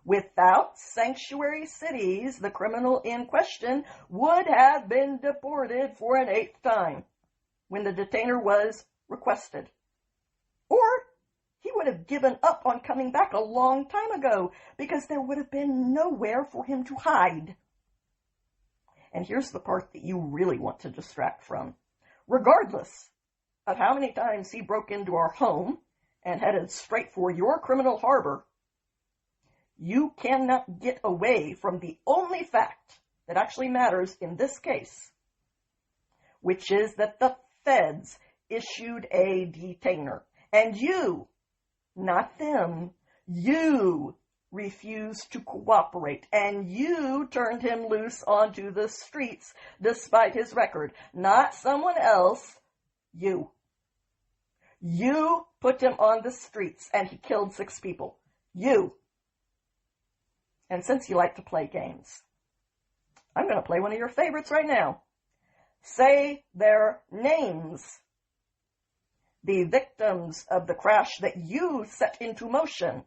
without sanctuary cities, the criminal in question would have been deported for an 8th time when the detainer was requested. Or he would have given up on coming back a long time ago because there would have been nowhere for him to hide. And here's the part that you really want to distract from. Regardless of how many times he broke into our home and headed straight for your criminal harbor, you cannot get away from the only fact that actually matters in this case, which is that the feds issued a detainer. And you, not them, you refused to cooperate, and you turned him loose onto the streets despite his record. Not someone else, you. You put him on the streets, and he killed 6 people. You. And since you like to play games, I'm going to play one of your favorites right now. Say their names. The victims of the crash that you set into motion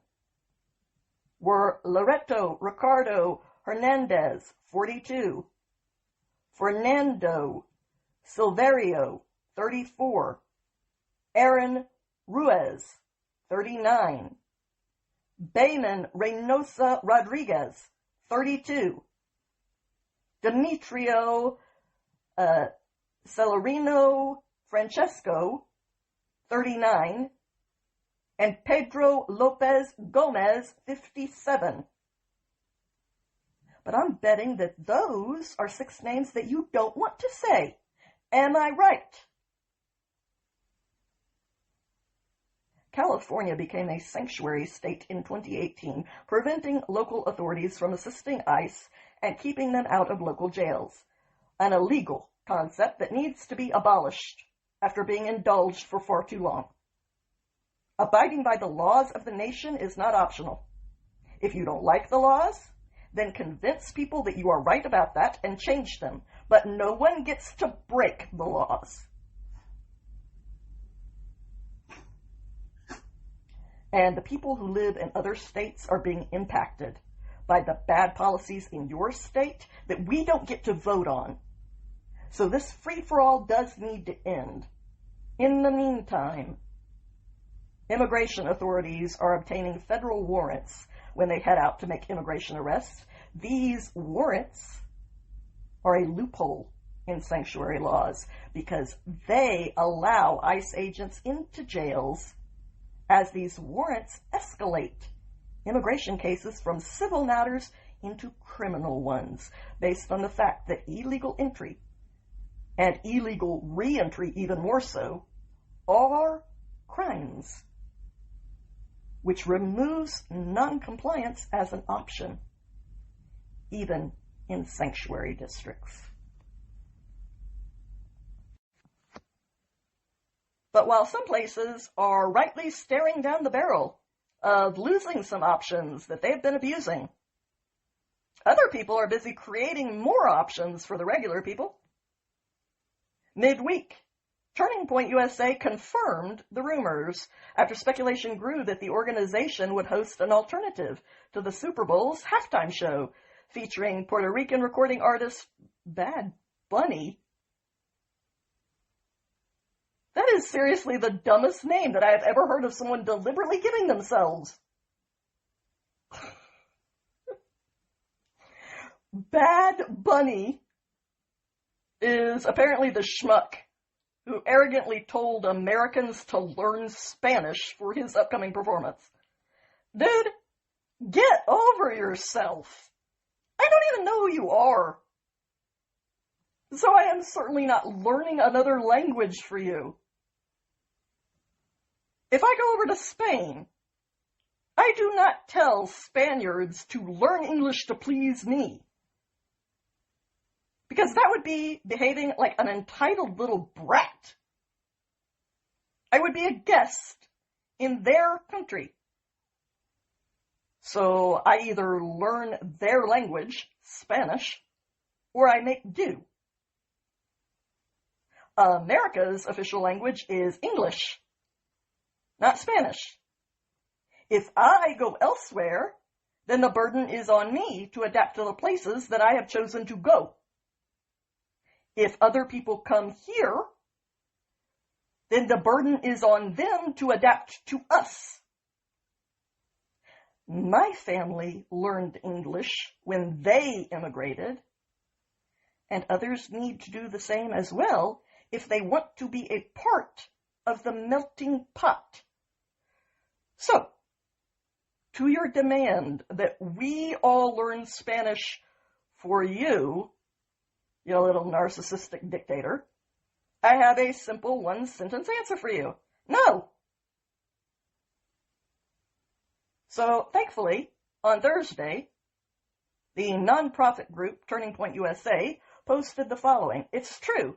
were Loreto Ricardo Hernandez, 42, Fernando Silverio, 34, Aaron Ruiz, 39, Bayman Reynosa Rodriguez, 32, Demetrio Celerino Francesco, 39, and Pedro Lopez Gomez, 57. But I'm betting that those are 6 names that you don't want to say. Am I right? California became a sanctuary state in 2018, preventing local authorities from assisting ICE and keeping them out of local jails. An illegal concept that needs to be abolished after being indulged for far too long. Abiding by the laws of the nation is not optional. If you don't like the laws, then convince people that you are right about that and change them. But no one gets to break the laws. And the people who live in other states are being impacted by the bad policies in your state that we don't get to vote on. So this free-for-all does need to end. In the meantime, immigration authorities are obtaining federal warrants when they head out to make immigration arrests. These warrants are a loophole in sanctuary laws because they allow ICE agents into jails as these warrants escalate immigration cases from civil matters into criminal ones based on the fact that illegal entry and illegal re-entry, even more so, are crimes, which removes non-compliance as an option, even in sanctuary districts. But while some places are rightly staring down the barrel of losing some options that they've been abusing, other people are busy creating more options for the regular people. Midweek, Turning Point USA confirmed the rumors after speculation grew that the organization would host an alternative to the Super Bowl's halftime show featuring Puerto Rican recording artist Bad Bunny. That is seriously the dumbest name that I have ever heard of someone deliberately giving themselves. Bad Bunny is apparently the schmuck who arrogantly told Americans to learn Spanish for his upcoming performance. Dude, get over yourself. I don't even know who you are. So I am certainly not learning another language for you. If I go over to Spain, I do not tell Spaniards to learn English to please me. Because that would be behaving like an entitled little brat. I would be a guest in their country. So I either learn their language, Spanish, or I make do. America's official language is English, not Spanish. If I go elsewhere, then the burden is on me to adapt to the places that I have chosen to go. If other people come here, then the burden is on them to adapt to us. My family learned English when they immigrated, and others need to do the same as well if they want to be a part of the melting pot. So, to your demand that we all learn Spanish for you, you little narcissistic dictator, I have a simple one-sentence answer for you. No. So, thankfully, on Thursday, the nonprofit group Turning Point USA posted the following. It's true.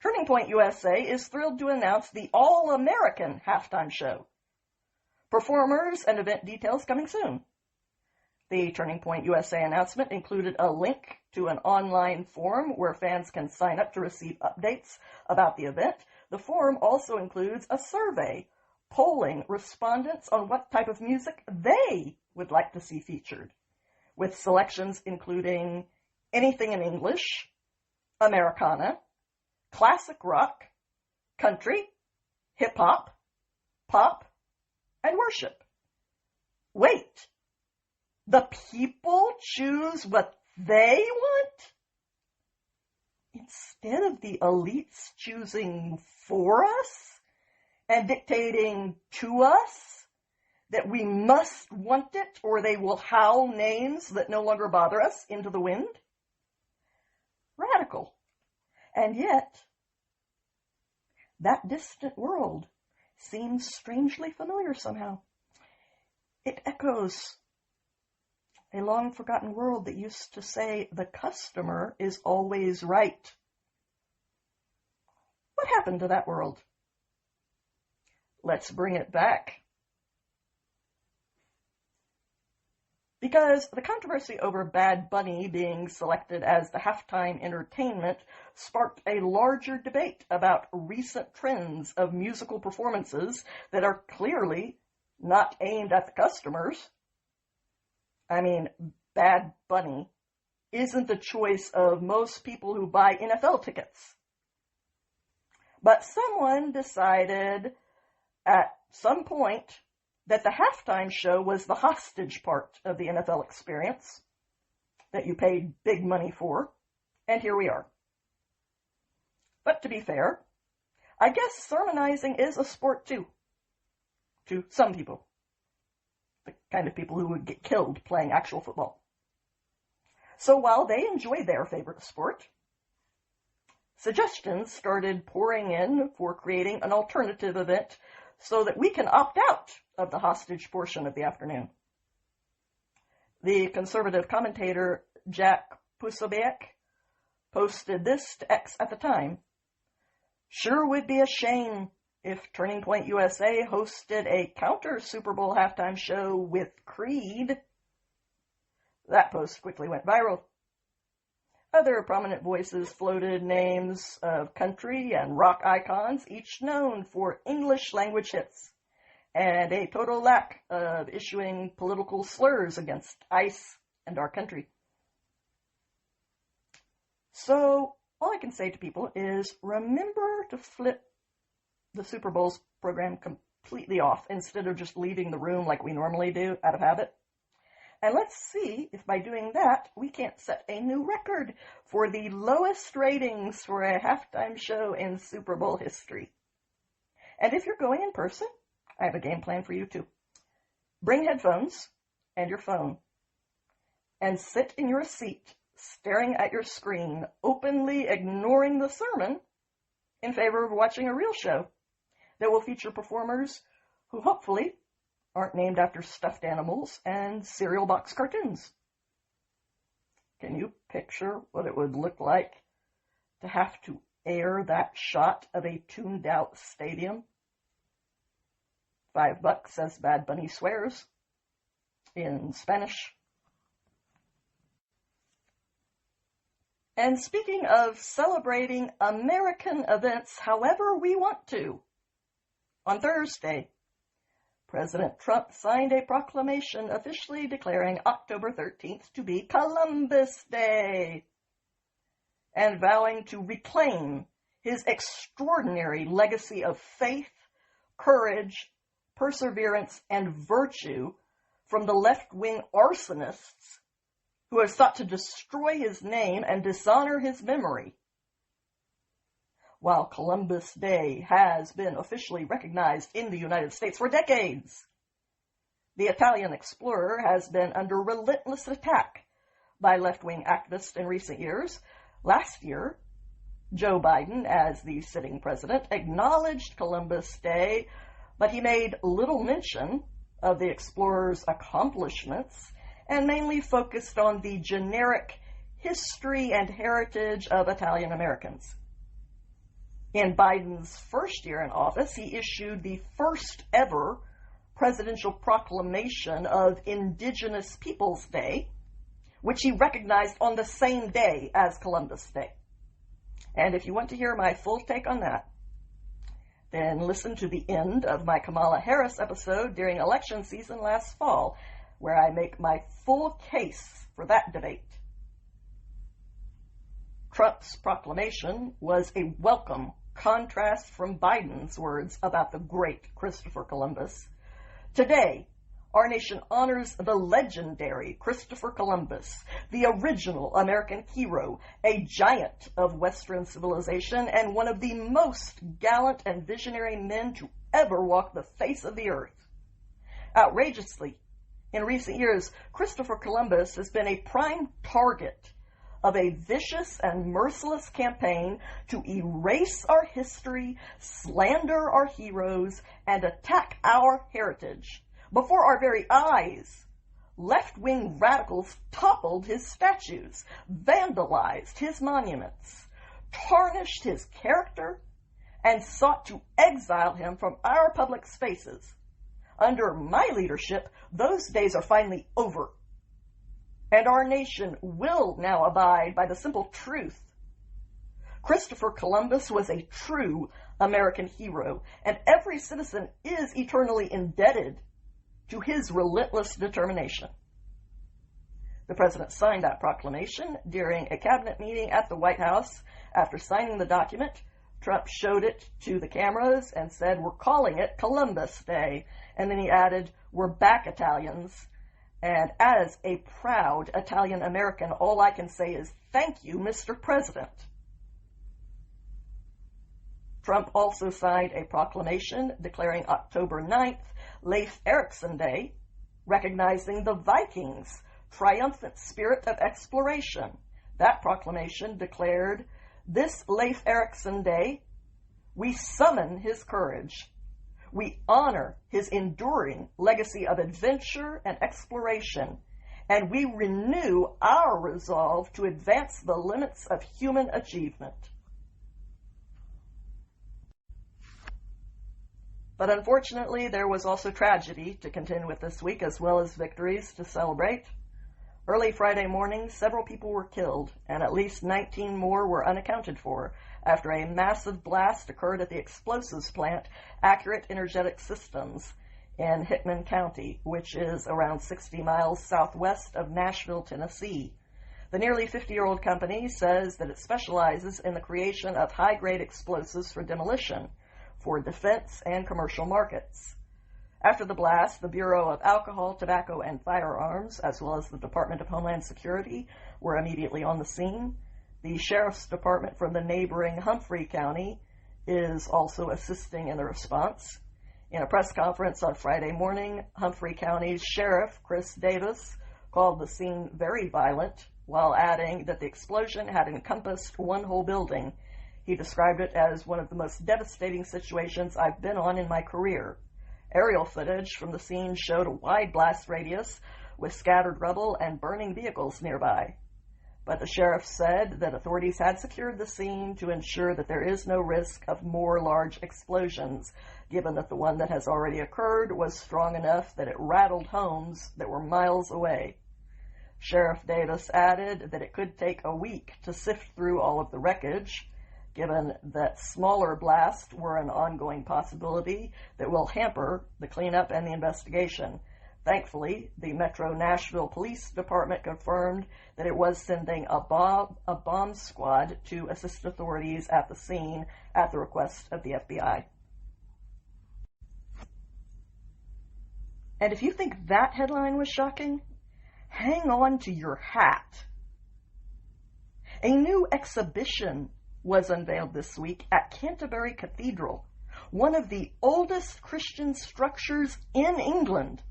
Turning Point USA is thrilled to announce the All-American halftime show. Performers and event details coming soon. The Turning Point USA announcement included a link to an online form where fans can sign up to receive updates about the event. The form also includes a survey polling respondents on what type of music they would like to see featured, with selections including anything in English, Americana, classic rock, country, hip-hop, pop, and worship. Wait, the people choose what they want? Instead of the elites choosing for us and dictating to us that we must want it or they will howl names that no longer bother us into the wind? Radical. And yet, that distant world seems strangely familiar somehow. It echoes a long-forgotten world that used to say the customer is always right. What happened to that world? Let's bring it back. Because the controversy over Bad Bunny being selected as the halftime entertainment sparked a larger debate about recent trends of musical performances that are clearly not aimed at the customers. I mean, Bad Bunny isn't the choice of most people who buy NFL tickets. But someone decided at some point that the halftime show was the hostage part of the NFL experience that you paid big money for, and here we are. But to be fair, I guess sermonizing is a sport too, to some people, the kind of people who would get killed playing actual football. So while they enjoy their favorite sport, suggestions started pouring in for creating an alternative event so that we can opt out of the hostage portion of the afternoon. The conservative commentator Jack Posobiec posted this to X at the time. Sure would be a shame if Turning Point USA hosted a counter Super Bowl halftime show with Creed. That post quickly went viral. Other prominent voices floated names of country and rock icons, each known for English language hits, and a total lack of issuing political slurs against ICE and our country. So all I can say to people is remember to flip the Super Bowl's program completely off instead of just leaving the room like we normally do out of habit. And let's see if by doing that we can't set a new record for the lowest ratings for a halftime show in Super Bowl history. And if you're going in person, I have a game plan for you too. Bring headphones and your phone and sit in your seat staring at your screen, openly ignoring the sermon in favor of watching a real show that will feature performers who hopefully aren't named after stuffed animals and cereal box cartoons. Can you picture what it would look like to have to air that shot of a tuned out stadium? $5, as Bad Bunny swears in Spanish. And speaking of celebrating American events however we want to, on Thursday, President Trump signed a proclamation officially declaring October 13th to be Columbus Day and vowing to reclaim his extraordinary legacy of faith, courage, perseverance, and virtue from the left-wing arsonists who have sought to destroy his name and dishonor his memory. While Columbus Day has been officially recognized in the United States for decades, the Italian explorer has been under relentless attack by left-wing activists in recent years. Last year, Joe Biden, as the sitting president, acknowledged Columbus Day, but he made little mention of the explorer's accomplishments and mainly focused on the generic history and heritage of Italian Americans. In Biden's first year in office, he issued the first ever presidential proclamation of Indigenous Peoples Day, which he recognized on the same day as Columbus Day. And if you want to hear my full take on that, then listen to the end of my Kamala Harris episode during election season last fall, where I make my full case for that debate. Trump's proclamation was a welcome contrast from Biden's words about the great Christopher Columbus. Today, our nation honors the legendary Christopher Columbus, the original American hero, a giant of Western civilization, and one of the most gallant and visionary men to ever walk the face of the earth. Outrageously, in recent years, Christopher Columbus has been a prime target of a vicious and merciless campaign to erase our history, slander our heroes, and attack our heritage. Before our very eyes, left-wing radicals toppled his statues, vandalized his monuments, tarnished his character, and sought to exile him from our public spaces. Under my leadership, those days are finally over. And our nation will now abide by the simple truth. Christopher Columbus was a true American hero, and every citizen is eternally indebted to his relentless determination. The president signed that proclamation during a cabinet meeting at the White House. After signing the document, Trump showed it to the cameras and said, "We're calling it Columbus Day." And then he added, "We're back, Italians." And as a proud Italian American, all I can say is thank you, Mr. President. Trump also signed a proclamation declaring October 9th Leif Erikson Day, recognizing the Vikings' triumphant spirit of exploration. That proclamation declared, "This Leif Erikson Day, we summon his courage. We honor his enduring legacy of adventure and exploration, and we renew our resolve to advance the limits of human achievement." But unfortunately, there was also tragedy to contend with this week, as well as victories to celebrate. Early Friday morning, several people were killed, and at least 19 more were unaccounted for after a massive blast occurred at the explosives plant, Accurate Energetic Systems, in Hickman County, which is around 60 miles southwest of Nashville, Tennessee. The nearly 50-year-old company says that it specializes in the creation of high-grade explosives for demolition, for defense and commercial markets. After the blast, the Bureau of Alcohol, Tobacco, and Firearms, as well as the Department of Homeland Security, were immediately on the scene. The Sheriff's Department from the neighboring Humphrey County is also assisting in the response. In a press conference on Friday morning, Humphrey County's Sheriff, Chris Davis, called the scene very violent, while adding that the explosion had encompassed one whole building. He described it as one of the most devastating situations I've been on in my career. Aerial footage from the scene showed a wide blast radius with scattered rubble and burning vehicles nearby. But the sheriff said that authorities had secured the scene to ensure that there is no risk of more large explosions, given that the one that has already occurred was strong enough that it rattled homes that were miles away. Sheriff Davis added that it could take a week to sift through all of the wreckage, given that smaller blasts were an ongoing possibility that will hamper the cleanup and the investigation. Thankfully, the Metro Nashville Police Department confirmed that it was sending a bomb squad to assist authorities at the scene at the request of the FBI. And if you think that headline was shocking, hang on to your hat. A new exhibition was unveiled this week at Canterbury Cathedral, one of the oldest Christian structures in England,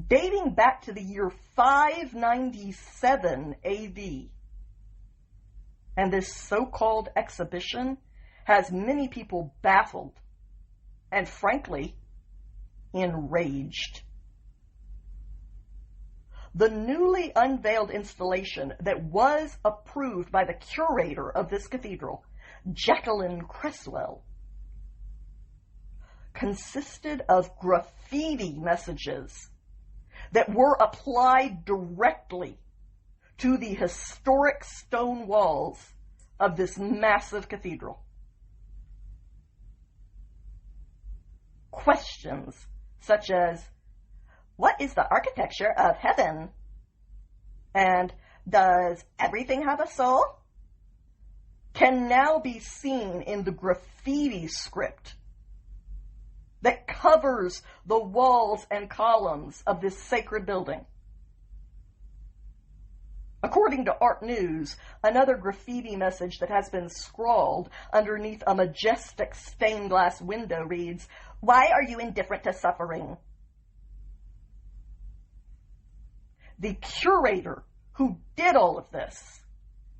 dating back to the year 597 AD. And this so-called exhibition has many people baffled and, frankly, enraged. The newly unveiled installation that was approved by the curator of this cathedral, Ghislane Maxwell, consisted of graffiti messages that were applied directly to the historic stone walls of this massive cathedral. Questions such as, what is the architecture of heaven? And does everything have a soul? Can now be seen in the graffiti script that covers the walls and columns of this sacred building. According to Art News, another graffiti message that has been scrawled underneath a majestic stained glass window reads, "Why are you indifferent to suffering?" The curator who did all of this,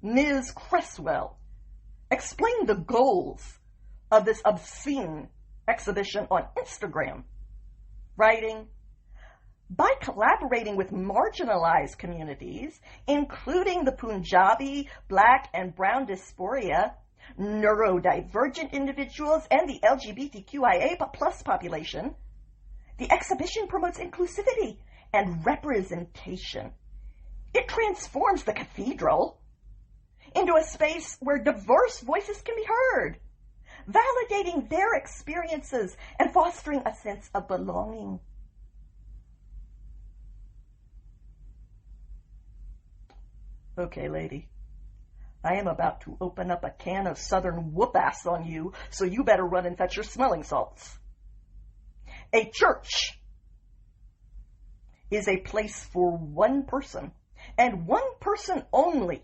Ms. Cresswell, explained the goals of this obscene exhibition on Instagram, writing, "By collaborating with marginalized communities, including the Punjabi, Black, and Brown diaspora, neurodivergent individuals, and the LGBTQIA+ population, the exhibition promotes inclusivity and representation. It transforms the cathedral into a space where diverse voices can be heard, validating their experiences and fostering a sense of belonging." Okay, lady, I am about to open up a can of Southern whoop-ass on you, so you better run and fetch your smelling salts. A church is a place for one person, and one person only,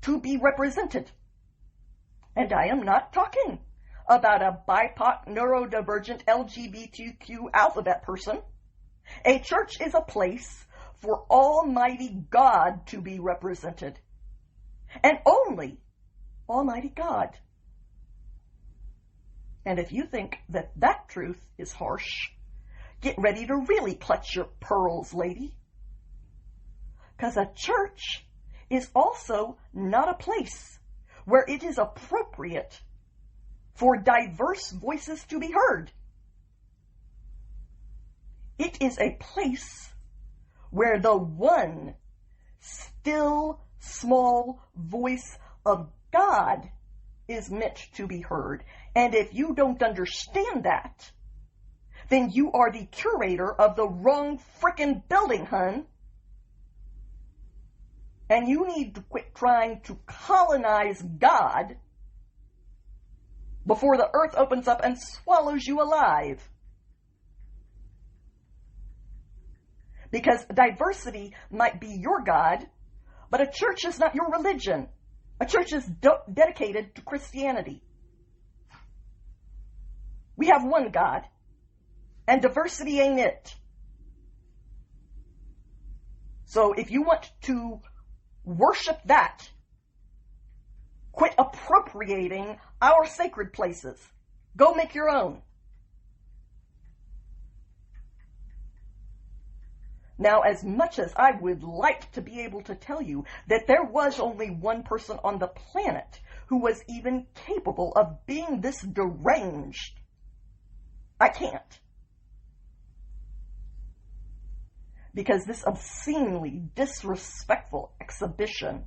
to be represented. And I am not talking about a BIPOC, neurodivergent, LGBTQ alphabet person. A church is a place for Almighty God to be represented, and only Almighty God. And if you think that that truth is harsh, get ready to really clutch your pearls, lady. Because a church is also not a place where it is appropriate for diverse voices to be heard. It is a place where the one still, small voice of God is meant to be heard. And if you don't understand that, then you are the curator of the wrong frickin' building, hun. And you need to quit trying to colonize God before the earth opens up and swallows you alive. Because diversity might be your God, but a church is not your religion. A church is dedicated to Christianity. We have one God, and diversity ain't it. So if you want to worship that, quit appropriating our sacred places. Go make your own. Now, as much as I would like to be able to tell you that there was only one person on the planet who was even capable of being this deranged, I can't. Because this obscenely disrespectful exhibition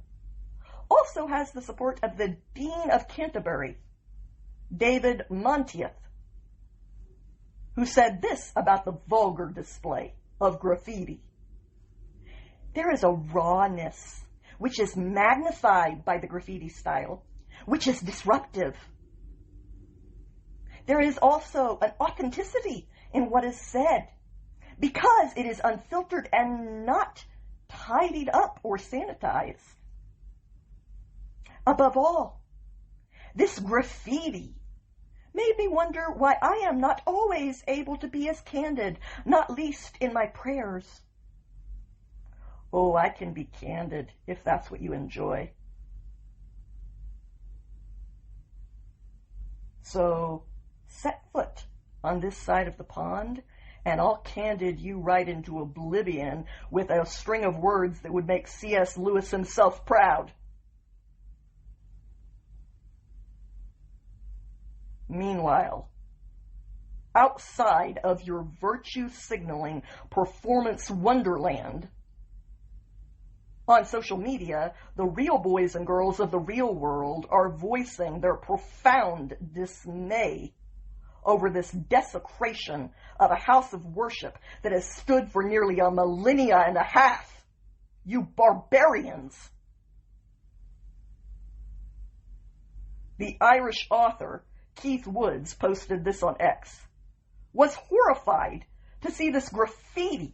also has the support of the Dean of Canterbury, David Monteith, who said this about the vulgar display of graffiti. There is a rawness which is magnified by the graffiti style, which is disruptive. There is also an authenticity in what is said, because it is unfiltered and not tidied up or sanitized. Above all, this graffiti made me wonder why I am not always able to be as candid, not least in my prayers. Oh, I can be candid if that's what you enjoy. So, set foot on this side of the pond, and I'll candid you right into oblivion with a string of words that would make C.S. Lewis himself proud. Meanwhile, outside of your virtue signaling performance wonderland, on social media, the real boys and girls of the real world are voicing their profound dismay over this desecration of a house of worship that has stood for nearly a millennia and a half. You barbarians! The Irish author Keith Woods posted this on X, was horrified to see this graffiti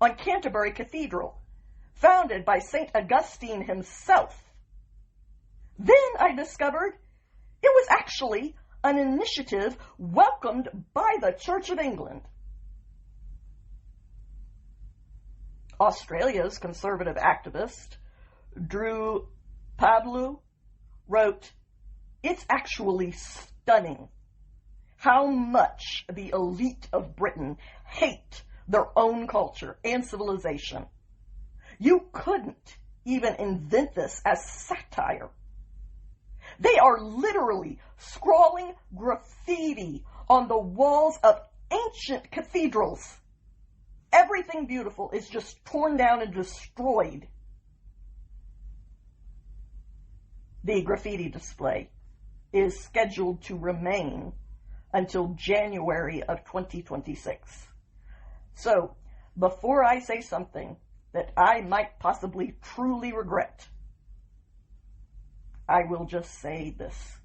on Canterbury Cathedral, founded by St. Augustine himself. Then I discovered it was actually an initiative welcomed by the Church of England. Australia's conservative activist, Drew Pablu, wrote, "It's actually stunning how much the elite of Britain hate their own culture and civilization. You couldn't even invent this as satire. They are literally scrawling graffiti on the walls of ancient cathedrals. Everything beautiful is just torn down and destroyed." The graffiti display is scheduled to remain until January of 2026. So, before I say something that I might possibly truly regret, I will just say this.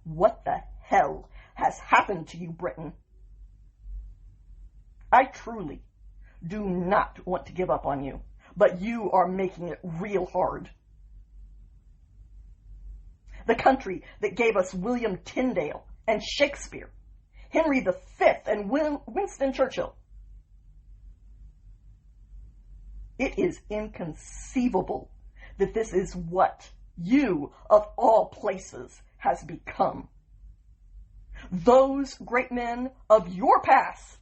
What the hell has happened to you, Britain? I truly do not want to give up on you, but you are making it real hard. The country that gave us William Tyndale and Shakespeare, Henry V and Winston Churchill. It is inconceivable that this is what you, of all places, has become. Those great men of your past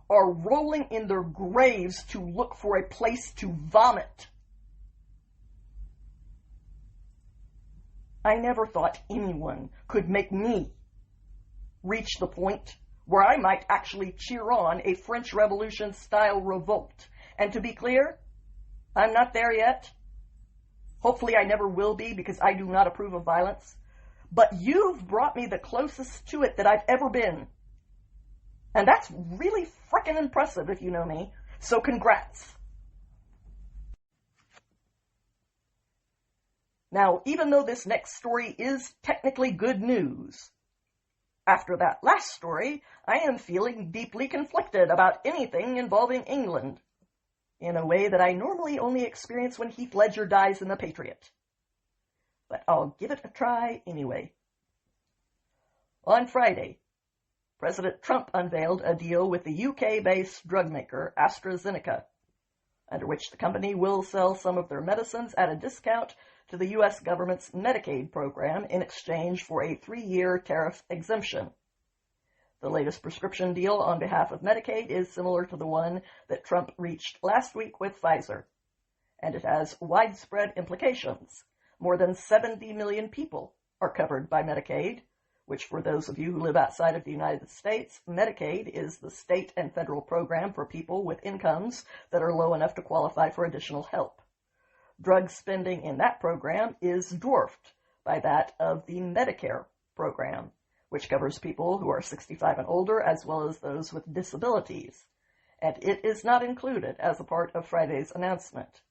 are rolling in their graves to look for a place to vomit. I never thought anyone could make me reach the point where I might actually cheer on a French Revolution-style revolt. And to be clear, I'm not there yet. Hopefully I never will be, because I do not approve of violence. But you've brought me the closest to it that I've ever been. And that's really frickin' impressive, if you know me. So congrats. Now, even though this next story is technically good news, after that last story, I am feeling deeply conflicted about anything involving England, in a way that I normally only experience when Heath Ledger dies in The Patriot. But I'll give it a try anyway. On Friday, President Trump unveiled a deal with the UK-based drug maker AstraZeneca, under which the company will sell some of their medicines at a discount to the U.S. government's Medicaid program in exchange for a 3-year tariff exemption. The latest prescription deal on behalf of Medicaid is similar to the one that Trump reached last week with Pfizer, and it has widespread implications. More than 70 million people are covered by Medicaid, which, for those of you who live outside of the United States, Medicaid is the state and federal program for people with incomes that are low enough to qualify for additional help. Drug spending in that program is dwarfed by that of the Medicare program, which covers people who are 65 and older, as well as those with disabilities, and it is not included as a part of Friday's announcement.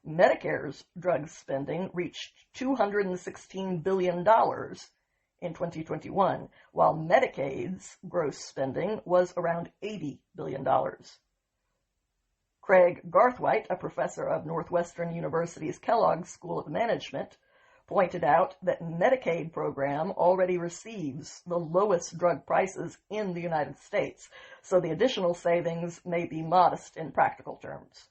Medicare's drug spending reached $216 billion in 2021, while Medicaid's gross spending was around $80 billion. Craig Garthwaite, a professor of Northwestern University's Kellogg School of Management, pointed out that Medicaid program already receives the lowest drug prices in the United States, so the additional savings may be modest in practical terms.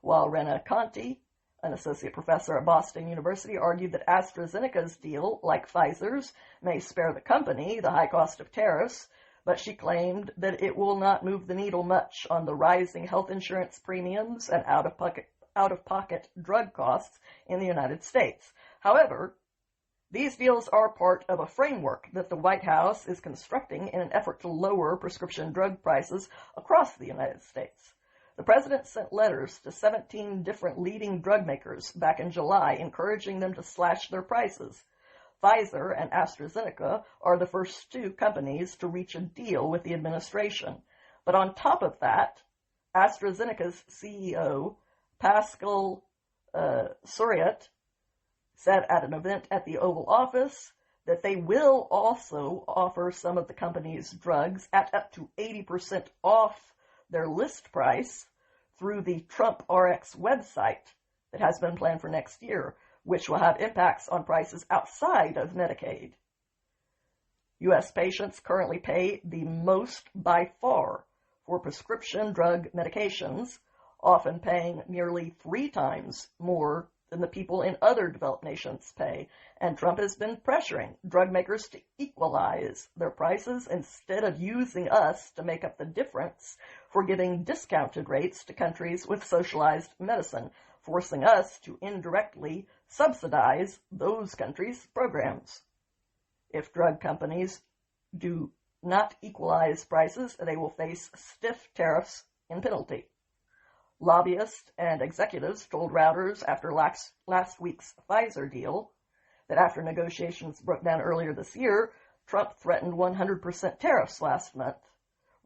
While Rena Conti, an associate professor at Boston University, argued that AstraZeneca's deal, like Pfizer's, may spare the company the high cost of tariffs, but she claimed that it will not move the needle much on the rising health insurance premiums and out-of-pocket drug costs in the United States. However, these deals are part of a framework that the White House is constructing in an effort to lower prescription drug prices across the United States. The president sent letters to 17 different leading drug makers back in July, encouraging them to slash their prices. Pfizer and AstraZeneca are the first two companies to reach a deal with the administration. But on top of that, AstraZeneca's CEO, Pascal Soriot, said at an event at the Oval Office that they will also offer some of the company's drugs at up to 80% off their list price through the Trump RX website that has been planned for next year, which will have impacts on prices outside of Medicaid. U.S. patients currently pay the most by far for prescription drug medications, often paying nearly 3 times more than the people in other developed nations pay, and Trump has been pressuring drug makers to equalize their prices instead of using us to make up the difference for giving discounted rates to countries with socialized medicine, forcing us to indirectly subsidize those countries' programs. If drug companies do not equalize prices, they will face stiff tariffs and penalty. Lobbyists and executives told Reuters after last week's Pfizer deal that after negotiations broke down earlier this year, Trump threatened 100% tariffs last month,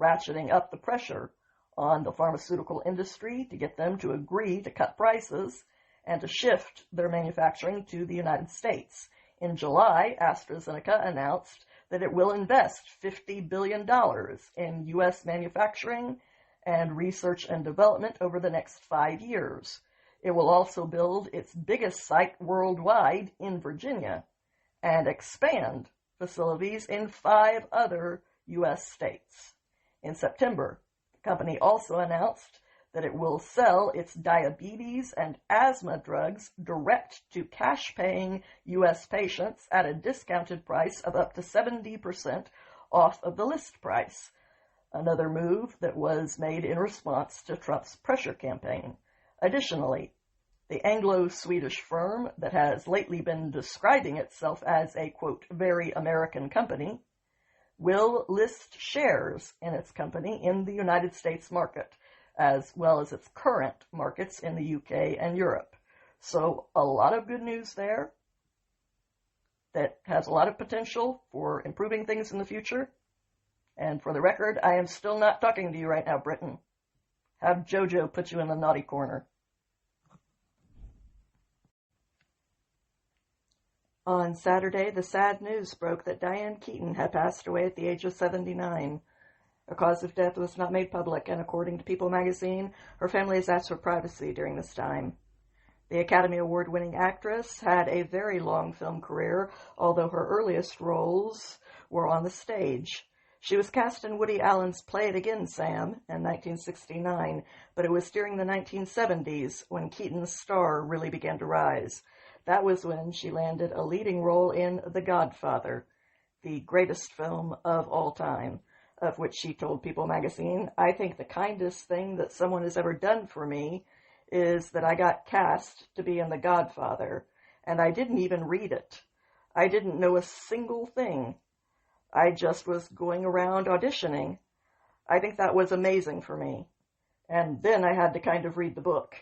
ratcheting up the pressure on the pharmaceutical industry to get them to agree to cut prices and to shift their manufacturing to the United States. In July, AstraZeneca announced that it will invest $50 billion in U.S. manufacturing and research and development over the next 5 years. It will also build its biggest site worldwide in Virginia and expand facilities in 5 other U.S. states. In September, the company also announced that it will sell its diabetes and asthma drugs direct to cash-paying U.S. patients at a discounted price of up to 70% off of the list price, another move that was made in response to Trump's pressure campaign. Additionally, the Anglo-Swedish firm that has lately been describing itself as a, quote, very American company, will list shares in its company in the United States market, as well as its current markets in the UK and Europe. So a lot of good news there that has a lot of potential for improving things in the future. And for the record, I am still not talking to you right now, Britain. Have JoJo put you in the naughty corner. On Saturday, the sad news broke that Diane Keaton had passed away at the age of 79. Her cause of death was not made public, and according to People magazine, her family has asked for privacy during this time. The Academy Award-winning actress had a very long film career, although her earliest roles were on the stage. She was cast in Woody Allen's Play It Again, Sam in 1969, but it was during the 1970s when Keaton's star really began to rise. That was when she landed a leading role in The Godfather, the greatest film of all time, of which she told People magazine, "I think the kindest thing that someone has ever done for me is that I got cast to be in The Godfather, and I didn't even read it. I didn't know a single thing. I just was going around auditioning. I think that was amazing for me. And then I had to kind of read the book."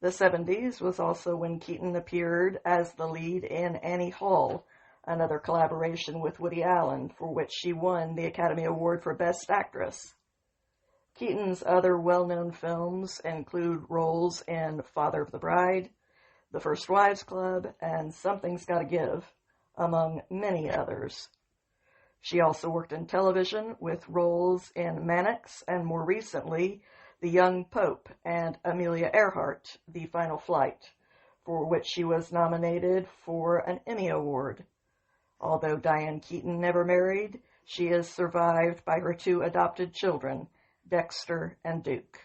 The 70s was also when Keaton appeared as the lead in Annie Hall, another collaboration with Woody Allen, for which she won the Academy Award for Best Actress. Keaton's other well-known films include roles in Father of the Bride, The First Wives Club, and Something's Gotta Give, among many others. She also worked in television with roles in Mannix and, more recently, The Young Pope and Amelia Earhart, The Final Flight, for which she was nominated for an Emmy Award. Although Diane Keaton never married, she is survived by her two adopted children, Dexter and Duke.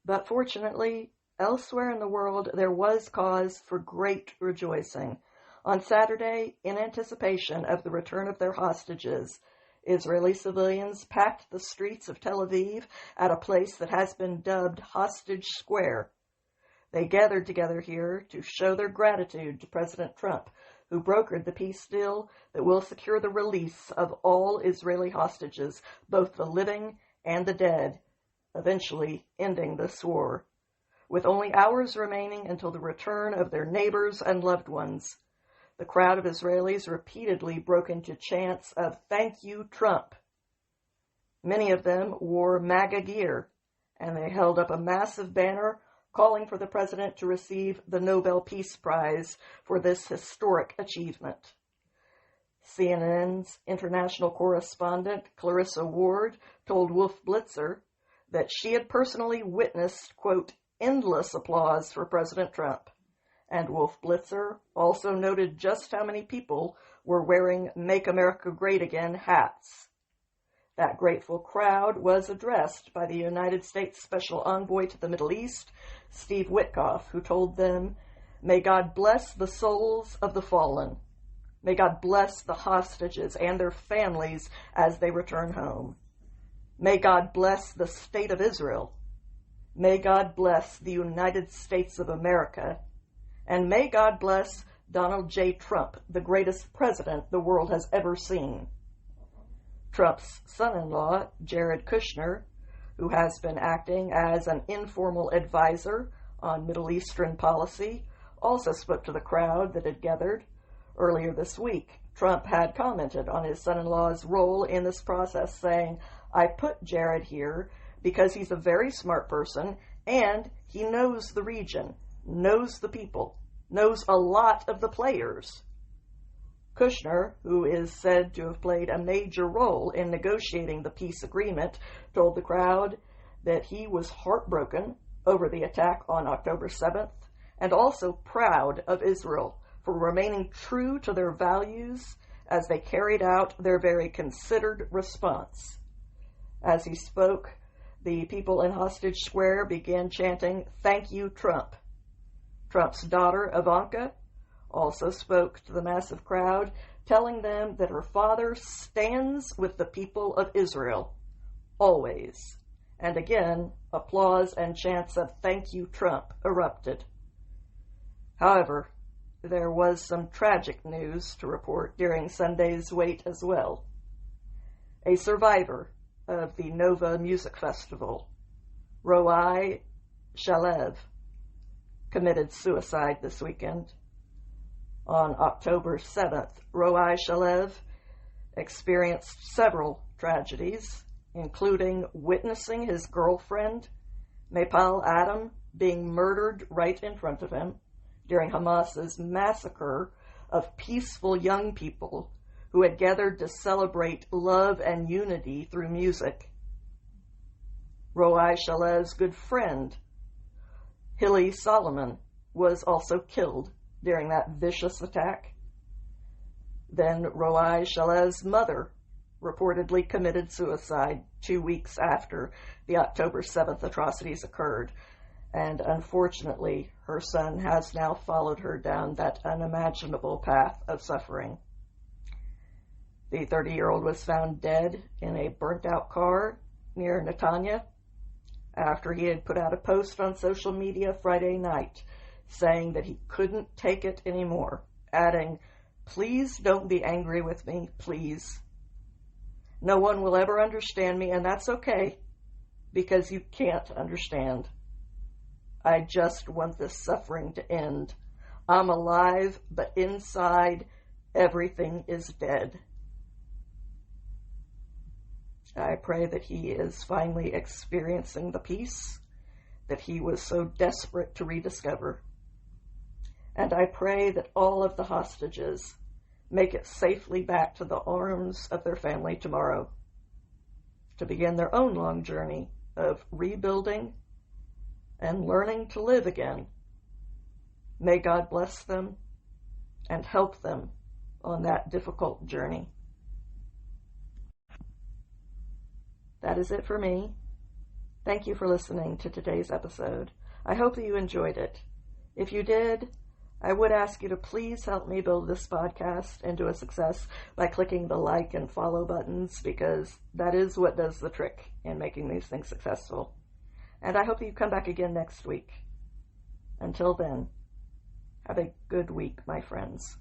But fortunately, elsewhere in the world, there was cause for great rejoicing. On Saturday, in anticipation of the return of their hostages, Israeli civilians packed the streets of Tel Aviv at a place that has been dubbed Hostage Square. They gathered together here to show their gratitude to President Trump, who brokered the peace deal that will secure the release of all Israeli hostages, both the living and the dead, eventually ending this war. With only hours remaining until the return of their neighbors and loved ones, the crowd of Israelis repeatedly broke into chants of "Thank you, Trump." Many of them wore MAGA gear, and they held up a massive banner calling for the president to receive the Nobel Peace Prize for this historic achievement. CNN's international correspondent Clarissa Ward told Wolf Blitzer that she had personally witnessed, quote, endless applause for President Trump. And Wolf Blitzer also noted just how many people were wearing Make America Great Again hats. That grateful crowd was addressed by the United States Special Envoy to the Middle East, Steve Witkoff, who told them, "May God bless the souls of the fallen. May God bless the hostages and their families as they return home. May God bless the state of Israel. May God bless the United States of America. And may God bless Donald J. Trump, the greatest president the world has ever seen." Trump's son-in-law, Jared Kushner, who has been acting as an informal advisor on Middle Eastern policy, also spoke to the crowd that had gathered. Earlier this week, Trump had commented on his son-in-law's role in this process, saying, "I put Jared here because he's a very smart person and he knows the region, knows the people, knows a lot of the players." Kushner, who is said to have played a major role in negotiating the peace agreement, told the crowd that he was heartbroken over the attack on October 7th and also proud of Israel for remaining true to their values as they carried out their very considered response. As he spoke, the people in Hostage Square began chanting, "Thank you, Trump." Trump's daughter, Ivanka, also spoke to the massive crowd, telling them that her father stands with the people of Israel, always. And again, applause and chants of "Thank you, Trump" erupted. However, there was some tragic news to report during Sunday's wait as well. a survivor of the Nova Music Festival, Roai Shalev, committed suicide this weekend. On October 7th, Roai Shalev experienced several tragedies, including witnessing his girlfriend, Maipal Adam, being murdered right in front of him during Hamas's massacre of peaceful young people who had gathered to celebrate love and unity through music. Roai Shalev's good friend, Hilly Solomon, was also killed during that vicious attack. Then Roai Shalev's mother reportedly committed suicide 2 weeks after the October 7th atrocities occurred, and unfortunately her son has now followed her down that unimaginable path of suffering. The 30-year-old was found dead in a burnt-out car near Netanya after he had put out a post on social media Friday night saying that he couldn't take it anymore, adding, "Please don't be angry with me, please. No one will ever understand me, and that's okay, because you can't understand. I just want this suffering to end. I'm alive, but inside, everything is dead." I pray that he is finally experiencing the peace that he was so desperate to rediscover. And I pray that all of the hostages make it safely back to the arms of their family tomorrow to begin their own long journey of rebuilding and learning to live again. May God bless them and help them on that difficult journey. That is it for me. Thank you for listening to today's episode. I hope that you enjoyed it. If you did, I would ask you to please help me build this podcast into a success by clicking the like and follow buttons, because that is what does the trick in making these things successful. And I hope you come back again next week. Until then, have a good week, my friends.